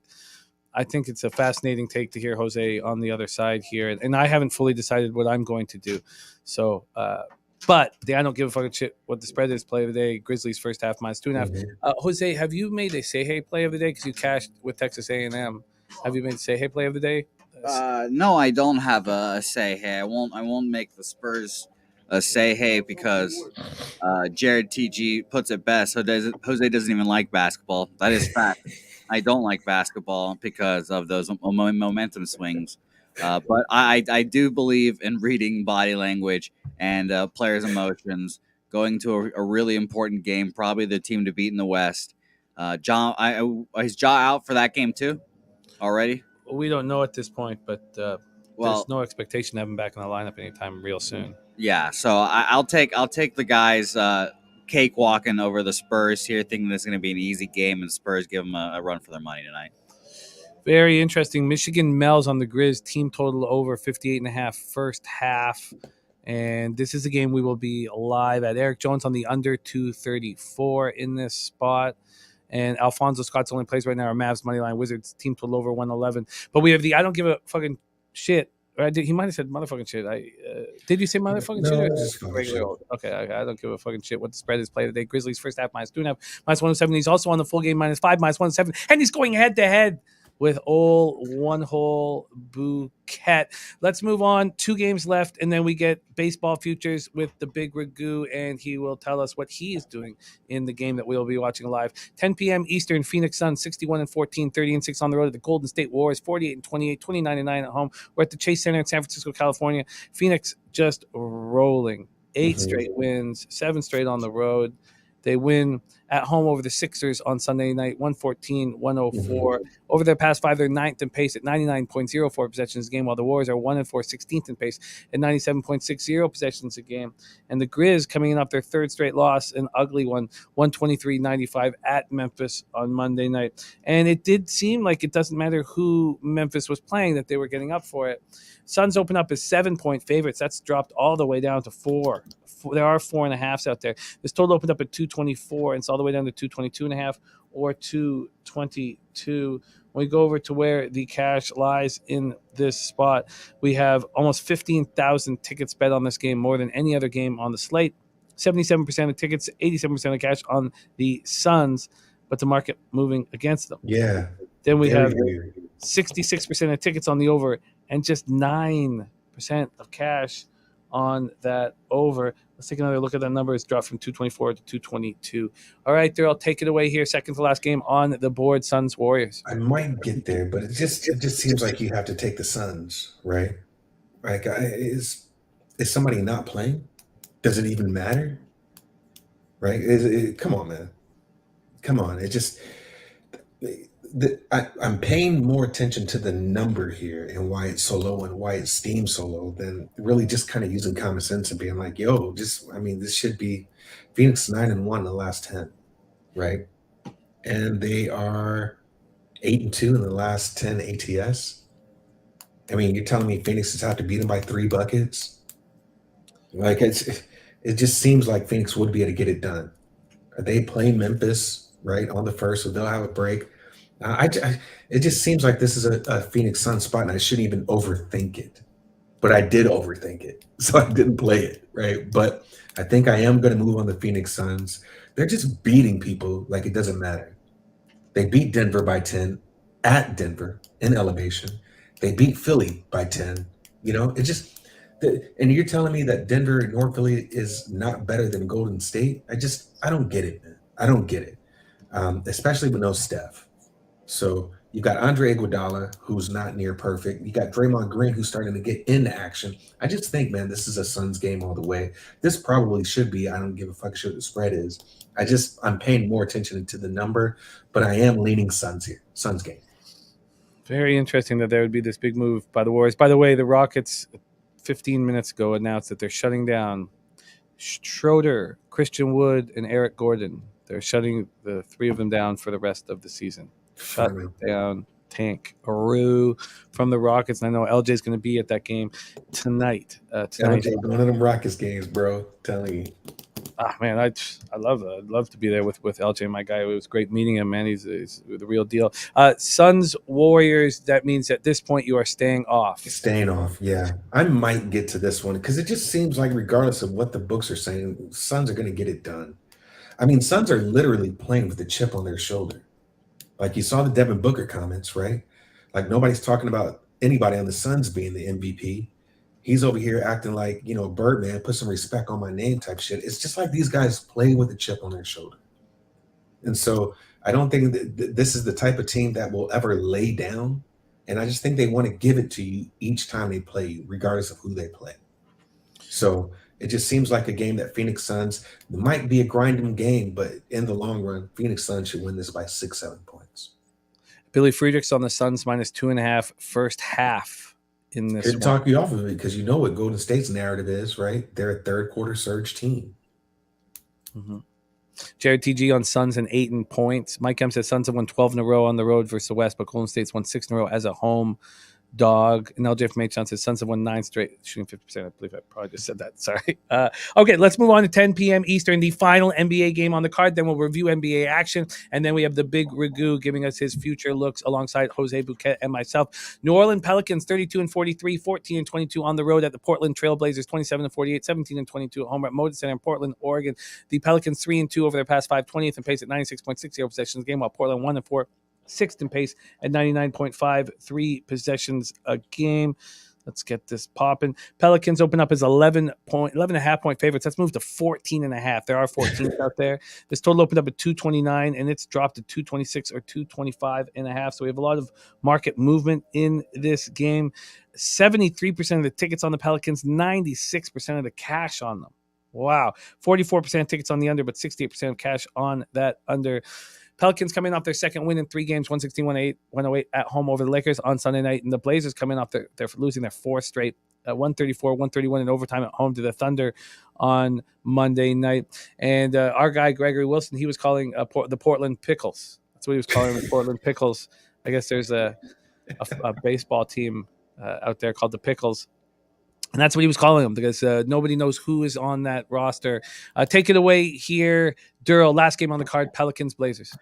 I think it's a fascinating take to hear Jose on the other side here. And I haven't fully decided what I'm going to do. So, but I don't give a fucking shit what the spread is. Play of the day, Grizzlies first half -2.5. Jose, have you made a say hey play of the day? Because you cashed with Texas A&M. Have you made a say hey play of the day? No, I don't have a say hey. I won't make the Spurs say hey because Jared TG puts it best. Jose doesn't even like basketball. That is fact. I don't like basketball because of those momentum swings. But I do believe in reading body language and players' emotions going to a really important game, probably the team to beat in the West. Is Ja out for that game too already? We don't know at this point, but there's no expectation to have him back in the lineup anytime real soon. Yeah, so I'll take the guys cakewalking over the Spurs here, thinking this is going to be an easy game, and the Spurs give them a run for their money tonight. Very interesting. Michigan Mel's on the Grizz, team total over 58.5 first half. And this is a game we will be live at. Eric Jones on the under 234 in this spot. And Alfonso Scott's only plays right now are Mavs Moneyline Wizards, team total over 111. But we have the I don't give a fucking shit. Or he might have said motherfucking shit. Did you say motherfucking shit? Or okay, I don't give a fucking shit what the spread is. Play today. Grizzlies first half -2.5, -107. He's also on the full game -5, -107. And he's going head to head with old one hole Bouquet. Let's move on. 2 games left, and then we get baseball futures with the Big Ragoo, and he will tell us what he is doing in the game that we will be watching live. 10 p.m. Eastern, Phoenix Suns 61-14, 30-6 on the road at the Golden State Warriors, 48-28, 29-9 at home. We're at the Chase Center in San Francisco, California. Phoenix just rolling. 8 straight wins, 7 straight on the road. They win at home over the Sixers on Sunday night, 114-104. Over their past 5, they're 9th in pace at 99.04 possessions a game, while the Warriors are 1-4, 16th in pace at 97.60 possessions a game. And the Grizz coming in off their 3rd straight loss, an ugly one, 123-95 at Memphis on Monday night. And it did seem like it doesn't matter who Memphis was playing, that they were getting up for it. Suns open up as 7-point favorites. That's dropped all the way down to 4. There are 4.5s out there. This total opened up at 224, and it's all the way down to 222.5 or 222. When we go over to where the cash lies in this spot, we have almost 15,000 tickets bet on this game, more than any other game on the slate. 77% of tickets, 87% of cash on the Suns, but the market moving against them. Yeah. Then we have 66% of tickets on the over and just 9% of cash on that over. Let's take another look at that number. It's dropped from 224 to 222. All right, Darryl, take it away here. Second to last game on the board, Suns Warriors. I might get there, but it just seems like you have to take the Suns, right? Like, is somebody not playing? Does it even matter? Right? Come on, man. Come on. It just I'm paying more attention to the number here and why it's so low and why it's steamed so low than really just kind of using common sense and being like, yo, this should be Phoenix 9-1 in the last 10, right? And they are 8-2 in the last 10 ATS. I mean, you're telling me Phoenix has had to beat them by 3 buckets? Like, it just seems like Phoenix would be able to get it done. They play Memphis, right, on the first, so they'll have a break. It just seems like this is a Phoenix Suns spot, and I shouldn't even overthink it. But I did overthink it, so I didn't play it, right? But I think I am going to move on the Phoenix Suns. They're just beating people like it doesn't matter. They beat Denver by 10. at Denver in elevation. They beat Philly by 10. You know, it just and you're telling me that Denver and North Philly is not better than Golden State? I don't get it, man. I don't get it. Especially with no Steph. So you got Andre Iguodala, who's not near perfect. You got Draymond Green, who's starting to get into action. I just think, man, this is a Suns game all the way. This probably should be. I don't give a fuck what the spread is. I'm paying more attention to the number, but I am leaning Suns here. Suns game. Very interesting that there would be this big move by the Warriors. By the way, the Rockets 15 minutes ago announced that they're shutting down Schroeder, Christian Wood, and Eric Gordon. They're shutting the three of them down for the rest of the season. Shut down Tank Aru from the Rockets. And I know LJ's going to be at that game tonight. LJ, one of them Rockets games, bro. Telling you. Ah, man, I love it. I'd love to be there with LJ, my guy. It was great meeting him, man. He's the real deal. Suns, Warriors, that means at this point you are staying off. Staying off, yeah. I might get to this one because it just seems like regardless of what the books are saying, Suns are going to get it done. I mean, Suns are literally playing with a chip on their shoulder. Like you saw the Devin Booker comments, right? Like nobody's talking about anybody on the Suns being the MVP. He's over here acting like, you know, Birdman, put some respect on my name type shit. It's just like these guys play with a chip on their shoulder. And so I don't think that this is the type of team that will ever lay down. And I just think they want to give it to you each time they play you, regardless of who they play. So it just seems like a game that Phoenix Suns might be a grinding game, but in the long run, Phoenix Suns should win this by 6-7 points. Billy Friedrichs on the Suns -2.5 first half. In this Here to talk you off of it because you know what Golden State's narrative is, right? They're a third quarter surge team. Mm-hmm. Jared TG on Suns and 8 in points. Mike M says Suns have won 12 in a row on the road versus the West, but Golden State's won 6 in a row as a home dog. And LJ from H-John says Suns have won 9 straight, shooting 50%. I believe I probably just said that. Sorry. Okay, let's move on to 10 p.m. Eastern, the final NBA game on the card. Then we'll review NBA action. And then we have the Big Ragoo giving us his future looks alongside Jose Bouquet and myself. New Orleans Pelicans 32-43, 14-22 on the road at the Portland Trailblazers 27-48, 17-22 at home at Moda Center in Portland, Oregon. The Pelicans 3-2 over their past 5, 20th in pace at 96.60 possessions game, while Portland 1-4. 6th in pace at 99.53 possessions a game. Let's get this popping. Pelicans open up as 11.5 point favorites. Let's move to 14.5. There are 14 out there. This total opened up at 229 and it's dropped to 226 or 225.5. So we have a lot of market movement in this game. 73% of the tickets on the Pelicans, 96% of the cash on them. Wow. 44% tickets on the under, but 68% of cash on that under. Pelicans coming off their second win in 3 games, 116-108 at home over the Lakers on Sunday night. And the Blazers coming off they're losing their 4th straight, 134-131 in overtime at home to the Thunder on Monday night. And our guy, Gregory Wilson, he was calling the Portland Pickles. That's what he was calling the Portland Pickles. I guess there's a baseball team out there called the Pickles. And that's what he was calling them because nobody knows who is on that roster. Take it away here, Darryl. Last game on the card, Pelicans, Blazers.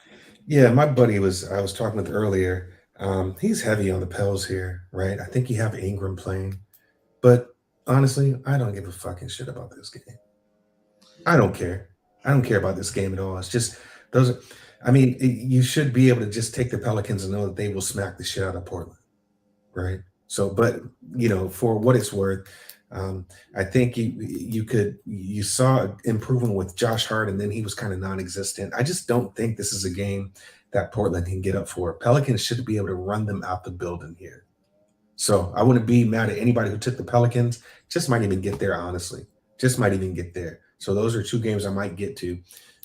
Yeah, my buddy I was talking with earlier. He's heavy on the Pels here, right? I think you have Ingram playing. But honestly, I don't give a fucking shit about this game. I don't care. I don't care about this game at all. It's just you should be able to just take the Pelicans and know that they will smack the shit out of Portland, right? So, but for what it's worth, I think you saw improvement with Josh Hart, and then he was kind of non-existent. I just don't think this is a game that Portland can get up for. Pelicans should be able to run them out the building here. So I wouldn't be mad at anybody who took the Pelicans. Just might even get there, honestly. Just might even get there. So those are 2 games I might get to.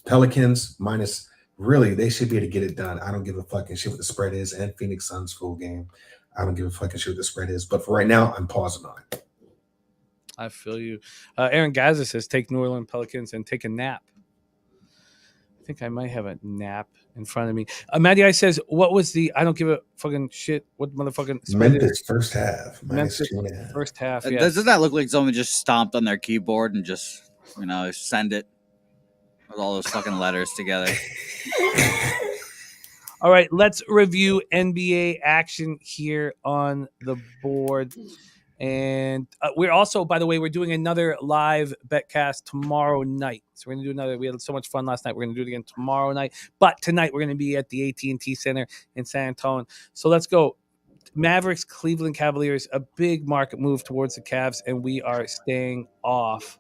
Pelicans minus, really, they should be able to get it done. I don't give a fucking shit what the spread is, and Phoenix Suns full game. I don't give a fucking shit what the spread is. But for right now, I'm pausing on it. I feel you. Aaron Gaza says, take New Orleans Pelicans and take a nap. I think I might have a nap in front of me. Matty I says, what was the, I don't give a fucking shit, what motherfucking spread Memphis first half. Memphis -2.5. first half, yeah. Doesn't that look like someone just stomped on their keyboard and just, send it with all those fucking letters together? All right, let's review NBA action here on the board. And we're also, by the way, we're doing another live betcast tomorrow night. So we're going to do another. We had so much fun last night. We're going to do it again tomorrow night. But tonight we're going to be at the AT&T Center in San Antonio. So let's go. Mavericks, Cleveland Cavaliers, a big market move towards the Cavs, and we are staying off.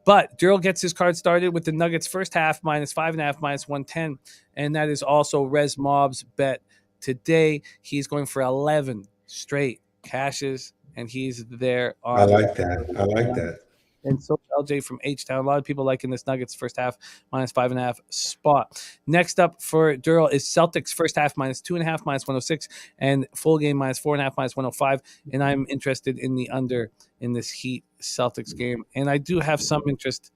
But Daryl gets his card started with the Nuggets first half -5.5, -110. And that is also Rez Mob's bet today. He's going for 11 straight cashes, and he's there on. I like that. And so LJ from H-Town. A lot of people liking this Nuggets first half -5.5 spot. Next up for Daryl is Celtics first half -2.5, -106, and full game -4.5, -105. And I'm interested in the under in this Heat Celtics game. And I do have some interest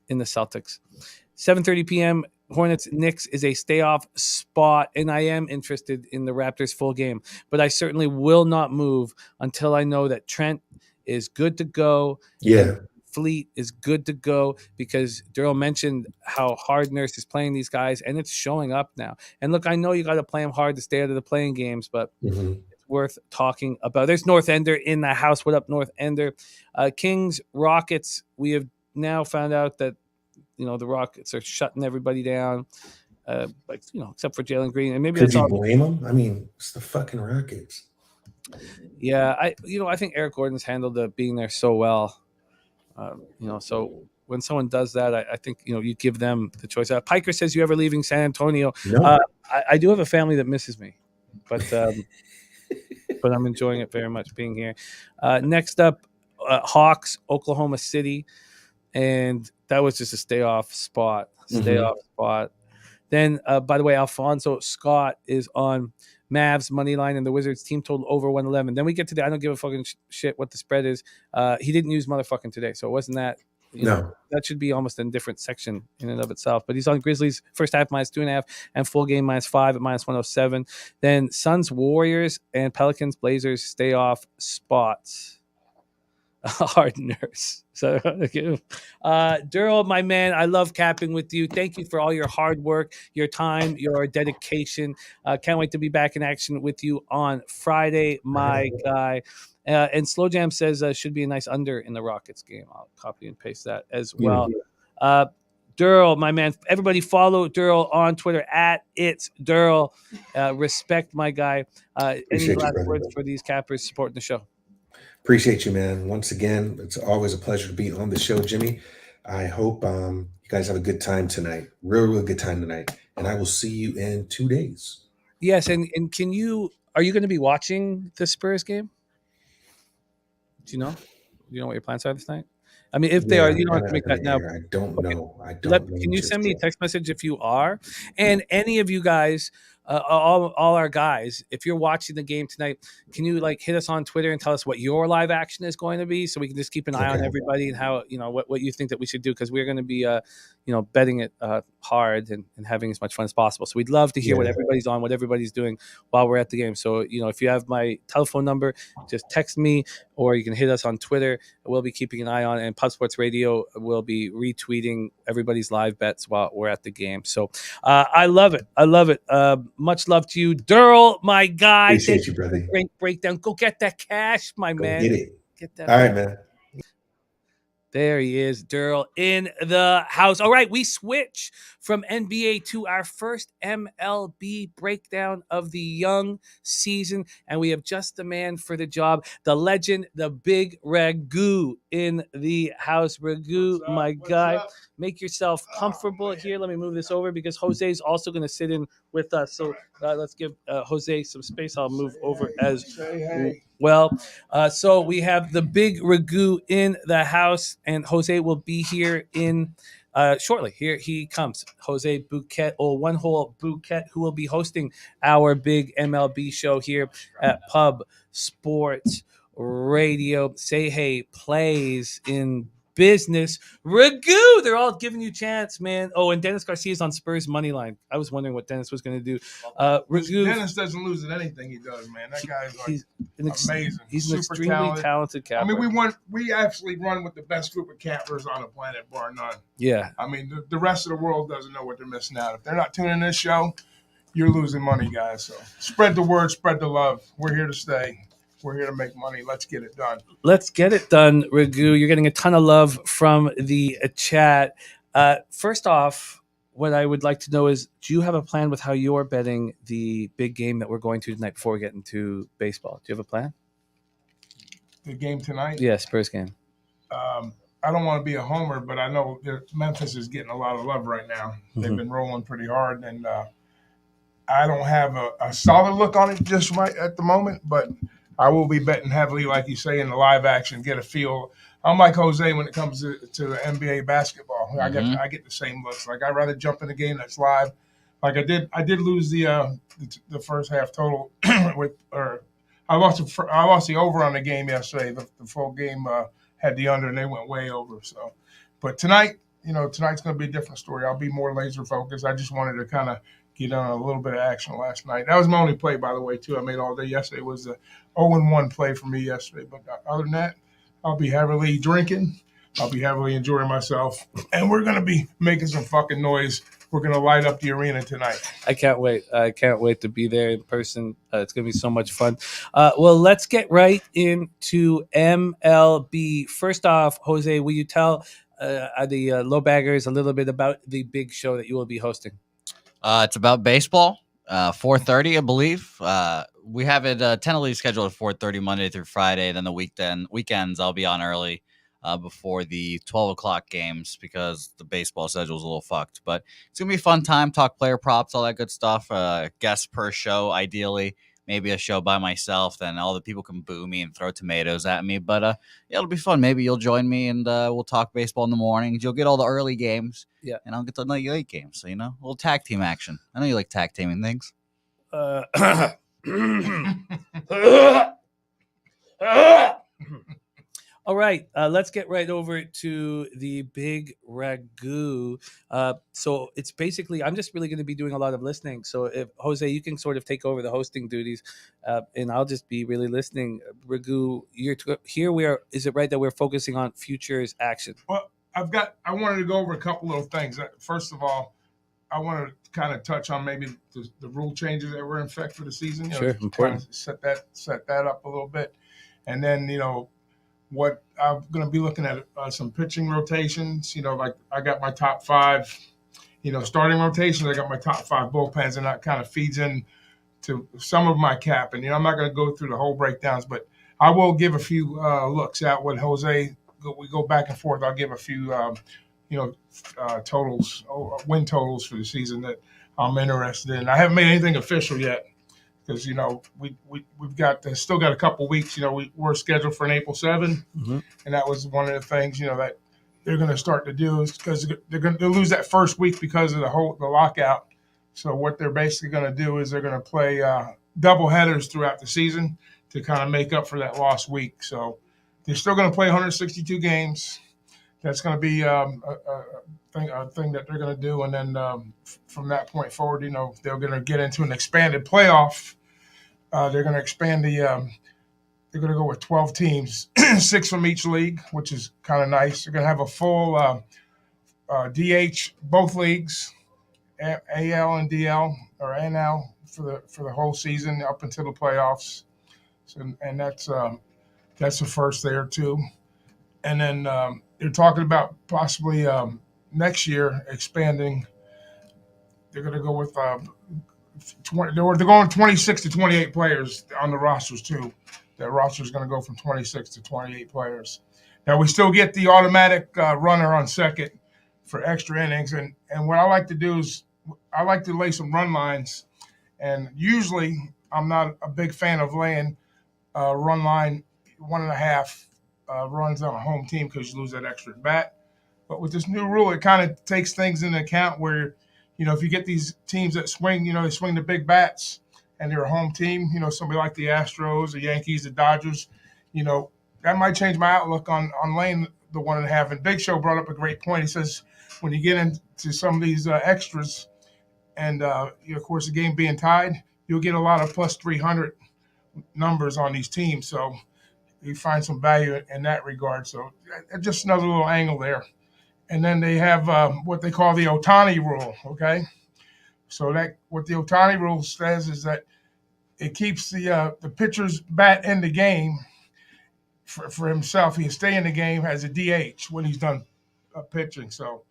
in the Celtics. 7:30 p.m. Hornets Knicks is a stay off spot, and I am interested in the Raptors full game, but I certainly will not move until I know that Trent is good to go. Yeah. Fleet is good to go, because Daryl mentioned how hard Nurse is playing these guys, and it's showing up now. And look, I know you got to play them hard to stay out of the playing games, but it's worth talking about. There's North Ender in the house. What up, North Ender? Kings, Rockets. We have now found out that the Rockets are shutting everybody down, except for Jalen Green. And maybe could you blame them? I mean, it's the fucking Rockets. Yeah, I think Eric Gordon's handled being there so well. So when someone does that, I think you give them the choice. Piker says, "You ever leaving San Antonio?" No. I do have a family that misses me, but but I'm enjoying it very much being here. Next up, Hawks, Oklahoma City, and that was just a stay off spot. Then, by the way, Alfonso Scott is on Mavs money line and the Wizards team total over 111. Then we get to the I don't give a fucking shit what the spread is. He didn't use motherfucking today, so it wasn't that. That should be almost a different section in and of itself. But he's on Grizzlies first half -2.5 and full game -5 at -107. Then Suns, Warriors, and Pelicans, Blazers stay off spots. Hard Nurse. So, Daryl, my man, I love capping with you. Thank you for all your hard work, your time, your dedication. Can't wait to be back in action with you on Friday, my guy. And Slow Jam says should be a nice under in the Rockets game. I'll copy and paste that as well. Daryl, my man, everybody follow Daryl on Twitter at It's Daryl. Respect, my guy. Any last words for these cappers supporting the show? Appreciate you, man. Once again, it's always a pleasure to be on the show, Jimmy. I hope you guys have a good time tonight. Real good time tonight. And I will see you in 2 days. Yes, and are you going to be watching the Spurs game? Do you know? Do you know what your plans are this night? I mean, if they are, you don't have to make that now. I don't know. Can you send me a text message if you are? And any of you guys, all our guys, if you're watching the game tonight, can you hit us on Twitter and tell us what your live action is going to be, so we can just keep an eye on everybody and how what you think that we should do, because we're going to be betting it hard and having as much fun as possible. So we'd love to hear what everybody's on, what everybody's doing while we're at the game. So if you have my telephone number, just text me, or you can hit us on Twitter. We'll be keeping an eye on, and Pub Sports Radio will be retweeting everybody's live bets while we're at the game. So I love it. Much love to you, Daryl, my guy. Appreciate you, brother. Great breakdown. Go get that cash, my man. Get it. Get that. All right, man. There he is, Daryl, in the house. All right, we switch from NBA to our first MLB breakdown of the young season, and we have just the man for the job, the legend, the Big Ragoo in the house. Ragoo, my guy, make yourself comfortable here. Let me move this over because Jose is also going to sit in with us. So let's give Jose some space. I'll move over as well. So we have the Big Ragoo in the house, and Jose will be here in shortly. Here he comes, Jose Bouquet, One Hole Bouquet, who will be hosting our big MLB show here at Pub Sports Radio. Say hey plays in business. Ragoo, they're all giving you a chance, man. Oh, and Dennis Garcia's on Spurs money line. I was wondering what Dennis was going to do. Ragoo, Dennis doesn't lose at anything he does, man. That guy's amazing. He's an extremely talented capper. I mean, we actually run with the best group of cappers on the planet, bar none. Yeah. I mean, the rest of the world doesn't know what they're missing out. If they're not tuning in this show, you're losing money, guys. So spread the word, spread the love. We're here to stay. We're here to make money. Let's get it done. Let's get it done, Ragoo. You're getting a ton of love from the chat. First off, what I would like to know is, do you have a plan with how you're betting the big game that we're going to tonight before we get into baseball? Do you have a plan? The game tonight? Yeah, Spurs game. I don't want to be a homer, but I know Memphis is getting a lot of love right now. Mm-hmm. They've been rolling pretty hard, and I don't have a solid look on it just right at the moment, but I will be betting heavily, like you say, in the live action, get a feel. I'm like Jose when it comes to NBA basketball. Mm-hmm. I get the same looks. Like, I'd rather jump in a game that's live. Like I did lose the first half total I lost the over on the game yesterday. The full game had the under, and they went way over. So, but tonight, tonight's going to be a different story. I'll be more laser focused. I just wanted to kind of get on a little bit of action last night. That was my only play, by the way, too. I made all day yesterday. It was a 0-1 play for me yesterday. But other than that, I'll be heavily drinking. I'll be heavily enjoying myself. And we're going to be making some fucking noise. We're going to light up the arena tonight. I can't wait. I can't wait to be there in person. It's going to be so much fun. Well, let's get right into MLB. First off, Jose, will you tell the low baggers a little bit about the big show that you will be hosting? It's about baseball. 4:30, I believe. We have it tentatively scheduled at 4:30 Monday through Friday. Then the weekends, I'll be on early before the 12 o'clock games because the baseball schedule is a little fucked. But it's going to be a fun time. Talk player props, all that good stuff. Guests per show, ideally. Maybe a show by myself. Then all the people can boo me and throw tomatoes at me. But yeah, it'll be fun. Maybe you'll join me and we'll talk baseball in the mornings. You'll get all the early games. Yeah. And I'll get the late games. So, a little tag team action. I know you like tag teaming things. All right, let's get right over to the Big Ragoo. So it's basically, I'm just really going to be doing a lot of listening. So if Jose, you can sort of take over the hosting duties, and I'll just be really listening. Ragoo, here we are. Is it right that we're focusing on futures action? Well, I wanted to go over a couple of things. First of all, I want to kind of touch on maybe the rule changes that were in effect for the season. Sure, important. Set that up a little bit, and then what I'm going to be looking at some pitching rotations. Like I got my top 5, starting rotations. I got my top 5 bullpens, and that kind of feeds in to some of my cap. And I'm not going to go through the whole breakdowns, but I will give a few looks at what Jose. We go back and forth. I'll give a few totals, win totals for the season that I'm interested in. I haven't made anything official yet because we've got still got a couple weeks. We're scheduled for an April 7, Mm-hmm. and that was one of the things that they're going to start to do is because they'll lose that first week because of the lockout. So what they're basically going to do is they're going to play double headers throughout the season to kind of make up for that lost week. So they're still going to play 162 games. That's going to be a thing that they're going to do, and then from that point forward, they're going to get into an expanded playoff. They're going to expand they're going to go with 12 teams, 6 from each league, which is kind of nice. They're going to have a full DH, both leagues, AL and DL or NL for the whole season up until the playoffs. So, and that's the first there too. And then they're talking about possibly next year expanding. They're going to go with 20. They're going 26 to 28 players on the rosters too. That roster is going to go from 26 to 28 players. Now we still get the automatic runner on second for extra innings, and what I like to do is I like to lay some run lines, and usually I'm not a big fan of laying run line 1.5 runs on a home team because you lose that extra bat. But with this new rule, it kind of takes things into account where, if you get these teams that swing, they swing the big bats and they're a home team, somebody like the Astros, the Yankees, the Dodgers, that might change my outlook on laying the 1.5. And Big Show brought up a great point. He says when you get into some of these extras and, of course, the game being tied, you'll get a lot of plus 300 numbers on these teams. So you find some value in that regard. So just another little angle there. And then they have what they call the Ohtani rule, okay? So that what the Ohtani rule says is that it keeps the pitcher's bat in the game for himself. He can stay in the game as a DH when he's done pitching. So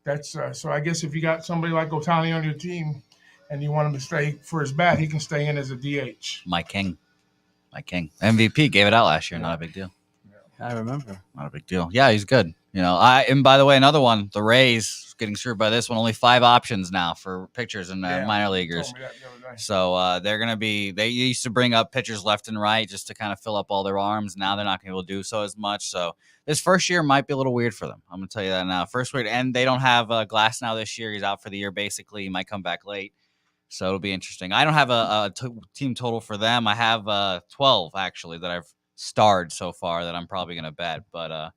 that's so I guess if you got somebody like Ohtani on your team and you want him to stay for his bat, he can stay in as a DH. My king. MVP gave it out last year. Not a big deal. I remember. Not a big deal. Yeah, he's good. And by the way, another one, the Rays getting screwed by this one. Only 5 options now for pitchers and minor leaguers. Told me that the other day. So they're going to be, they used to bring up pitchers left and right just to kind of fill up all their arms. Now they're not going to be able to do so as much. So this first year might be a little weird for them. I'm going to tell you that now. First weird. And they don't have Glass now this year. He's out for the year, basically. He might come back late. So it'll be interesting. I don't have a team total for them. I have 12, actually, that I've starred so far that I'm probably going to bet. But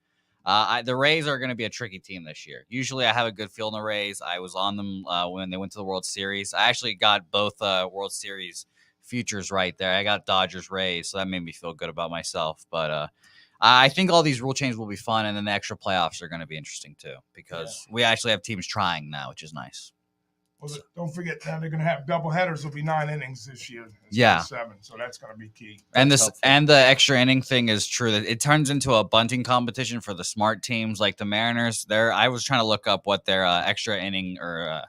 the Rays are going to be a tricky team this year. Usually I have a good feel in the Rays. I was on them when they went to the World Series. I actually got both World Series futures right there. I got Dodgers Rays, so that made me feel good about myself. But I think all these rule changes will be fun, and then the extra playoffs are going to be interesting too because we actually have teams trying now, which is nice. Well, don't forget now they're going to have double headers. It'll be 9 innings this year. Yeah, 7. So that's going to be key. And the extra inning thing is true. That it turns into a bunting competition for the smart teams like the Mariners. I was trying to look up what their extra inning or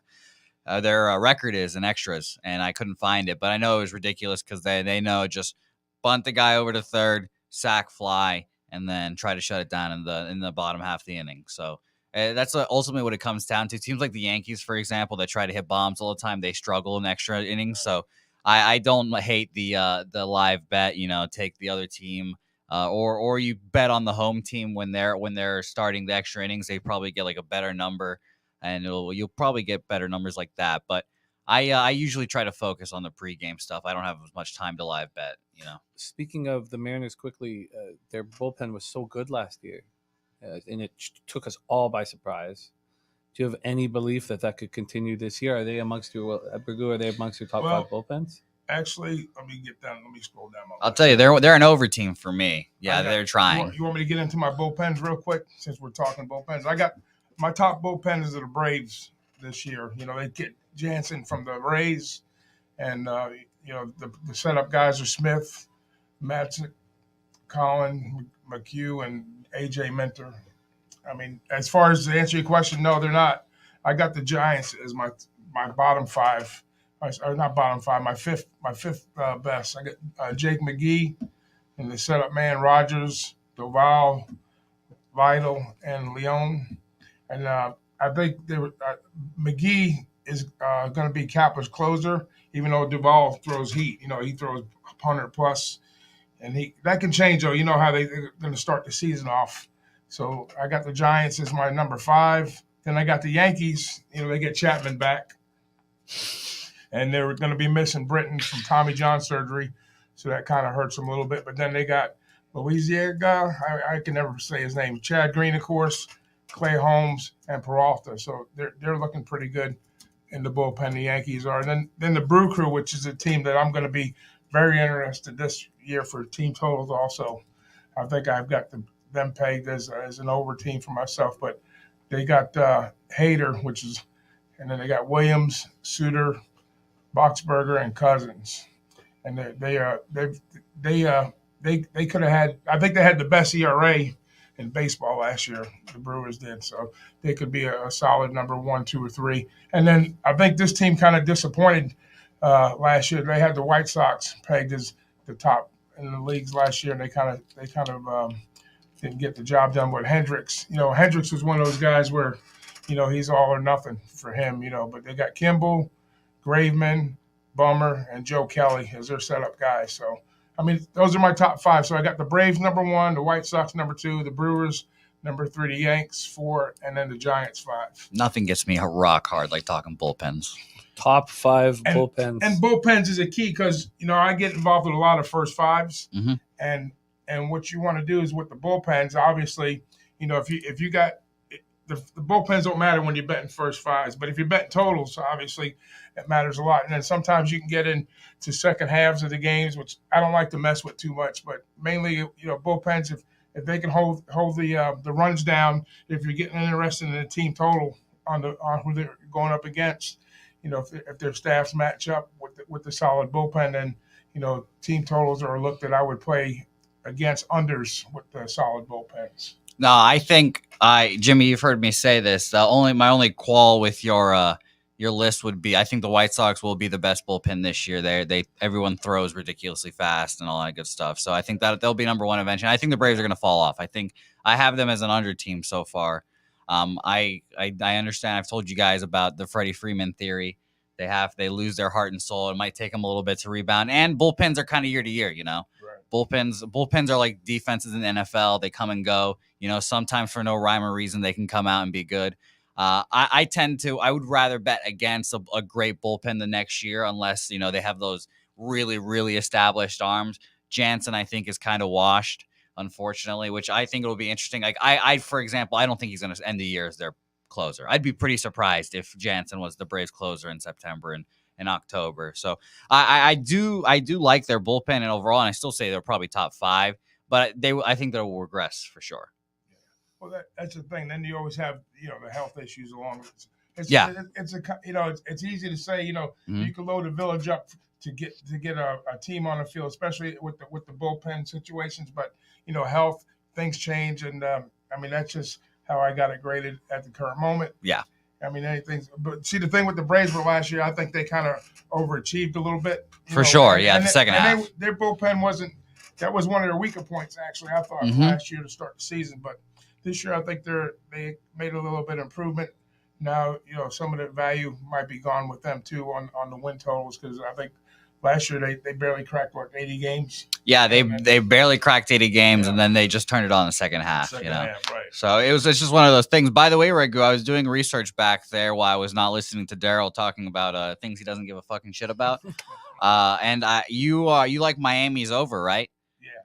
their record is in extras, and I couldn't find it. But I know it was ridiculous because they know just bunt the guy over to third, sack fly, and then try to shut it down in the bottom half of the inning. So. That's ultimately what it comes down to. Teams like the Yankees, for example, that try to hit bombs all the time, they struggle in extra innings. So I don't hate the live bet. Take the other team, or you bet on the home team when they're starting the extra innings. They probably get like a better number, and you'll probably get better numbers like that. But I usually try to focus on the pregame stuff. I don't have as much time to live bet. Speaking of the Mariners, quickly, their bullpen was so good last year. And it took us all by surprise. Do you have any belief that could continue this year? Are they amongst your Ragoo? Are they amongst your top 5 bullpens? Actually, let me scroll down. I'll tell you, they're an over team for me. Yeah, they're trying. You want me to get into my bullpens real quick since we're talking bullpens? I got my top bullpen is the Braves this year. They get Jansen from the Rays, and the setup guys are Smith, Madsen, Collin, McHugh, and AJ Minter. I mean, as far as to answer your question, no, they're not. I got the Giants as my bottom 5, or not bottom 5, my fifth best. I got Jake McGee and the setup man Rogers, Doval, Vital, and Leon. And I think McGee is going to be Kapler's closer, even though Doval throws heat. He throws 100 plus. And that can change, though. You know how they're going to start the season off. So I got the Giants as my number 5. Then I got the Yankees. They get Chapman back. And they're going to be missing Britton from Tommy John surgery. So that kind of hurts them a little bit. But then they got Louisiana. I can never say his name. Chad Green, of course, Clay Holmes, and Peralta. So they're looking pretty good in the bullpen, the Yankees are. And then the Brew Crew, which is a team that I'm going to be very interested this year for team totals also. I think I've got them pegged as an over team for myself, but they got Hader, and then they got Williams, Suter, Boxberger, and Cousins. And they could have had, I think they had the best ERA in baseball last year, the Brewers did. So they could be a solid number 1, 2, or 3. And then I think this team kind of disappointed last year. They had the White Sox pegged as the top in the leagues last year, and they kind of didn't get the job done with Hendricks. Hendricks was one of those guys where, he's all or nothing for him. But they got Kimball, Graveman, Bummer, and Joe Kelly as their setup guys. So I mean, those are my top 5. So I got the Braves number 1, the White Sox number 2, the Brewers number 3, the Yanks 4, and then the Giants 5. Nothing gets me rock hard like talking bullpens. Top 5 bullpens. And bullpens is a key because, I get involved with a lot of first 5s. Mm-hmm. And what you want to do is with the bullpens, obviously, if you got the bullpens don't matter when you're betting first 5s, but if you're betting totals, obviously it matters a lot. And then sometimes you can get into second halves of the games, which I don't like to mess with too much, but mainly, bullpens, if they can hold the runs down, if you're getting interested in the team total on who they're going up against, if their staffs match up with the solid bullpen, then team totals are looked at. I would play against unders with the solid bullpens. No, I think Jimmy, you've heard me say this. My only qual with your list would be I think the White Sox will be the best bullpen this year. Everyone throws ridiculously fast and all that good stuff. So I think that they'll be number one eventually. I think the Braves are going to fall off. I think I have them as an under team so far. I understand. I've told you guys about the Freddie Freeman theory. They lose their heart and soul. It might take them a little bit to rebound. And bullpens are kind of year to year, Right. Bullpens are like defenses in the NFL. They come and go. Sometimes for no rhyme or reason, they can come out and be good. I would rather bet against a great bullpen the next year unless, they have those really, really established arms. Jansen, I think, is kind of washed, unfortunately, which I think it will be interesting. Like for example, I don't think he's going to end the year as their closer. I'd be pretty surprised if Jansen was the Braves closer in September and in October. So I do like their bullpen and overall, and I still say they're probably top 5, but I think they will regress for sure. Well, that's the thing. Then you always have, the health issues along with it. It's easy to say, Mm-hmm. you can load a village up to get a team on the field, especially with the bullpen situations. But, health, things change. And, that's just how I got it graded at the current moment. Yeah. But see, the thing with the Braves were last year, I think they kind of overachieved a little bit. For sure. Yeah. The second half. Their bullpen that was one of their weaker points, actually, I thought, last year to start the season. But this year, I think they made a little bit of improvement. Now, some of the value might be gone with them too on the win totals, because I think last year they barely cracked 80 games. Yeah, they barely cracked 80 games, and then they just turned it on in the second half. Right. So it's just one of those things. By the way, Ragoo, I was doing research back there while I was not listening to Darryl talking about things he doesn't give a fucking shit about. And you like Miami's over, right?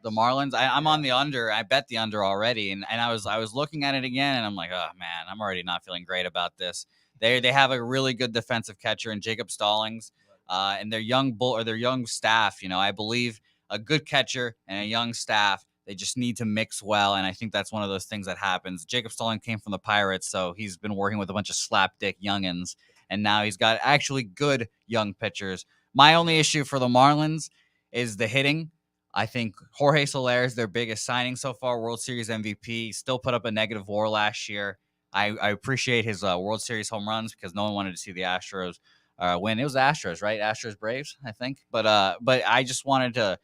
The Marlins. I'm on the under. I bet the under already, and I was looking at it again, and I'm like, oh man, I'm already not feeling great about this. They have a really good defensive catcher in Jacob Stallings, and their young staff. I believe a good catcher and a young staff. They just need to mix well, and I think that's one of those things that happens. Jacob Stallings came from the Pirates, so he's been working with a bunch of slapdick youngins, and now he's got actually good young pitchers. My only issue for the Marlins is the hitting. I think Jorge Soler is their biggest signing so far, World Series MVP. Still put up a negative WAR last year. I appreciate his World Series home runs because no one wanted to see the Astros win. It was the Astros, right? Astros Braves, I think. But I just wanted to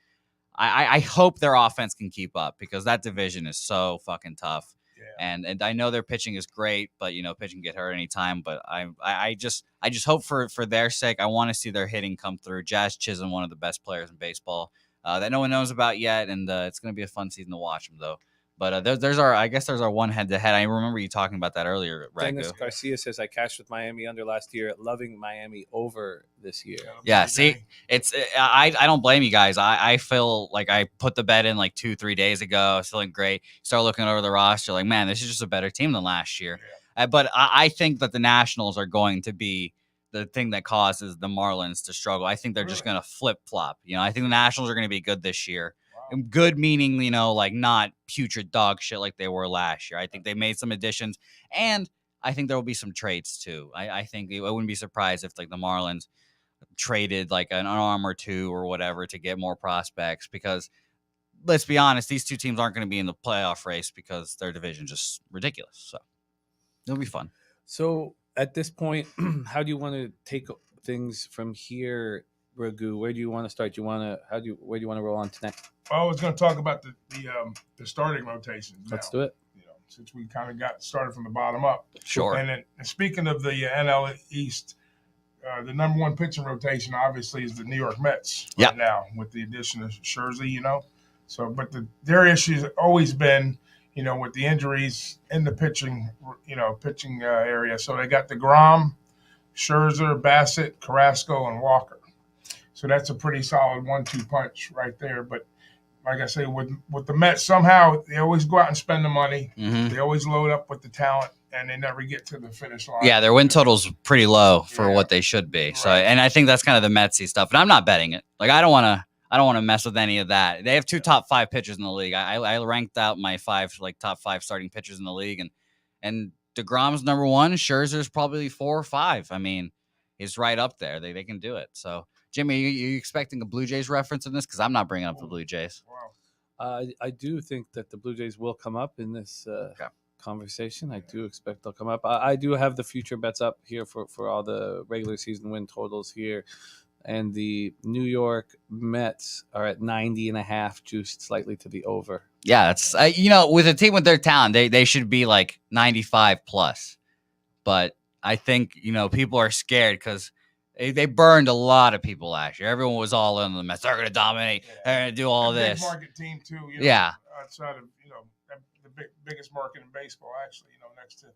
I hope their offense can keep up because that division is so fucking tough. Yeah. And I know their pitching is great, but pitching get hurt anytime. But I just hope for their sake. I want to see their hitting come through. Jazz Chisholm, one of the best players in baseball. That no one knows about yet, and it's going to be a fun season to watch them, though. But there's our one head-to-head. I remember you talking about that earlier, Ragoo. Dennis Garcia says, I cashed with Miami under last year, loving Miami over this year. Yeah, see, I don't blame you guys. I feel like I put the bet in like 2-3 days ago. I was feeling great. Start looking over the roster, like, man, this is just a better team than last year. Yeah. But I think that the Nationals are going to be the thing that causes the Marlins to struggle. I think they're just going to flip-flop. I think the Nationals are going to be good this year. Wow. Good meaning, like not putrid dog shit like they were last year. I think they made some additions, and I think there will be some trades too. I think I wouldn't be surprised if like the Marlins traded like an arm or two or whatever to get more prospects, because let's be honest, these two teams aren't going to be in the playoff race because their division is just ridiculous. So it'll be fun. So at this point, how do you want to take things from here, Ragoo? Where do you want to start? Where do you want to roll on tonight? Well, I was going to talk about the starting rotation. Let's do it. Since we kind of got started from the bottom up. Sure. And then, speaking of the NL East, the number one pitching rotation obviously is the New York Mets right now with the addition of Scherzer. So, but their issue's always been, with the injuries in the pitching area. So they got DeGrom, Scherzer, Bassett, Carrasco, and Walker. So that's a pretty solid 1-2 punch right there. But like I say, with the Mets, somehow they always go out and spend the money. Mm-hmm. They always load up with the talent, and they never get to the finish line. Yeah, their win total's pretty low for what they should be. Right. So, and I think that's kind of the Metsy stuff. And I'm not betting it. Like I don't want to mess with any of that. They have 2 top 5 pitchers in the league. I ranked out my 5 top 5 starting pitchers in the league, and DeGrom's number 1. Scherzer's probably 4 or 5. I mean, he's right up there. They can do it. So Jimmy, are you expecting a Blue Jays reference in this? Because I'm not bringing up the Blue Jays. Wow. I do think that the Blue Jays will come up in this conversation. I do expect they'll come up. I do have the future bets up here for all the regular season win totals here. And the New York Mets are at 90.5, juiced slightly to the over. Yeah, that's with a team with their talent, they should be like 95 plus. But I think people are scared because they burned a lot of people last year. Everyone was all in on the Mets. They're going to dominate. They're going to do all this. Big market team too. Outside of the biggest market in baseball, actually. Next to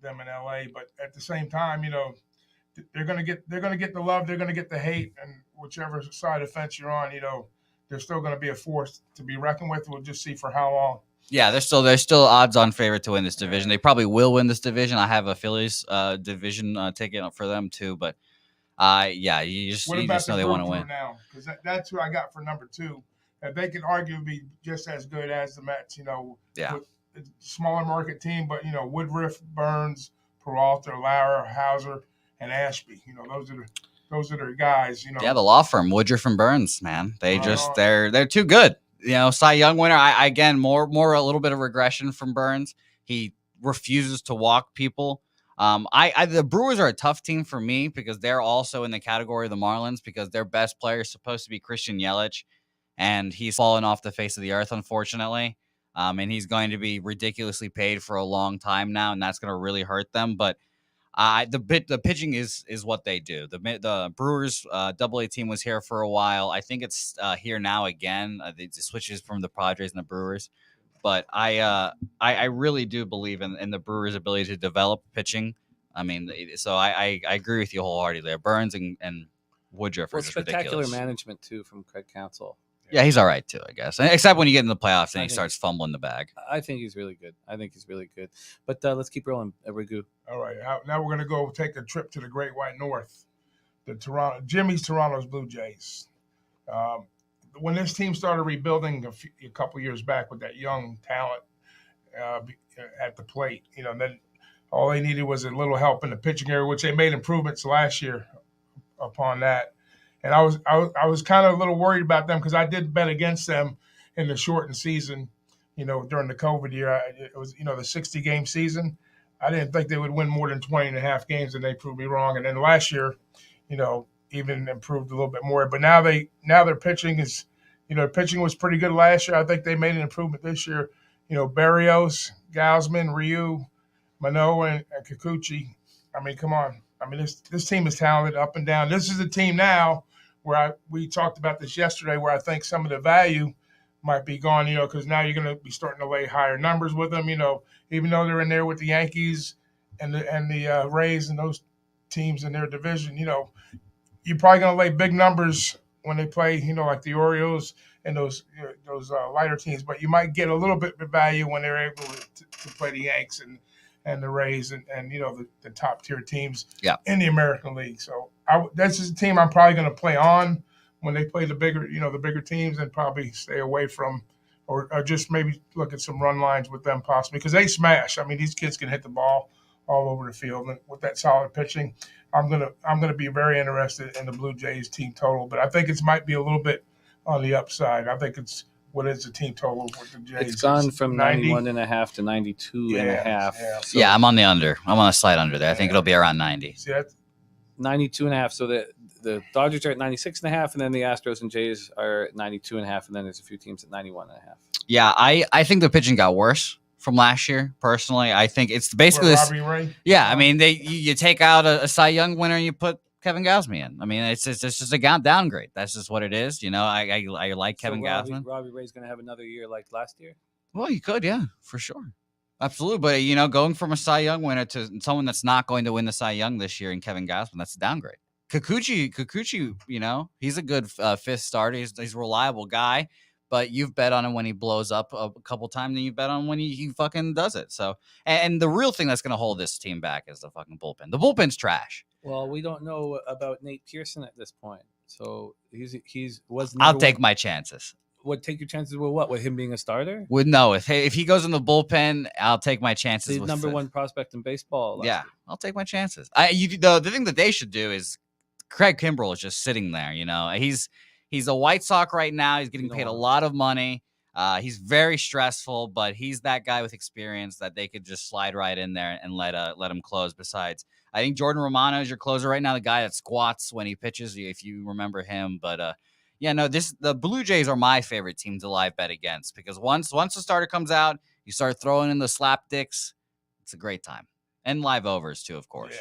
them in LA. But at the same time, they're going to get the love. They're going to get the hate, and whichever side of the fence you're on, they're still going to be a force to be reckoned with. We'll just see for how long. Yeah, they're still odds-on favorite to win this division. They probably will win this division. I have a Phillies division ticket for them too, but you just know they want to win. Now, because that's who I got for number 2. That they can arguably be just as good as the Mets. With a smaller market team, but Woodruff, Burns, Peralta, Lauer, Hauser, and Ashby. Those are the guys. Yeah, the law firm Woodruff and Burns, man. They're too good. Cy Young winner. I again more a little bit of regression from Burns. He refuses to walk people. The Brewers are a tough team for me because they're also in the category of the Marlins because their best player is supposed to be Christian Yelich, and he's fallen off the face of the earth, unfortunately. And he's going to be ridiculously paid for a long time now, and that's going to really hurt them. But the pitching is what they do. The Brewers AA team was here for a while. I think it's here now again. It switches from the Padres and the Brewers. But I really do believe in the Brewers' ability to develop pitching. I mean, so I agree with you wholeheartedly. Burns and Woodruff are just spectacular ridiculous. Management too from Craig Counsell. Yeah, he's all right too, I guess. Except when you get in the playoffs and he starts fumbling the bag. I think he's really good. But let's keep rolling, Ragoo. All right, now we're going to go take a trip to the Great White North. Toronto's Blue Jays. When this team started rebuilding a couple years back with that young talent at the plate, then all they needed was a little help in the pitching area, which they made improvements last year upon that. And I was kind of a little worried about them because I did bet against them in the shortened season, during the COVID year. It was, the 60-game season. I didn't think they would win more than 20.5 games, and they proved me wrong. And then last year, even improved a little bit more. But now their pitching is, pitching was pretty good last year. I think they made an improvement this year. Barrios, Gausman, Ryu, Manoah, and Kikuchi. I mean, come on. I mean, this team is talented up and down. This is a team now where we talked about this yesterday, where I think some of the value might be gone, because now you're going to be starting to lay higher numbers with them, even though they're in there with the Yankees and the Rays and those teams in their division, you're probably going to lay big numbers when they play, like the Orioles and those lighter teams, but you might get a little bit of value when they're able to play the Yanks and the Rays and the top tier teams in the American League. So that's just a team I'm probably going to play on when they play the bigger teams, and probably stay away from, or just maybe look at some run lines with them possibly, because they smash. I mean, these kids can hit the ball all over the field, and with that solid pitching, I'm gonna be very interested in the Blue Jays team total. But I think it might be a little bit on the upside. I think it's. What is the team total with the Jays? It's gone from 91.5 to 92.5. So I'm on the under. I'm on a slight under there. I think it'll be around 90. See, that's 92.5. So the Dodgers are at 96.5, and then the Astros and Jays are at 92.5, and then there's a few teams at 91.5. Yeah, I think the pitching got worse from last year. Personally, I think it's basically Robbie Ray. Yeah, I mean you take out a Cy Young winner and you put Kevin Gausman in. I mean, it's just a downgrade. That's just what it is. I like Kevin Gausman. Robbie Ray's going to have another year like last year. Well, you could, yeah, for sure, absolutely. But going from a Cy Young winner to someone that's not going to win the Cy Young this year in Kevin Gausman, that's a downgrade. Kikuchi, he's a good fifth starter. He's a reliable guy. But you've bet on him when he blows up a couple times, and you bet on him when he fucking does it. So, and the real thing that's going to hold this team back is the fucking bullpen. The bullpen's trash. Well, we don't know about Nate Pearson at this point. So I'll take my chances. Take your chances with what? With him being a starter? If he goes in the bullpen, I'll take my chances. The number one prospect in baseball. Yeah, I'll take my chances. The thing that they should do is Craig Kimbrell is just sitting there. He's a White Sox right now. He's getting paid a lot of money. He's very stressful, but he's that guy with experience that they could just slide right in there and let him close. Besides, I think Jordan Romano is your closer right now, the guy that squats when he pitches, if you remember him. But the Blue Jays are my favorite team to live bet against, because once the starter comes out, you start throwing in the slapdicks. It's a great time, and live overs too, of course.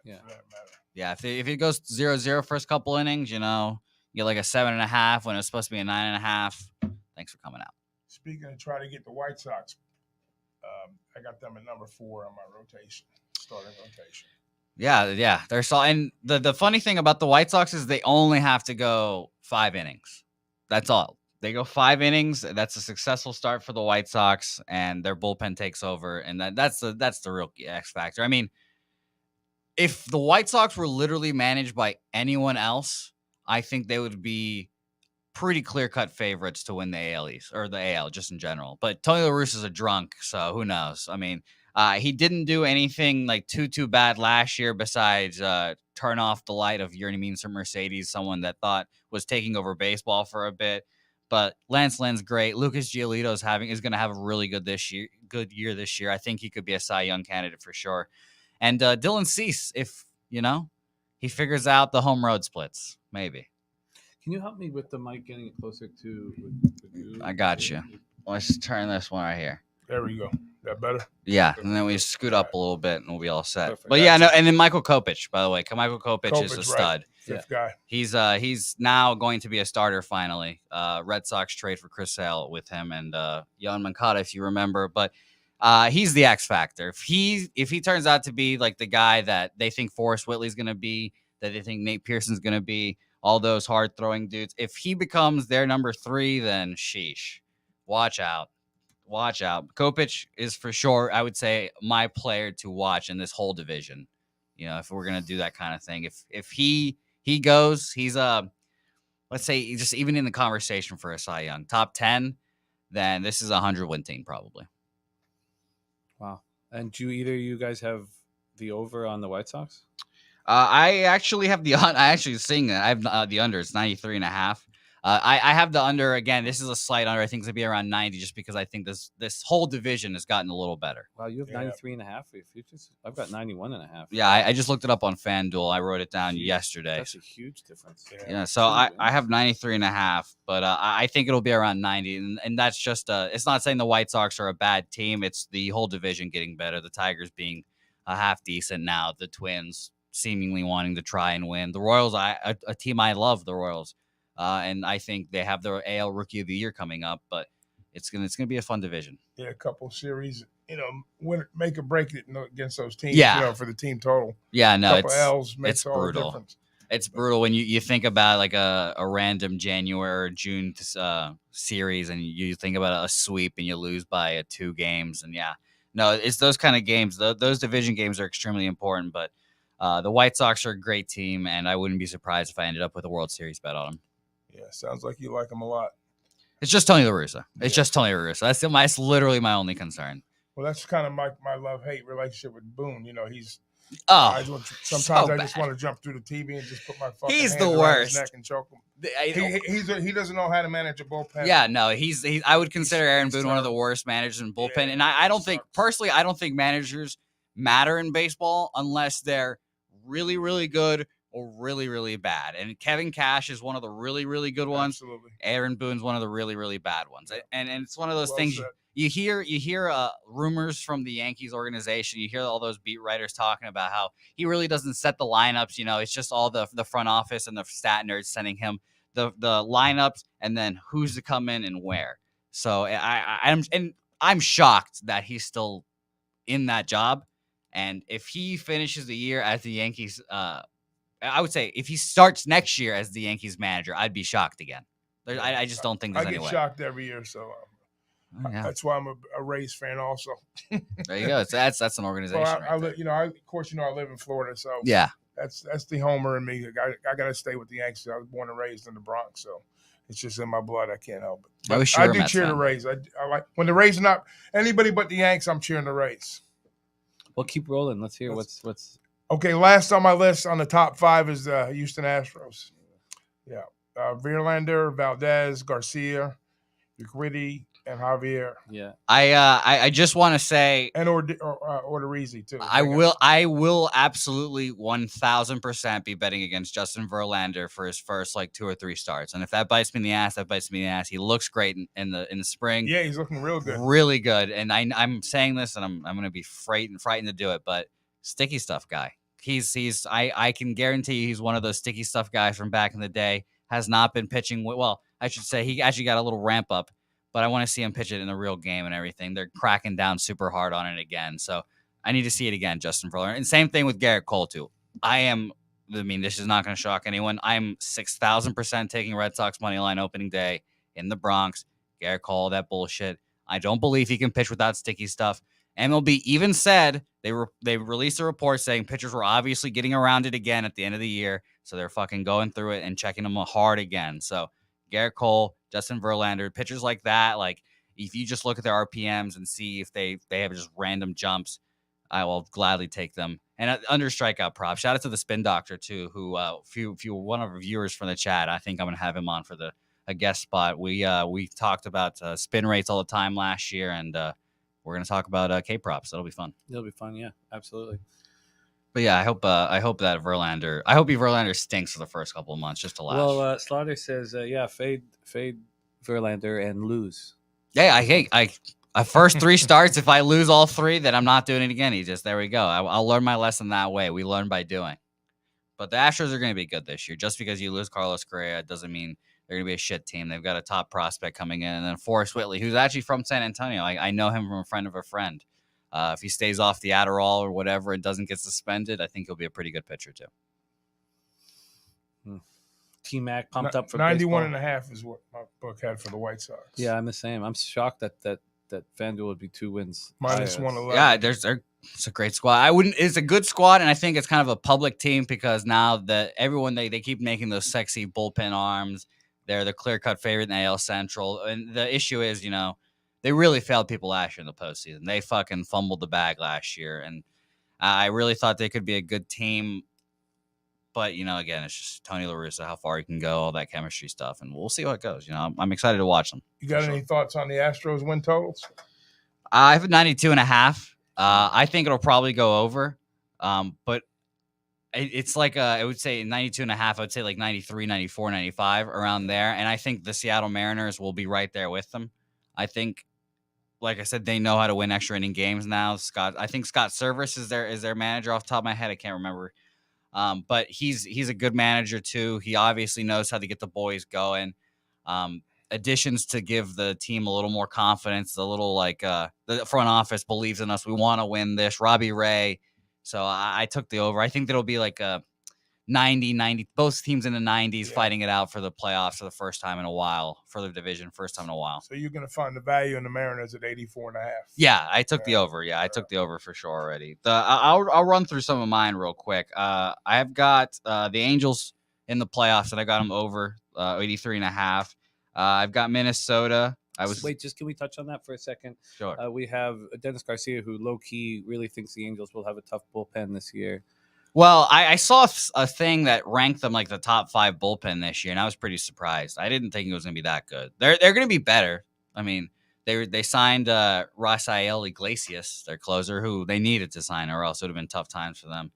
Yeah. If it goes 0-0 first couple innings, you get like a 7.5 when it's supposed to be a 9.5. Thanks for coming out. Speaking of trying to get the White Sox, I got them at number 4 on my starting rotation. Yeah. And the funny thing about the White Sox is they only have to go 5 innings. That's all. They go 5 innings. That's a successful start for the White Sox, and their bullpen takes over, and that's the real X factor. I mean, if the White Sox were literally managed by anyone else, I think they would be pretty clear-cut favorites to win the AL East, or the AL just in general. But Tony La Russa is a drunk, so who knows? I mean, he didn't do anything like too bad last year besides turn off the light of Yerny Means Mercedes, someone that thought was taking over baseball for a bit. But Lance Lynn's great. Lucas Giolito is going to have a really good year this year. I think he could be a Cy Young candidate for sure. And Dylan Cease, if he figures out the home road splits, maybe. Can you help me with the mic getting it closer to you? I got you. Let's turn this one right here. There we go. That better? Yeah, and then we scoot up a little bit and we'll be all set. Perfect. But yeah, no, and then Michael Kopech, by the way. Michael Kopech is a stud. Right. 5th guy. He's now going to be a starter finally. Red Sox trade for Chris Sale with him and Yohan Moncada, if you remember. But he's the X factor. If he turns out to be like the guy that they think Forrest Whitley's going to be, that they think Nate Pearson's going to be, all those hard throwing dudes, if he becomes their number 3, then sheesh, watch out. Kopech is for sure, I would say, my player to watch in this whole division. If we're gonna do that kind of thing, if he goes, he's let's say just even in the conversation for a Cy Young top 10, then this is a 100-win team probably. Wow. And do either of you guys have the over on the White Sox? I actually have I actually seeing that. I have the under. It's 93.5. I have the under again. This is a slight under. I think it's gonna be around 90, just because I think this whole division has gotten a little better. Wow, you have 93.5 for your futures. I've got 91.5. Yeah, I just looked it up on FanDuel. I wrote it down yesterday. That's a huge difference. Yeah, so I have 93.5, but I think it'll be around 90, and that's just it's not saying the White Sox are a bad team. It's the whole division getting better. The Tigers being half decent now. The Twins seemingly wanting to try and win. The Royals, a team I love, the Royals, and I think they have their AL Rookie of the Year coming up. But it's gonna be a fun division. Yeah, a couple series, make or break it against those teams. For the team total. Yeah, no, L's makes all brutal. the difference. It's brutal when you think about like a random January or June series, and you think about a sweep and you lose by 2 games, and it's those kind of games. Those division games are extremely important, but. The White Sox are a great team, and I wouldn't be surprised if I ended up with a World Series bet on them. Yeah, sounds like you like them a lot. It's just Tony La Russa. It's just Tony La Russa. That's literally my only concern. Well, that's kind of my love-hate relationship with Boone. Sometimes I just want to jump through the TV and just put my fucking hands around worst. his neck and choke him. He doesn't know how to manage a bullpen. Yeah, no, I would consider Aaron Boone one of the worst managers in bullpen, and I don't think managers matter in baseball unless they're really, really good or really, really bad. And Kevin Cash is one of the really, really good ones. Absolutely. Aaron Boone's one of the really, really bad ones. And it's one of those things you hear rumors from the Yankees organization. You hear all those beat writers talking about how he really doesn't set the lineups. It's just all the front office and the stat nerds sending him the lineups and then who's to come in and where. So I'm shocked that he's still in that job. And if he finishes the year as the Yankees, I would say if he starts next year as the Yankees manager, I'd be shocked again. I just don't think there's any way. I get shocked every year, so that's why I'm a Rays fan also. There you go. That's an organization. Well, I live in Florida, so yeah, that's the homer in me. I got to stay with the Yankees. I was born and raised in the Bronx, so it's just in my blood. I can't help it. But I do cheer the Rays. I like when the Rays are not anybody but the Yanks. I'm cheering the Rays. Well, keep rolling. Let's hear what's. Okay, last on my list on the top 5 is the Houston Astros. Yeah. Verlander, Valdez, Garcia, Urquidy, and Javier. Yeah. I just want to say, and Odorizzi too. I will absolutely 1000% be betting against Justin Verlander for his first like 2 or 3 starts. And if that bites me in the ass, that bites me in the ass. He looks great in the spring. Yeah, he's looking real good. Really good. And I'm saying this, and I'm going to be frightened to do it, but sticky stuff guy. I can guarantee you he's one of those sticky stuff guys from back in the day. Has not been pitching well. I should say he actually got a little ramp up, but I want to see him pitch it in a real game and everything. They're cracking down super hard on it again. So I need to see it again, Justin Verlander. And same thing with Garrett Cole, too. This is not going to shock anyone. I'm 6,000% taking Red Sox money line opening day in the Bronx. Garrett Cole, that bullshit. I don't believe he can pitch without sticky stuff. MLB even said they released a report saying pitchers were obviously getting around it again at the end of the year. So they're fucking going through it and checking them hard again. So Garrett Cole, Justin Verlander, pitchers like that, like if you just look at their RPMs and see if they have just random jumps, I will gladly take them. And under strikeout prop, shout out to the Spin Doctor too, who one of our viewers from the chat. I think I'm gonna have him on for a guest spot. We talked about spin rates all the time last year, and we're gonna talk about K props. That'll be fun. It'll be fun, yeah, absolutely. But yeah, I hope that Verlander stinks for the first couple of months just to last. Well, Slaughter says, fade Verlander and lose. Yeah, I first 3 starts. If I lose all 3, then I'm not doing it again. There we go. I'll learn my lesson that way. We learn by doing. But the Astros are going to be good this year. Just because you lose Carlos Correa doesn't mean they're going to be a shit team. They've got a top prospect coming in, and then Forrest Whitley, who's actually from San Antonio. I know him from a friend of a friend. If he stays off the Adderall or whatever and doesn't get suspended, I think he'll be a pretty good pitcher too. T-Mac pumped up for 91.5 is what my book had for the White Sox. Yeah, I'm the same. I'm shocked that FanDuel would be 2 wins. Minus 111. Yeah, it's a great squad. It's a good squad, and I think it's kind of a public team because now that everyone they keep making those sexy bullpen arms. They're the clear-cut favorite in AL Central. And the issue is, they really failed people last year in the postseason. They fucking fumbled the bag last year. And I really thought they could be a good team. But, again, it's just Tony La Russa, how far he can go, all that chemistry stuff. And we'll see how it goes. I'm excited to watch them. You got any thoughts on the Astros win totals? I have a 92.5. I think it'll probably go over. But it's like I would say 92.5. I would say like 93, 94, 95 around there. And I think the Seattle Mariners will be right there with them. I think, like I said, they know how to win extra inning games now. I think Scott Servais is their manager off the top of my head. I can't remember. But he's a good manager too. He obviously knows how to get the boys going. Additions to give the team a little more confidence, a little like the front office believes in us. We want to win this. Robbie Ray. So I took the over. I think that'll be like a 90, both teams in the 90s fighting it out for the playoffs for the first time in a while, for the division, first time in a while. So you're going to find the value in the Mariners at 84.5. Yeah, I took the over. Yeah, I took the over for sure already. I'll run through some of mine real quick. I've got the Angels in the playoffs, and I got them over 83.5. I've got Minnesota. Can we touch on that for a second? Sure. We have Dennis Garcia, who low-key really thinks the Angels will have a tough bullpen this year. Well, I saw a thing that ranked them like the top 5 bullpen this year, and I was pretty surprised. I didn't think it was going to be that good. They're going to be better. I mean, they signed Rafael Iglesias, their closer, who they needed to sign, or else it would have been tough times for them.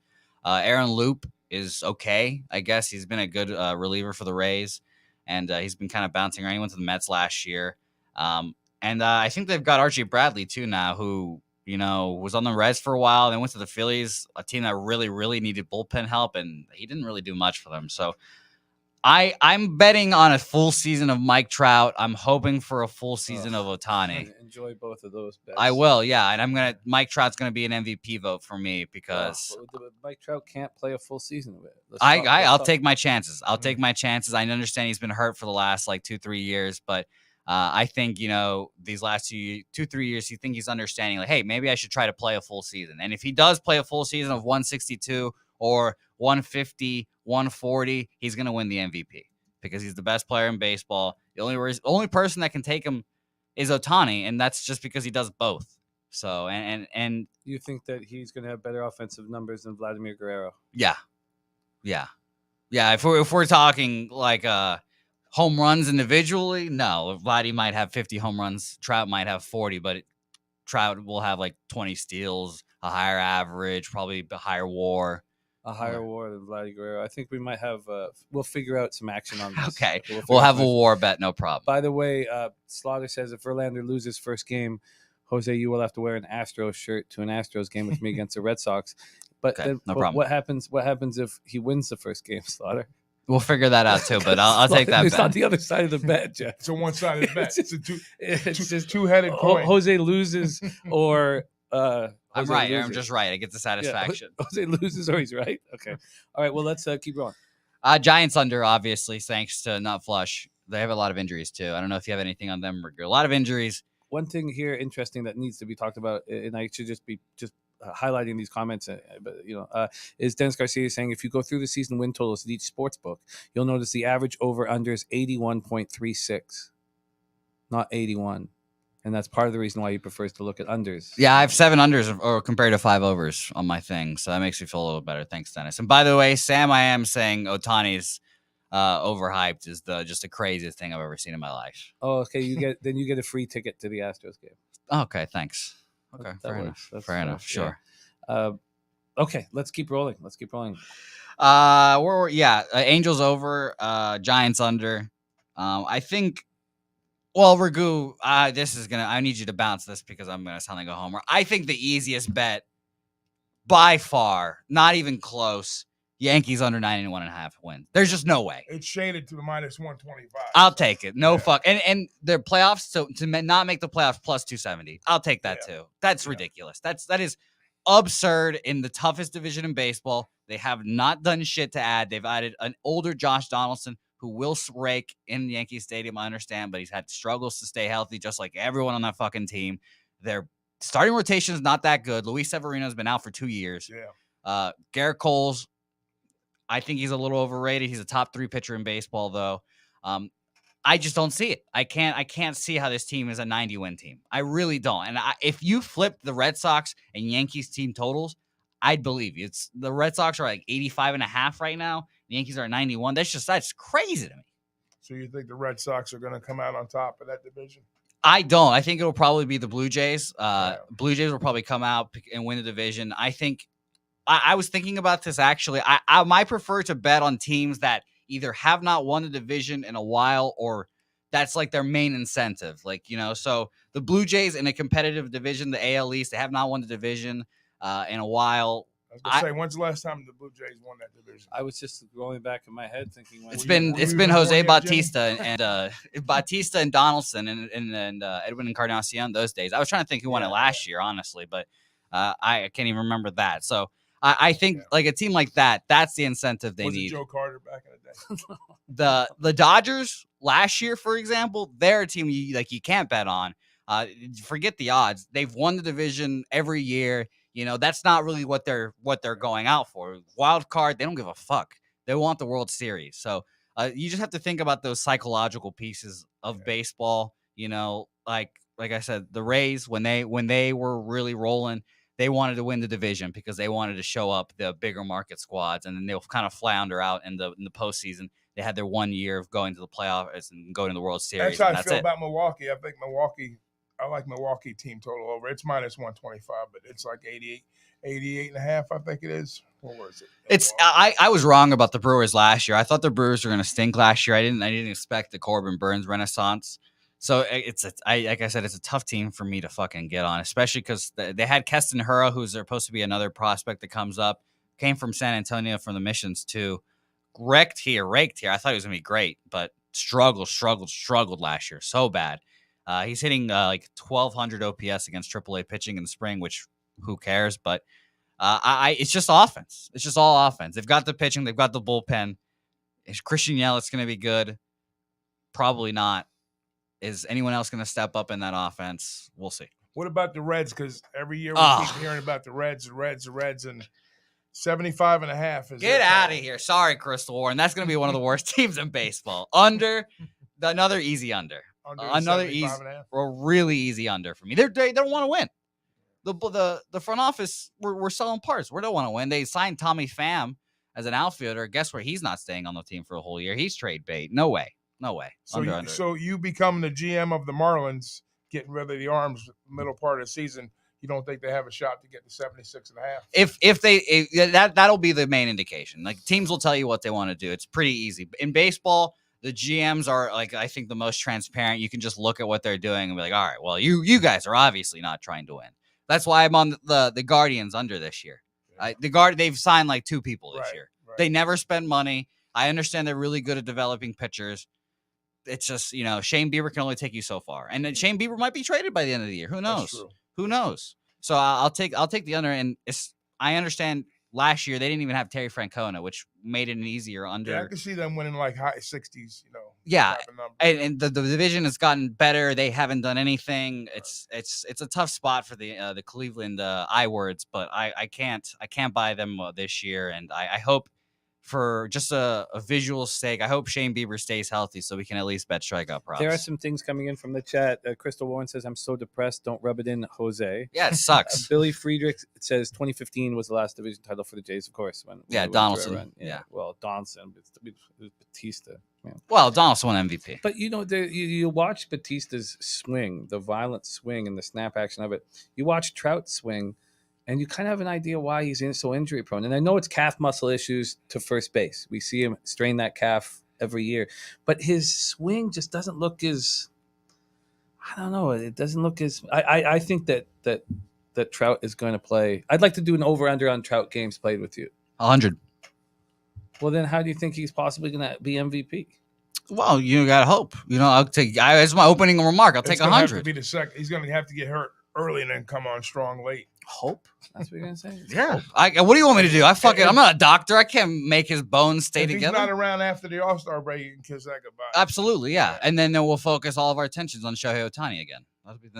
Aaron Loop is okay, I guess. He's been a good reliever for the Rays, and he's been kind of bouncing around. He went to the Mets last year. And I think they've got Archie Bradley, too, now, who was on the Reds for a while. Then went to the Phillies, a team that really, really needed bullpen help, and he didn't really do much for them. So I'm betting on a full season of Mike Trout. I'm hoping for a full season of Ohtani. Enjoy both of those bets. I will, yeah. And Mike Trout's going to be an MVP vote for me because Mike Trout can't play a full season of it. I'll take my chances. Take my chances. I understand he's been hurt for the last 2-3 years, but I think, these last 2-3 years, you think he's understanding, like, hey, maybe I should try to play a full season. And if he does play a full season of 162 or 150, 140, he's going to win the MVP because he's the best player in baseball. The only person that can take him is Ohtani, and that's just because he does both. So and You think that he's going to have better offensive numbers than Vladimir Guerrero? yeah. If we're talking like home runs individually, no. Vladdy might have 50 home runs. Trout might have 40, but Trout will have like 20 steals, a higher average, probably a higher WAR. A higher WAR than Vladimir Guerrero. I think we might have. We'll figure out some action on this. Okay, We'll we'll have a WAR bet, no problem. By the way, Slaughter says if Verlander loses first game, Jose, you will have to wear an Astros shirt to an Astros game with me against the Red Sox. But, Okay, then, no but problem. what happens if he wins the first game, Slaughter? We'll figure that out too, but I'll take that It's bet. not the other side of the bet, Jeff. It's a one-sided bet. It's It's just two-headed coin. Jose loses or I'm Jose right. I'm loses. just right. I get the satisfaction. Yeah, Jose loses or he's right. Okay. All right. Well, let's keep going. Giants under, obviously, thanks to Nut Flush. They have a lot of injuries too. I don't know if you have anything on them. A lot of injuries. One thing here interesting that needs to be talked about, and I should just be highlighting these comments, but is Dennis Garcia saying if you go through the season win totals at each sports book, you'll notice the average over under is 81.36, not 81, and that's part of the reason why he prefers to look at unders. Yeah, I have 7 unders or compared to 5 overs on my thing, so that makes me feel a little better. Thanks, Dennis. And by the way, Sam, I am saying Ohtani's overhyped is just the craziest thing I've ever seen in my life. Oh, okay. You get a free ticket to the Astros game. Okay, thanks. Okay, That fair works. enough. That's Fair enough. yeah. Sure. Okay, let's keep rolling. Angels over, Giants under. I think. Well, Ragoo, I need you to bounce this because I'm gonna sound like a homer. I think the easiest bet, by far, not even close. Yankees under 91.5 wins. There's just no way. It's shaded to the minus 125. I'll take it. No fuck. And their playoffs to not make the playoffs plus 270. I'll take that too. That's ridiculous. That is absurd in the toughest division in baseball. They have not done shit to add. They've added an older Josh Donaldson who will rake in Yankee Stadium. I understand, but he's had struggles to stay healthy, just like everyone on that fucking team. Their starting rotation is not that good. Luis Severino's been out for 2 years. Yeah. Garrett Cole's, I think he's a little overrated. He's a top 3 pitcher in baseball, though. I just don't see it. I can't see how this team is a 90-win team. I really don't. And if you flip the Red Sox and Yankees team totals, I'd believe you. It's the Red Sox are like 85.5 right now. The Yankees are at 91. That's crazy to me. So you think the Red Sox are going to come out on top of that division? I don't. I think it'll probably be the Blue Jays. Blue Jays will probably come out and win the division. I think. I was thinking about this actually. I might prefer to bet on teams that either have not won the division in a while or that's like their main incentive. So the Blue Jays in a competitive division, the AL East, they have not won the division in a while. I was gonna say, when's the last time the Blue Jays won that division? I was just going back in my head thinking It's been Jose Bautista and Bautista and Donaldson and Edwin Encarnacion those days. I was trying to think who won it last year, honestly, but I can't even remember that. So I think like a team like that, that's the incentive they need. Joe Carter back in the day? The Dodgers last year, for example, they're a team you can't bet on. Forget the odds. They've won the division every year. That's not really what they're going out for. Wild card, they don't give a fuck. They want the World Series. So you just have to think about those psychological pieces of baseball. Like I said, the Rays when they were really rolling, they wanted to win the division because they wanted to show up the bigger market squads, and then they'll kind of flounder out in the postseason. They had their 1 year of going to the playoffs and going to the World Series. That's how I feel about Milwaukee. I think I like Milwaukee team total over. It's minus 125, but it's like 88 and a half, I think it is. What was it? I was wrong about the Brewers last year. I thought the Brewers were going to stink last year. I didn't expect the Corbin Burns renaissance. So like I said, it's a tough team for me to fucking get on, especially because they had Keston Hiura, who's supposed to be another prospect that comes up, came from San Antonio from the Missions too. Raked here. I thought he was going to be great, but struggled last year so bad. He's hitting like 1,200 OPS against AAA pitching in the spring, which who cares? But it's just offense. It's just all offense. They've got the pitching. They've got the bullpen. Is Christian Yelich going to be good? Probably not. Is anyone else going to step up in that offense? We'll see. What about the Reds? Because every year we keep hearing about the Reds, and 75 and a half is get out of here. Sorry, Crystal Warren. That's going to be one of the worst teams in baseball. Another easy under. Another easy or really easy under for me. They don't want to win. the front office we're selling parts. We don't want to win. They signed Tommy Pham as an outfielder. Guess where he's not staying on the team for a whole year? He's trade bait. No way. So you become the GM of the Marlins, getting rid of the arms middle part of the season. You don't think they have a shot to get to 76.5? That'll be the main indication. Like, teams will tell you what they want to do. It's pretty easy. In baseball, the GMs are, like, I think the most transparent. You can just look at what they're doing and be like, all right, well, you guys are obviously not trying to win. That's why I'm on the Guardians under this year. They've signed like 2 people this year. Right. They never spend money. I understand they're really good at developing pitchers. It's just, Shane Bieber can only take you so far. And then Shane Bieber might be traded by the end of the year. Who knows? Who knows? So I'll take the under. And I understand last year they didn't even have Terry Francona, which made it an easier under. Yeah, I can see them winning like high 60s, Yeah, and the division has gotten better. They haven't done anything. It's a tough spot for the Cleveland I words, but I can't buy them this year. And I hope, for just a visual sake, I hope Shane Bieber stays healthy so we can at least bet strikeout props. There are some things coming in from the chat. Crystal Warren says, I'm so depressed. Don't rub it in, Jose. Yeah, it sucks. Billy Friedrich says 2015 was the last division title for the Jays, of course. When Donaldson. Yeah. Well, Donaldson. It was Batista. Yeah. Well, Donaldson won MVP. But, you watch Batista's swing, the violent swing and the snap action of it. You watch Trout swing, and you kind of have an idea why he's so injury prone. And I know it's calf muscle issues to first base. We see him strain that calf every year. But his swing just doesn't look as, I don't know. It doesn't look as, I think that Trout is going to play. I'd like to do an over-under on Trout games played with you. 100. Well, then how do you think he's possibly going to be MVP? Well, you got to hope. As my opening remark, I'll take 100. He's going to have to get hurt early and then come on strong late. Hope? That's what you're going to say? Yeah. What do you want me to do? I'm not a doctor. I can't make his bones stay together. If he's not around after the All-Star break, you can kiss that goodbye. Absolutely, yeah. And then we'll focus all of our attentions on Shohei Ohtani again.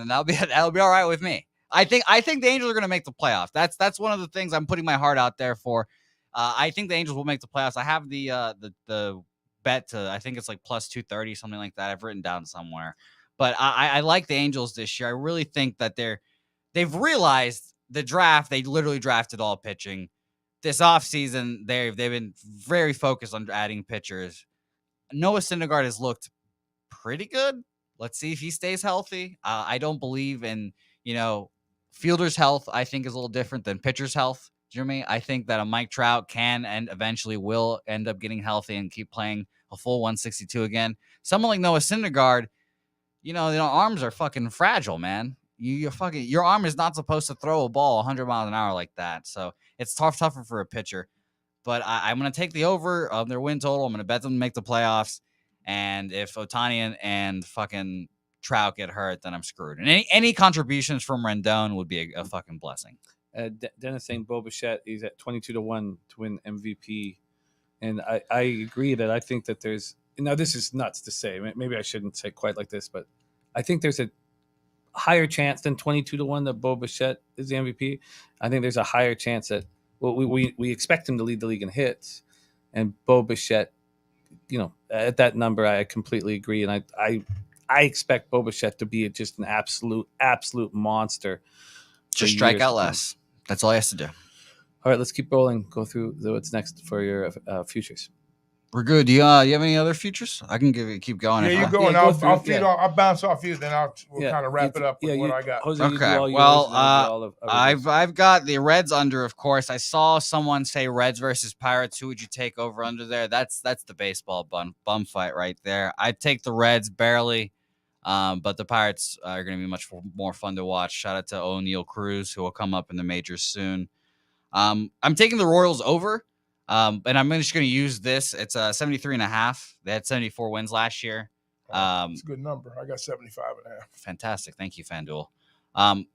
That'll be all right with me. I think the Angels are going to make the playoffs. That's one of the things I'm putting my heart out there for. I think the Angels will make the playoffs. I have the bet to, I think it's like plus 230, something like that. I've written down somewhere. But I like the Angels this year. I really think that they've realized the draft. They literally drafted all pitching. This offseason, they've been very focused on adding pitchers. Noah Syndergaard has looked pretty good. Let's see if he stays healthy. I don't believe in, fielders' health. I think is a little different than pitchers' health. Jimmy, I think that a Mike Trout can and eventually will end up getting healthy and keep playing a full 162 again. Someone like Noah Syndergaard, arms are fucking fragile, man. Your arm is not supposed to throw a ball 100 miles an hour like that. So it's tougher for a pitcher. But I'm going to take the over of their win total. I'm going to bet them to make the playoffs. And if Ohtani and fucking Trout get hurt, then I'm screwed. And any contributions from Rendon would be a fucking blessing. Dennis saying Bo Bichette, he's at 22-1 to win MVP. And I agree that I think that there's, now this is nuts to say, maybe I shouldn't say quite like this, but I think there's a higher chance than 22-1 that Bo Bichette is the MVP. I think there's a higher chance that, well, we expect him to lead the league in hits, and Bo Bichette, at that number, I completely agree. And I expect Bo Bichette to be just an absolute monster. Just strike out less. That's all he has to do. All right, let's keep rolling. Go through what's next for your futures. We're good. Do you have any other futures? I can keep going. Yeah, you go, and I'll bounce off you. Then we'll kind of wrap it up with what I got. Jose, okay. Well, I've got the Reds under, of course. I saw someone say Reds versus Pirates. Who would you take over under there? That's the baseball bum fight right there. I'd take the Reds barely, but the Pirates are going to be much more fun to watch. Shout out to O'Neal Cruz, who will come up in the majors soon. I'm taking the Royals over. And I'm just going to use this. It's 73.5. They had 74 wins last year. It's a good number. I got 75.5. Fantastic. Thank you, FanDuel.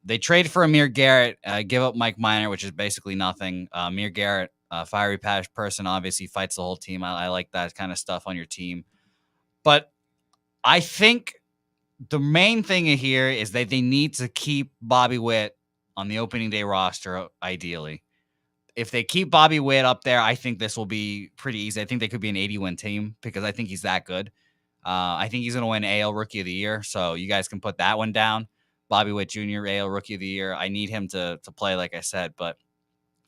They traded for Amir Garrett, give up Mike Minor, which is basically nothing. Amir Garrett, fiery person, obviously fights the whole team. I like that kind of stuff on your team. But I think the main thing here is that they need to keep Bobby Witt on the opening day roster, ideally. If they keep Bobby Witt up there, I think this will be pretty easy. I think they could be an 80-win team because I think he's that good. I think he's going to win AL Rookie of the Year, so you guys can put that one down. Bobby Witt Jr., AL Rookie of the Year. I need him to play, like I said, but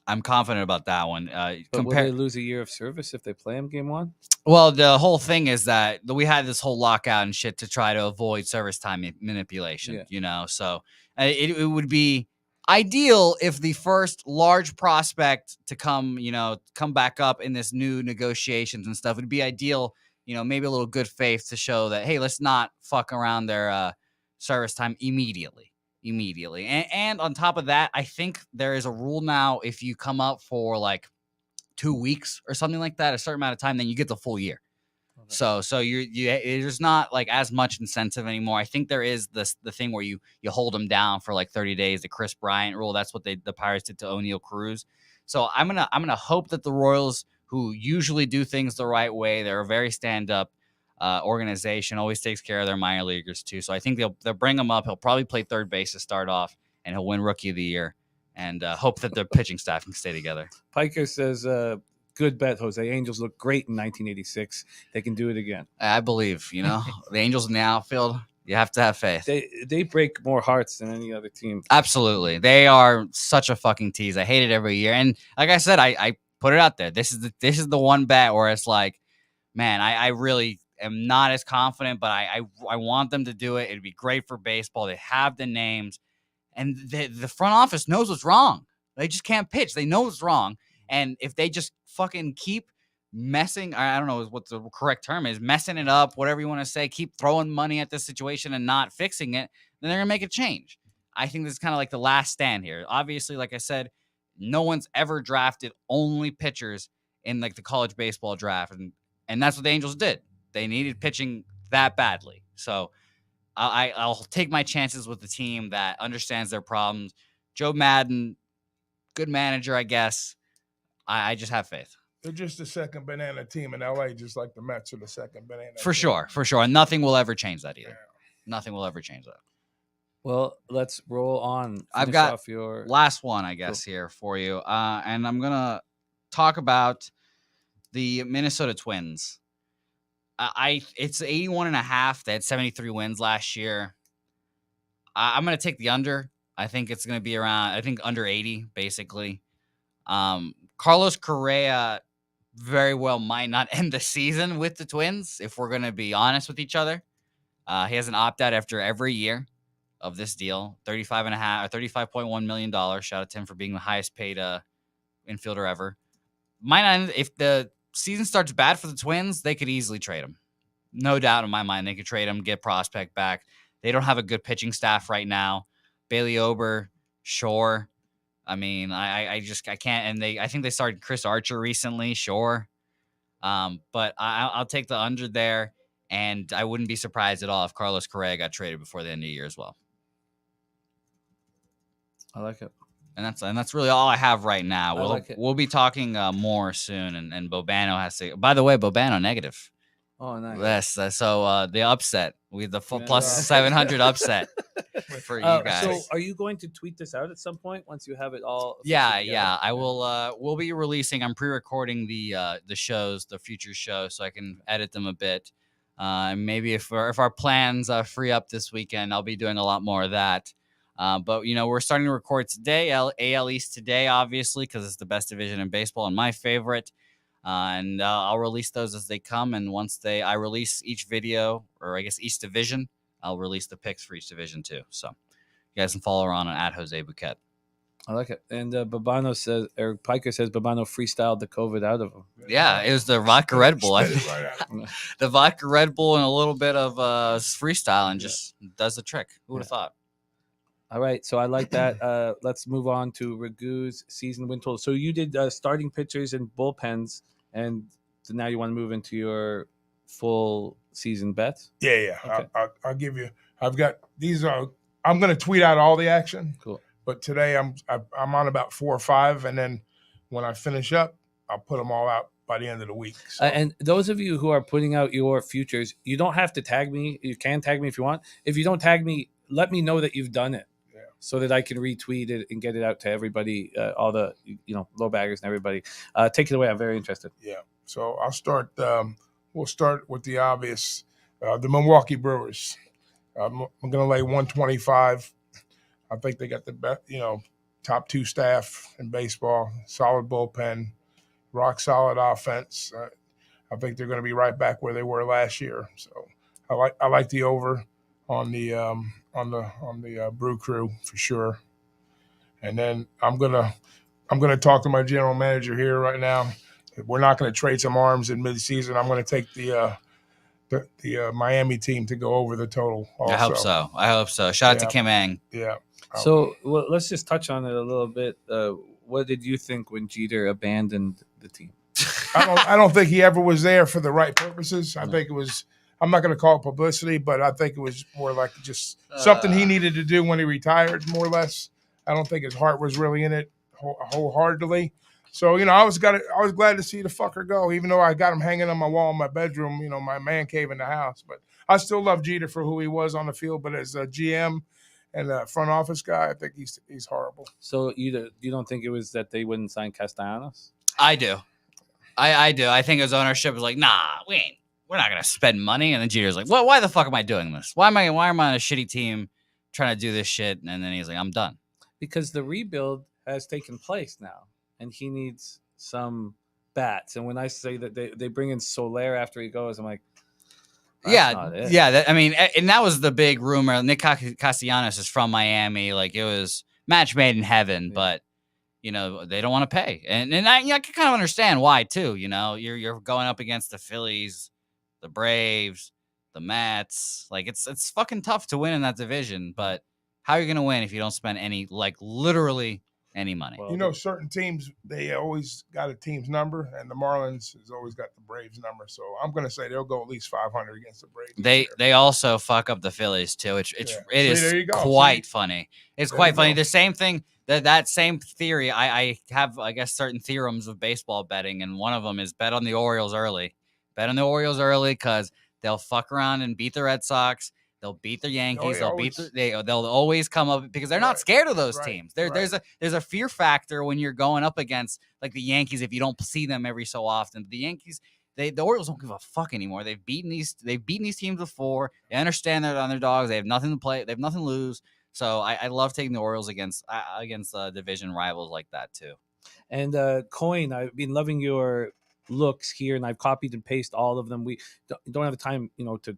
I'm confident about that one. But will they lose a year of service if they play him game one? Well, the whole thing is that we had this whole lockout and shit to try to avoid service time manipulation, so it would be ideal if the first large prospect to come back up in this new negotiations and stuff. It'd be ideal, maybe a little good faith to show that, hey, let's not fuck around their service time immediately. And on top of that, I think there is a rule now, if you come up for like 2 weeks or something like that, a certain amount of time, then you get the full year. Okay. So you there's not like as much incentive anymore. I think there is the thing where you hold them down for like 30 days, the Chris Bryant rule. That's what the Pirates did to O'Neal Cruz. So I'm gonna hope that the Royals, who usually do things the right way, they're a very stand-up organization, always takes care of their minor leaguers too. So I think they'll bring him up. He'll probably play third base to start off, and he'll win Rookie of the Year. And hope that their pitching staff can stay together. Piker says, good bet, Jose. Angels look great in 1986. They can do it again. I believe, the Angels in the outfield, you have to have faith. They break more hearts than any other team. Absolutely. They are such a fucking tease. I hate it every year. And like I said, I put it out there. This is the one bet where it's like, man, I really am not as confident, but I want them to do it. It'd be great for baseball. They have the names. And the front office knows what's wrong. They just can't pitch. They know what's wrong. And if they just fucking keep messing, I don't know what the correct term is, messing it up, whatever you want to say, keep throwing money at this situation and not fixing it, then they're going to make a change. I think this is kind of like the last stand here. Obviously, like I said, no one's ever drafted only pitchers in like the college baseball draft. And that's what the Angels did. They needed pitching that badly. So I'll take my chances with the team that understands their problems. Joe Madden, good manager, I guess. I just have faith. They're just the second banana team in LA, just like the Mets are the second banana for team. For sure. And nothing will ever change that either. Yeah. Nothing will ever change that. Well, let's roll on. I've got your last one, I guess, here for you. And I'm going to talk about the Minnesota Twins. It's 81.5. They had 73 wins last year. I'm going to take the under. I think it's going to be around, under 80, basically. Carlos Correa very well might not end the season with the Twins, if we're going to be honest with each other. He has an opt-out after every year of this deal, $35.1 million. Shout out to him for being the highest paid infielder ever. Might not end, if the season starts bad for the Twins, they could easily trade him. No doubt in my mind, they could trade him, get prospect back. They don't have a good pitching staff right now. Bailey Ober, sure. I mean, I can't. And I think they started Chris Archer recently, sure. But I'll take the under there, and I wouldn't be surprised at all if Carlos Correa got traded before the end of the year as well. I like it. And that's really all I have right now. We'll be talking more soon. And Bobano has to. By the way, Bobano negative. Oh, nice. Yes. So the upset, the full plus 700 upset for you guys. So are you going to tweet this out at some point once you have it all? Yeah. I will. We'll be releasing. I'm pre-recording the shows, the Futures show, so I can edit them a bit. Maybe if our plans free up this weekend, I'll be doing a lot more of that. But we're starting to record today, AL East today, obviously, because it's the best division in baseball and my favorite. And I'll release those as they come. And once I release each video, or I guess each division, I'll release the picks for each division too. So you guys can follow her on at Jose Bouquet. I like it. And Babano says, Eric Piker says, Babano freestyled the COVID out of him. Yeah, it was the vodka Red Bull. The vodka Red Bull and a little bit of freestyle, and just does the trick. Who would have thought? All right, so I like that. Let's move on to Ragoo's season win total. So you did starting pitchers and bullpens, and now you want to move into your full season bets? Yeah. Okay. I'll give you. I've got these. I'm going to tweet out all the action. Cool. But today I'm on about 4 or 5, and then when I finish up, I'll put them all out by the end of the week. So. And those of you who are putting out your futures, you don't have to tag me. You can tag me if you want. If you don't tag me, let me know that you've done it. So that I can retweet it and get it out to everybody, all the low baggers and everybody. Take it away. I'm very interested. Yeah. So I'll start. We'll start with the obvious. The Milwaukee Brewers. I'm going to lay 125. I think they got the best, top 2 staff in baseball, solid bullpen, rock solid offense. I think they're going to be right back where they were last year. So I like the over on the Brew Crew for sure. And then I'm gonna talk to my general manager here right now. We're not going to trade some arms in midseason. I'm going to take the Miami team to go over the total. Also. I hope so. Shout out to Kim Ang. Yeah. So let's just touch on it a little bit. What did you think when Jeter abandoned the team? I don't think he ever was there for the right purposes. I think it was. I'm not going to call it publicity, but I think it was more like just something he needed to do when he retired, more or less. I don't think his heart was really in it wholeheartedly. So I was glad to see the fucker go, even though I got him hanging on my wall in my bedroom, my man cave in the house. But I still love Jeter for who he was on the field. But as a GM and a front office guy, I think he's horrible. So you don't think it was that they wouldn't sign Castellanos? I do. I do. I think his ownership was like, nah, we're not gonna spend money. And then Jeter's like, well, why the fuck am I doing this? Why am I on a shitty team trying to do this shit? And then he's like, I'm done. Because the rebuild has taken place now, and he needs some bats. And when I say that they bring in Soler after he goes, I'm like, yeah. And that was the big rumor. Nick Castellanos is from Miami. Like, it was match made in heaven, but they don't want to pay. And I can kind of understand why too. You're going up against the Phillies, the Braves, the Mets. Like, it's fucking tough to win in that division. But how are you going to win if you don't spend any, like, literally any money? Well, certain teams, they always got a team's number, and the Marlins has always got the Braves number. So I'm going to say they'll go at least 500 against the Braves. They also fuck up the Phillies too. It is quite funny. It's quite funny. The same thing. That same theory, I have, I guess, certain theorems of baseball betting, and one of them is bet on the Orioles early. Bet on the Orioles early because they'll fuck around and beat the Red Sox. They'll beat the Yankees. They'll always come up because they're not scared of those teams. There's a fear factor when you're going up against like the Yankees if you don't see them every so often. The Yankees, the Orioles don't give a fuck anymore. They've beaten these teams before. They understand they're underdogs. They have nothing to play. They have nothing to lose. So I love taking the Orioles against division rivals like that too. And Coin, I've been loving your looks here, and I've copied and pasted all of them. We don't have the time, to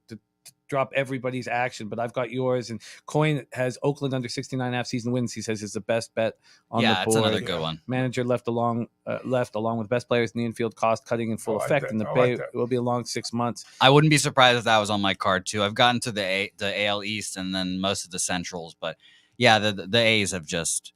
drop everybody's action, but I've got yours. And Coin has Oakland under 69.5 season wins. He says it's the best bet on the board. Yeah, it's another good one. Manager left along with best players in the infield, cost cutting in full effect in the Bay. It will be a long 6 months. I wouldn't be surprised if that was on my card too. I've gotten to the AL East and then most of the Centrals, but yeah, the A's have just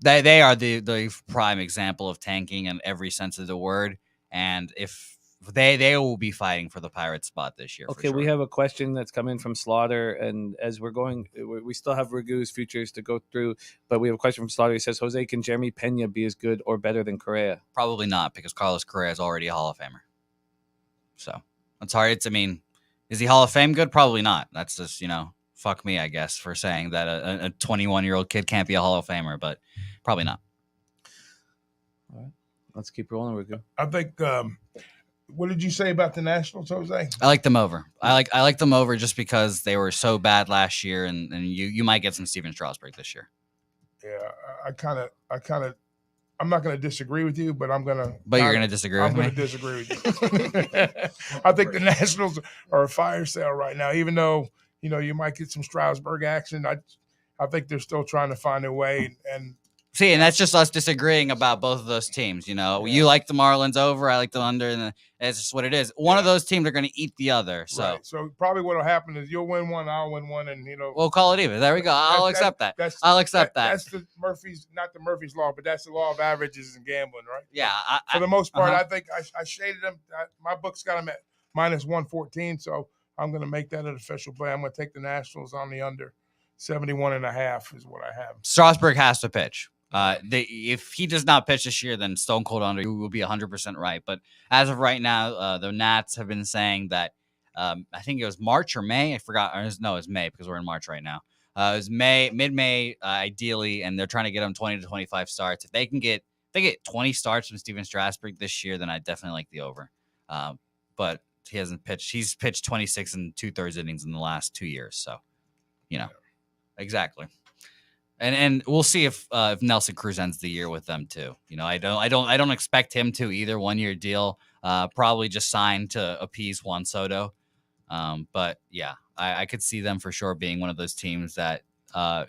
they are the prime example of tanking in every sense of the word. And if they will be fighting for the Pirates spot this year. Okay, for sure. We have a question that's come in from Slaughter, and as we're going, we still have Ragoo's futures to go through, but we have a question from Slaughter. He says, Jose, can Jeremy Pena be as good or better than Correa? Probably not, because Carlos Correa is already a Hall of Famer. So it's hard. Is he Hall of Fame good? Probably not. That's just, fuck me, I guess, for saying that a 21-year-old kid can't be a Hall of Famer, but probably not. All right, let's keep rolling, Ragoo. I think. What did you say about the Nationals, Jose? I like them over. I like them over just because they were so bad last year, and you might get some Steven Strasburg this year. Yeah, I'm not going to disagree with you, but I'm going to. But you're going to disagree with me? I'm going to disagree with you. I think the Nationals are a fire sale right now, even though, you might get some Strasburg action. I think they're still trying to find a way. And see, and that's just us disagreeing about both of those teams. Yeah. You like the Marlins over, I like them under, and it's just what it is. One of those teams are going to eat the other. So, right. So probably what will happen is you'll win one, I'll win one, and we'll call it even. There we go. I'll accept that. I'll accept that. That's the not the Murphy's law, but that's the law of averages in gambling, right? Yeah. For the most part, I think I shaded them. My book's got them at minus 114, so I'm going to make that an official play. I'm going to take the Nationals on the under. 71.5 is what I have. Strasburg has to pitch. If he does not pitch this year, then Stone Cold under will be 100% right. But as of right now, the Nats have been saying that I think it was March or May. I forgot. No, it's May because we're in March right now. It was mid-May, ideally, and they're trying to get him 20 to 25 starts. If they get 20 starts from Steven Strasburg this year, then I definitely like the over. But he hasn't pitched. He's pitched 26 and 2/3 innings in the last 2 years. So, exactly. And we'll see if Nelson Cruz ends the year with them too. I don't expect him to either. 1-year deal, probably just signed to appease Juan Soto. But yeah, I could see them for sure being one of those teams that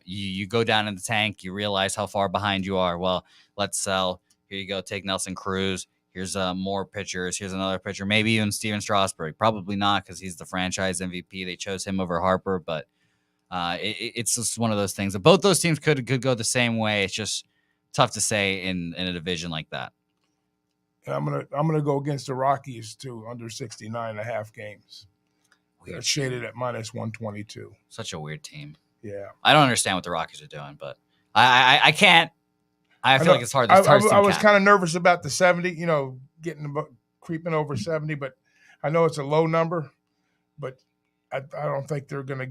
you go down in the tank, you realize how far behind you are. Well, let's sell. Here you go, take Nelson Cruz. Here's more pitchers. Here's another pitcher. Maybe even Steven Strasburg. Probably not because he's the franchise MVP. They chose him over Harper, but it's just one of those things. Both those teams could go the same way. It's just tough to say in a division like that. And I'm gonna go against the Rockies too, under 69.5 games. They're shaded at -122. Such a weird team. Yeah, I don't understand what the Rockies are doing, but I can't. I feel like it's hard. I was kind of nervous about the 70. Creeping over 70, but I know it's a low number. But I don't think they're going to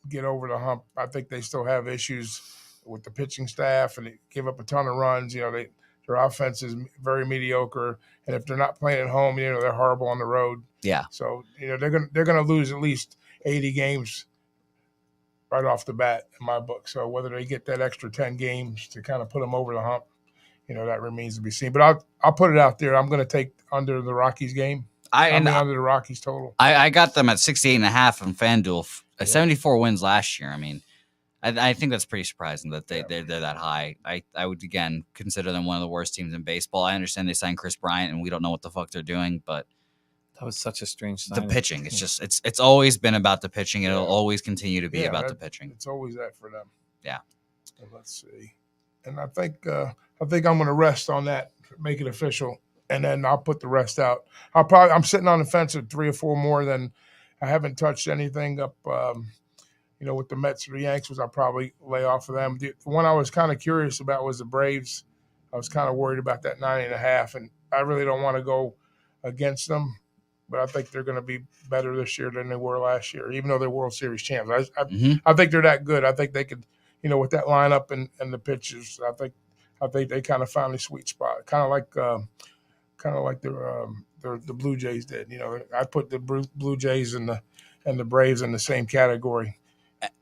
get over the hump. I think they still have issues with the pitching staff, and they give up a ton of runs. Their offense is very mediocre, and if they're not playing at home, they're horrible on the road. Yeah. So they're gonna lose at least 80 games right off the bat in my book. So whether they get that extra 10 games to kind of put them over the hump, that remains to be seen. But I'll put it out there. I'm going to take under the Rockies game. Under the Rockies total. I got them at 68.5 on FanDuel. 74 wins last year. I mean, I think that's pretty surprising that they're that high. I would again consider them one of the worst teams in baseball. I understand they signed Chris Bryant and we don't know what the fuck they're doing, but that was such a strange signing. The pitching. It's just it's always been about the pitching. It'll always continue to be about the pitching. It's always that for them. Yeah. So let's see. And I think I'm going to rest on that, make it official, and then I'll put the rest out. I'm sitting on the fence at 3 or 4 more than I haven't touched anything up. With the Mets or the Yankees, I'll probably lay off of them. The one I was kind of curious about was the Braves. I was kind of worried about that 9.5, and I really don't want to go against them. But I think they're going to be better this year than they were last year, even though they're World Series champs. I think they're that good. I think they could, with that lineup and the pitchers, I think they kind of found a sweet spot, kind of like the Blue Jays did. I put the Blue Jays and the Braves in the same category.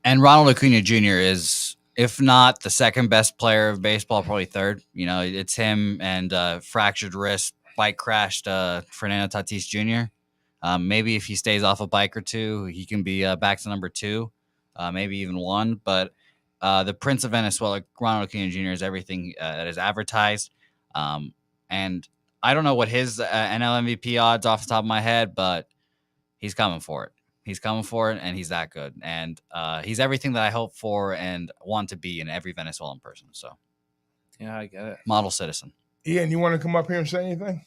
And Ronald Acuna Jr. is, if not the second best player of baseball, probably third. It's him and fractured wrist, bike crashed Fernando Tatis Jr. Maybe if he stays off a bike or two, he can be back to number 2, maybe even 1. But the Prince of Venezuela, Ronald Acuna Jr. is everything that is advertised. And I don't know what his NL MVP odds off the top of my head, but he's coming for it. He's coming for it, and he's that good. And he's everything that I hope for and want to be in every Venezuelan person. So, yeah, I get it. Model citizen. Ian, you want to come up here and say anything?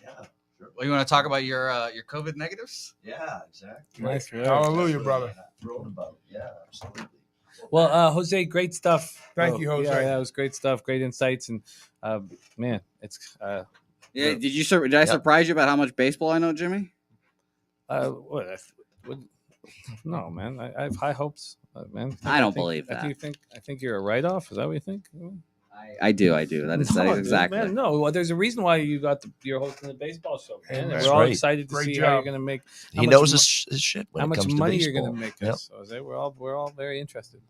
Yeah, sure. Well, you want to talk about your COVID negatives? Yeah, exactly. Nice. Hallelujah, brother. Thrilled about it. Yeah, absolutely. Well, Jose, great stuff. Thank you, Jose. Yeah, it was great stuff, great insights, and man, it's. Yeah, did I surprise you about how much baseball I know, Jimmy? No, man. I have high hopes, man. I don't believe that. I think you're a write-off. Is that what you think? I do. That is exactly. Man, no, well, there's a reason why you're hosting the baseball show, man. And That's we're all right. excited to Great see job. how you're going to make. He knows his shit when how it much comes money to you're baseball. going to make Yep. us. Jose, we're all very interested.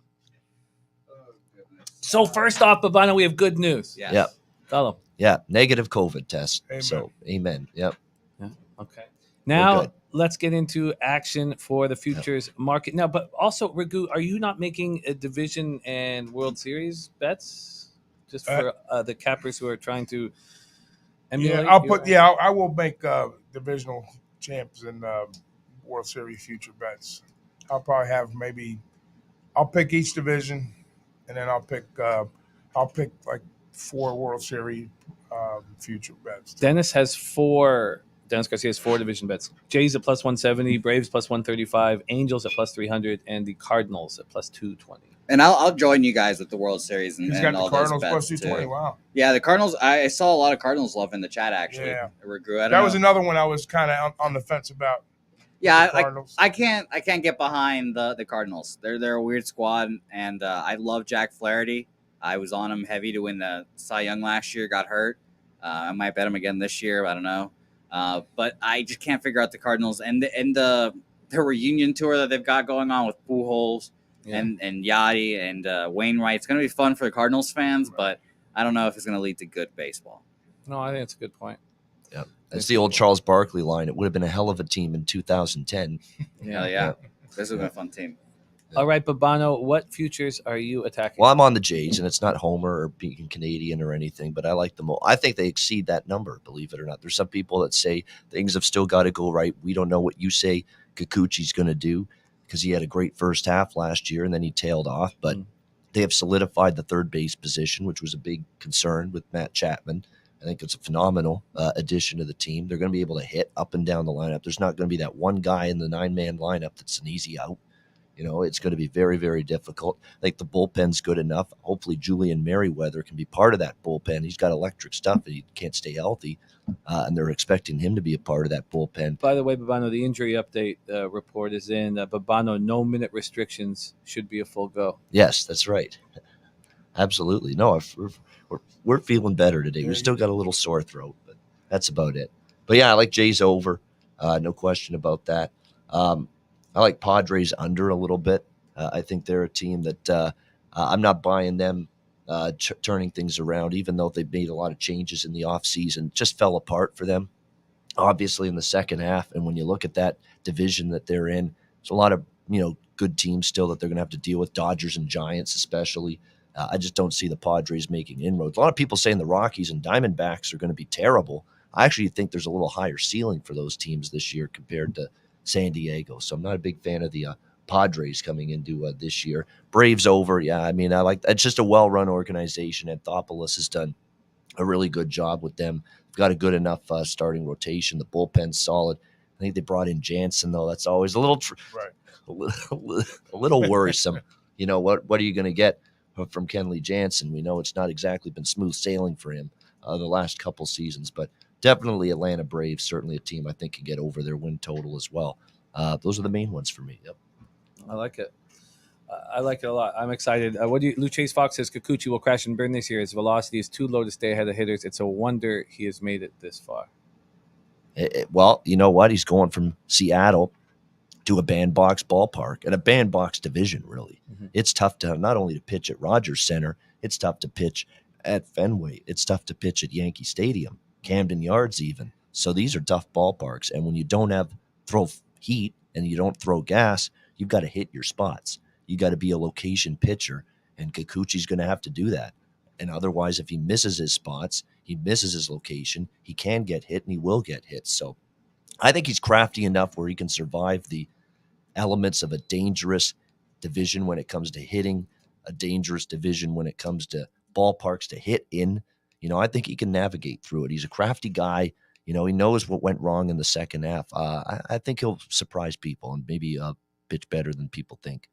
So first off, Bavano, we have good news. Yes. Yep. Fellow. Yeah, negative COVID test. Amen. So, amen. Yep. Okay. Now good. let's get into action for the futures market. Now, but also, Ragoo, are you not making a division and World Series bets just for the cappers who are trying to emulate? I will make divisional champs and World Series future bets. I'll probably have I'll pick each division, and then I'll pick like 4 World Series future bets. Dennis Garcia has 4 division bets. Jays at plus 170, Braves plus 135, Angels at plus 300, and the Cardinals at plus 220. And I'll join you guys at the World Series and, He's and got all the Cardinals those plus bets 220. too. Wow. Yeah, the Cardinals. I saw a lot of Cardinals love in the chat actually. Yeah. That was another one I was kind of on the fence about. Yeah, Cardinals. I can't get behind the Cardinals. They're a weird squad, and I love Jack Flaherty. I was on him heavy to win the Cy Young last year. Got hurt. I might bet him again this year. I don't know. But I just can't figure out the Cardinals and the reunion tour that they've got going on with Pujols and Yachty and Wainwright. It's going to be fun for the Cardinals fans, but I don't know if it's going to lead to good baseball. No, I think it's a good point. Yeah. It's the old Charles Barkley line. It would have been a hell of a team in 2010. Hell yeah. This has been a fun team. All right, Babano, what futures are you attacking? Well, I'm on the Jays, and it's not Homer or being Canadian or anything, but I like them all. I think they exceed that number, believe it or not. There's some people that say things have still got to go right. We don't know what you say Kikuchi's going to do because he had a great first half last year, and then he tailed off. But they have solidified the third base position, which was a big concern with Matt Chapman. I think it's a phenomenal addition to the team. They're going to be able to hit up and down the lineup. There's not going to be that one guy in the 9-man lineup that's an easy out. It's going to be very, very difficult. I think the bullpen's good enough. Hopefully Julian Merriweather can be part of that bullpen. He's got electric stuff, and he can't stay healthy, and they're expecting him to be a part of that bullpen. By the way, Babano, the injury update report is in. Babano, no minute restrictions, should be a full go. Yes, that's right. Absolutely. No, we're feeling better today. We still got a little sore throat, but that's about it. But, yeah, I like Jays over. No question about that. I like Padres under a little bit. I think they're a team that I'm not buying them turning things around, even though they've made a lot of changes in the offseason. Just fell apart for them, obviously, in the second half. And when you look at that division that they're in, there's a lot of good teams still that they're going to have to deal with, Dodgers and Giants especially. I just don't see the Padres making inroads. A lot of people saying the Rockies and Diamondbacks are going to be terrible. I actually think there's a little higher ceiling for those teams this year compared to San Diego. So I'm not a big fan of the Padres coming into this year. Braves over. Yeah, I mean, it's just a well-run organization. Anthopoulos has done a really good job with them. They've got a good enough starting rotation. The bullpen's solid. I think they brought in Jansen, though. That's always a little a little worrisome. What are you going to get from Kenley Jansen? We know it's not exactly been smooth sailing for him the last couple seasons, but definitely Atlanta Braves, certainly a team I think can get over their win total as well. Those are the main ones for me. Yep. I like it. I like it a lot. I'm excited. Luchase Fox says Kikuchi will crash and burn this year. His velocity is too low to stay ahead of hitters. It's a wonder he has made it this far. Well, you know what? He's going from Seattle to a bandbox ballpark and a bandbox division, really. Mm-hmm. It's tough to not only to pitch at Rogers Center, it's tough to pitch at Fenway. It's tough to pitch at Yankee Stadium, Camden Yards even. So these are tough ballparks. And when you don't throw heat and you don't throw gas, you've got to hit your spots. You got to be a location pitcher, and Kikuchi's going to have to do that. And otherwise, if he misses his spots, he misses his location, he can get hit and he will get hit. So I think he's crafty enough where he can survive the elements of a dangerous division when it comes to hitting, a dangerous division when it comes to ballparks to hit in. I think he can navigate through it. He's a crafty guy. He knows what went wrong in the second half. I think he'll surprise people and maybe pitch better than people think.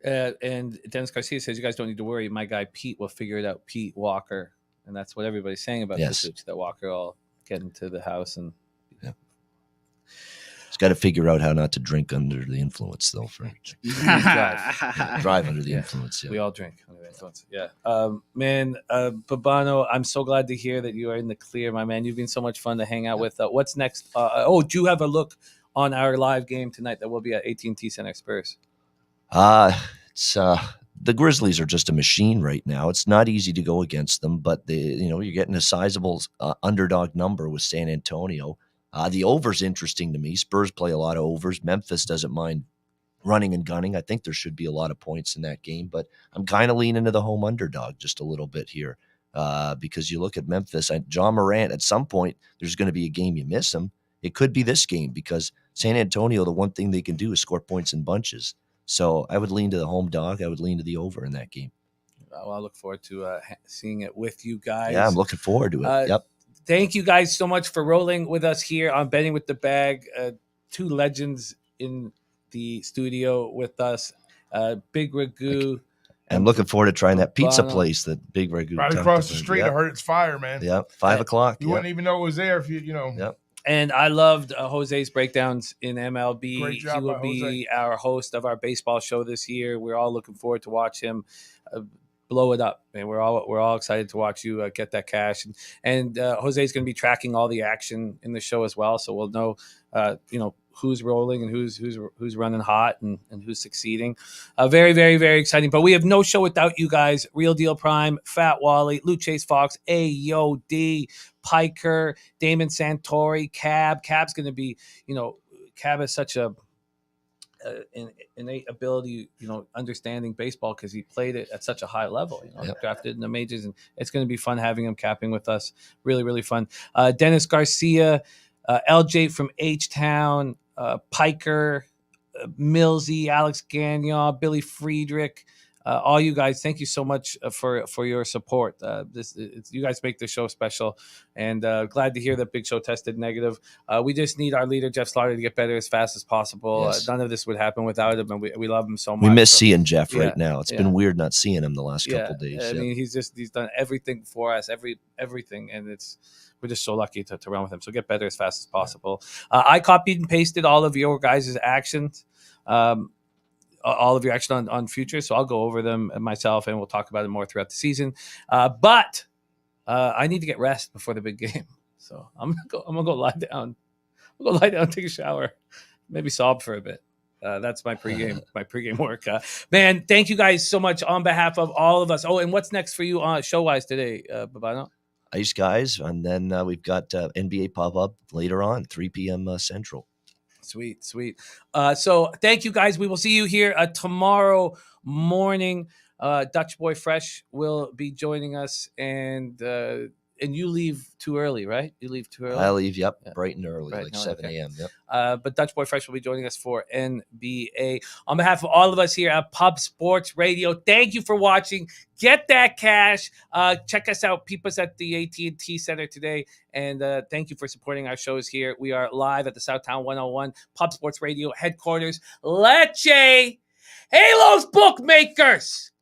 And Dennis Garcia says, you guys don't need to worry. My guy Pete will figure it out. Pete Walker. And that's what everybody's saying about Kikuchi, that Walker will get into the house and he's got to figure out how not to drink under the influence, though. Drive under the influence. Yeah. We all drink under the influence. Yeah. Babano, I'm so glad to hear that you are in the clear, my man. You've been so much fun to hang out with. What's next? Do you have a look on our live game tonight that will be at AT&T Center Spurs? It's the Grizzlies are just a machine right now. It's not easy to go against them, but you're getting a sizable underdog number with San Antonio. The over's interesting to me. Spurs play a lot of overs. Memphis doesn't mind running and gunning. I think there should be a lot of points in that game, but I'm kind of leaning to the home underdog just a little bit here because you look at Memphis and John Morant, at some point, there's going to be a game you miss him. It could be this game because San Antonio, the one thing they can do is score points in bunches. So I would lean to the home dog. I would lean to the over in that game. Well, I look forward to seeing it with you guys. Yeah, I'm looking forward to it. Yep. Thank you guys so much for rolling with us here on Betting with the Bag. Two legends in the studio with us, Big Ragoo. I'm looking forward to trying that pizza place that Big Ragoo. Right across the street, I heard it's fire, man. Yep, 5 o'clock. You wouldn't even know it was there if you know. Yep. And I loved Jose's breakdowns in MLB. Great job, he will be Jose. our host of our baseball show this year. We're all looking forward to watch him blow it up, and we're all excited to watch you get that cash. And Jose's going to be tracking all the action in the show as well, so we'll know who's rolling and who's running hot and who's succeeding. Very, very, very exciting. But we have no show without you guys. Real Deal Prime, Fat Wally, Lou Chase Fox, AOD, Piker, Damon Santori, Cab. Cab's going to be, Cab is such an innate ability, understanding baseball because he played it at such a high level, drafted in the majors, and it's going to be fun having him capping with us. Really, really fun. Dennis Garcia, LJ from H-Town, Piker, Millsy, Alex Gagnon, Billy Friedrich, all you guys, thank you so much for your support. You guys make the show special, and glad to hear that Big Show tested negative. We just need our leader, Jeff Slaughter, to get better as fast as possible. Yes. None of this would happen without him, and we love him so much. We miss seeing Jeff right now. It's been weird not seeing him the last couple of days. I mean, he's done everything for us, everything, and we're just so lucky to run with him. So get better as fast as possible. I copied and pasted all of your guys' actions. All of your action on Futures, so I'll go over them myself, and we'll talk about it more throughout the season. But I need to get rest before the big game, so I'm gonna go lie down. I'm gonna lie down, take a shower, maybe sob for a bit. That's my pregame work. Man, thank you guys so much on behalf of all of us. Oh, and what's next for you show wise today, Babano? Ice guys, and then we've got NBA pop up later on, 3 p.m. Central. Sweet. So thank you guys. We will see you here tomorrow morning. Dutch Boy Fresh will be joining us, and you leave too early, right? You leave too early. I leave, bright and early, like 7 a.m. Yep. But Dutch Boy Fresh will be joining us for NBA. On behalf of all of us here at Pub Sports Radio, thank you for watching. Get that cash. Check us out. Peep us at the AT&T Center today. And thank you for supporting our shows here. We are live at the Southtown 101 Pub Sports Radio headquarters. Lecce, Halos Bookmakers.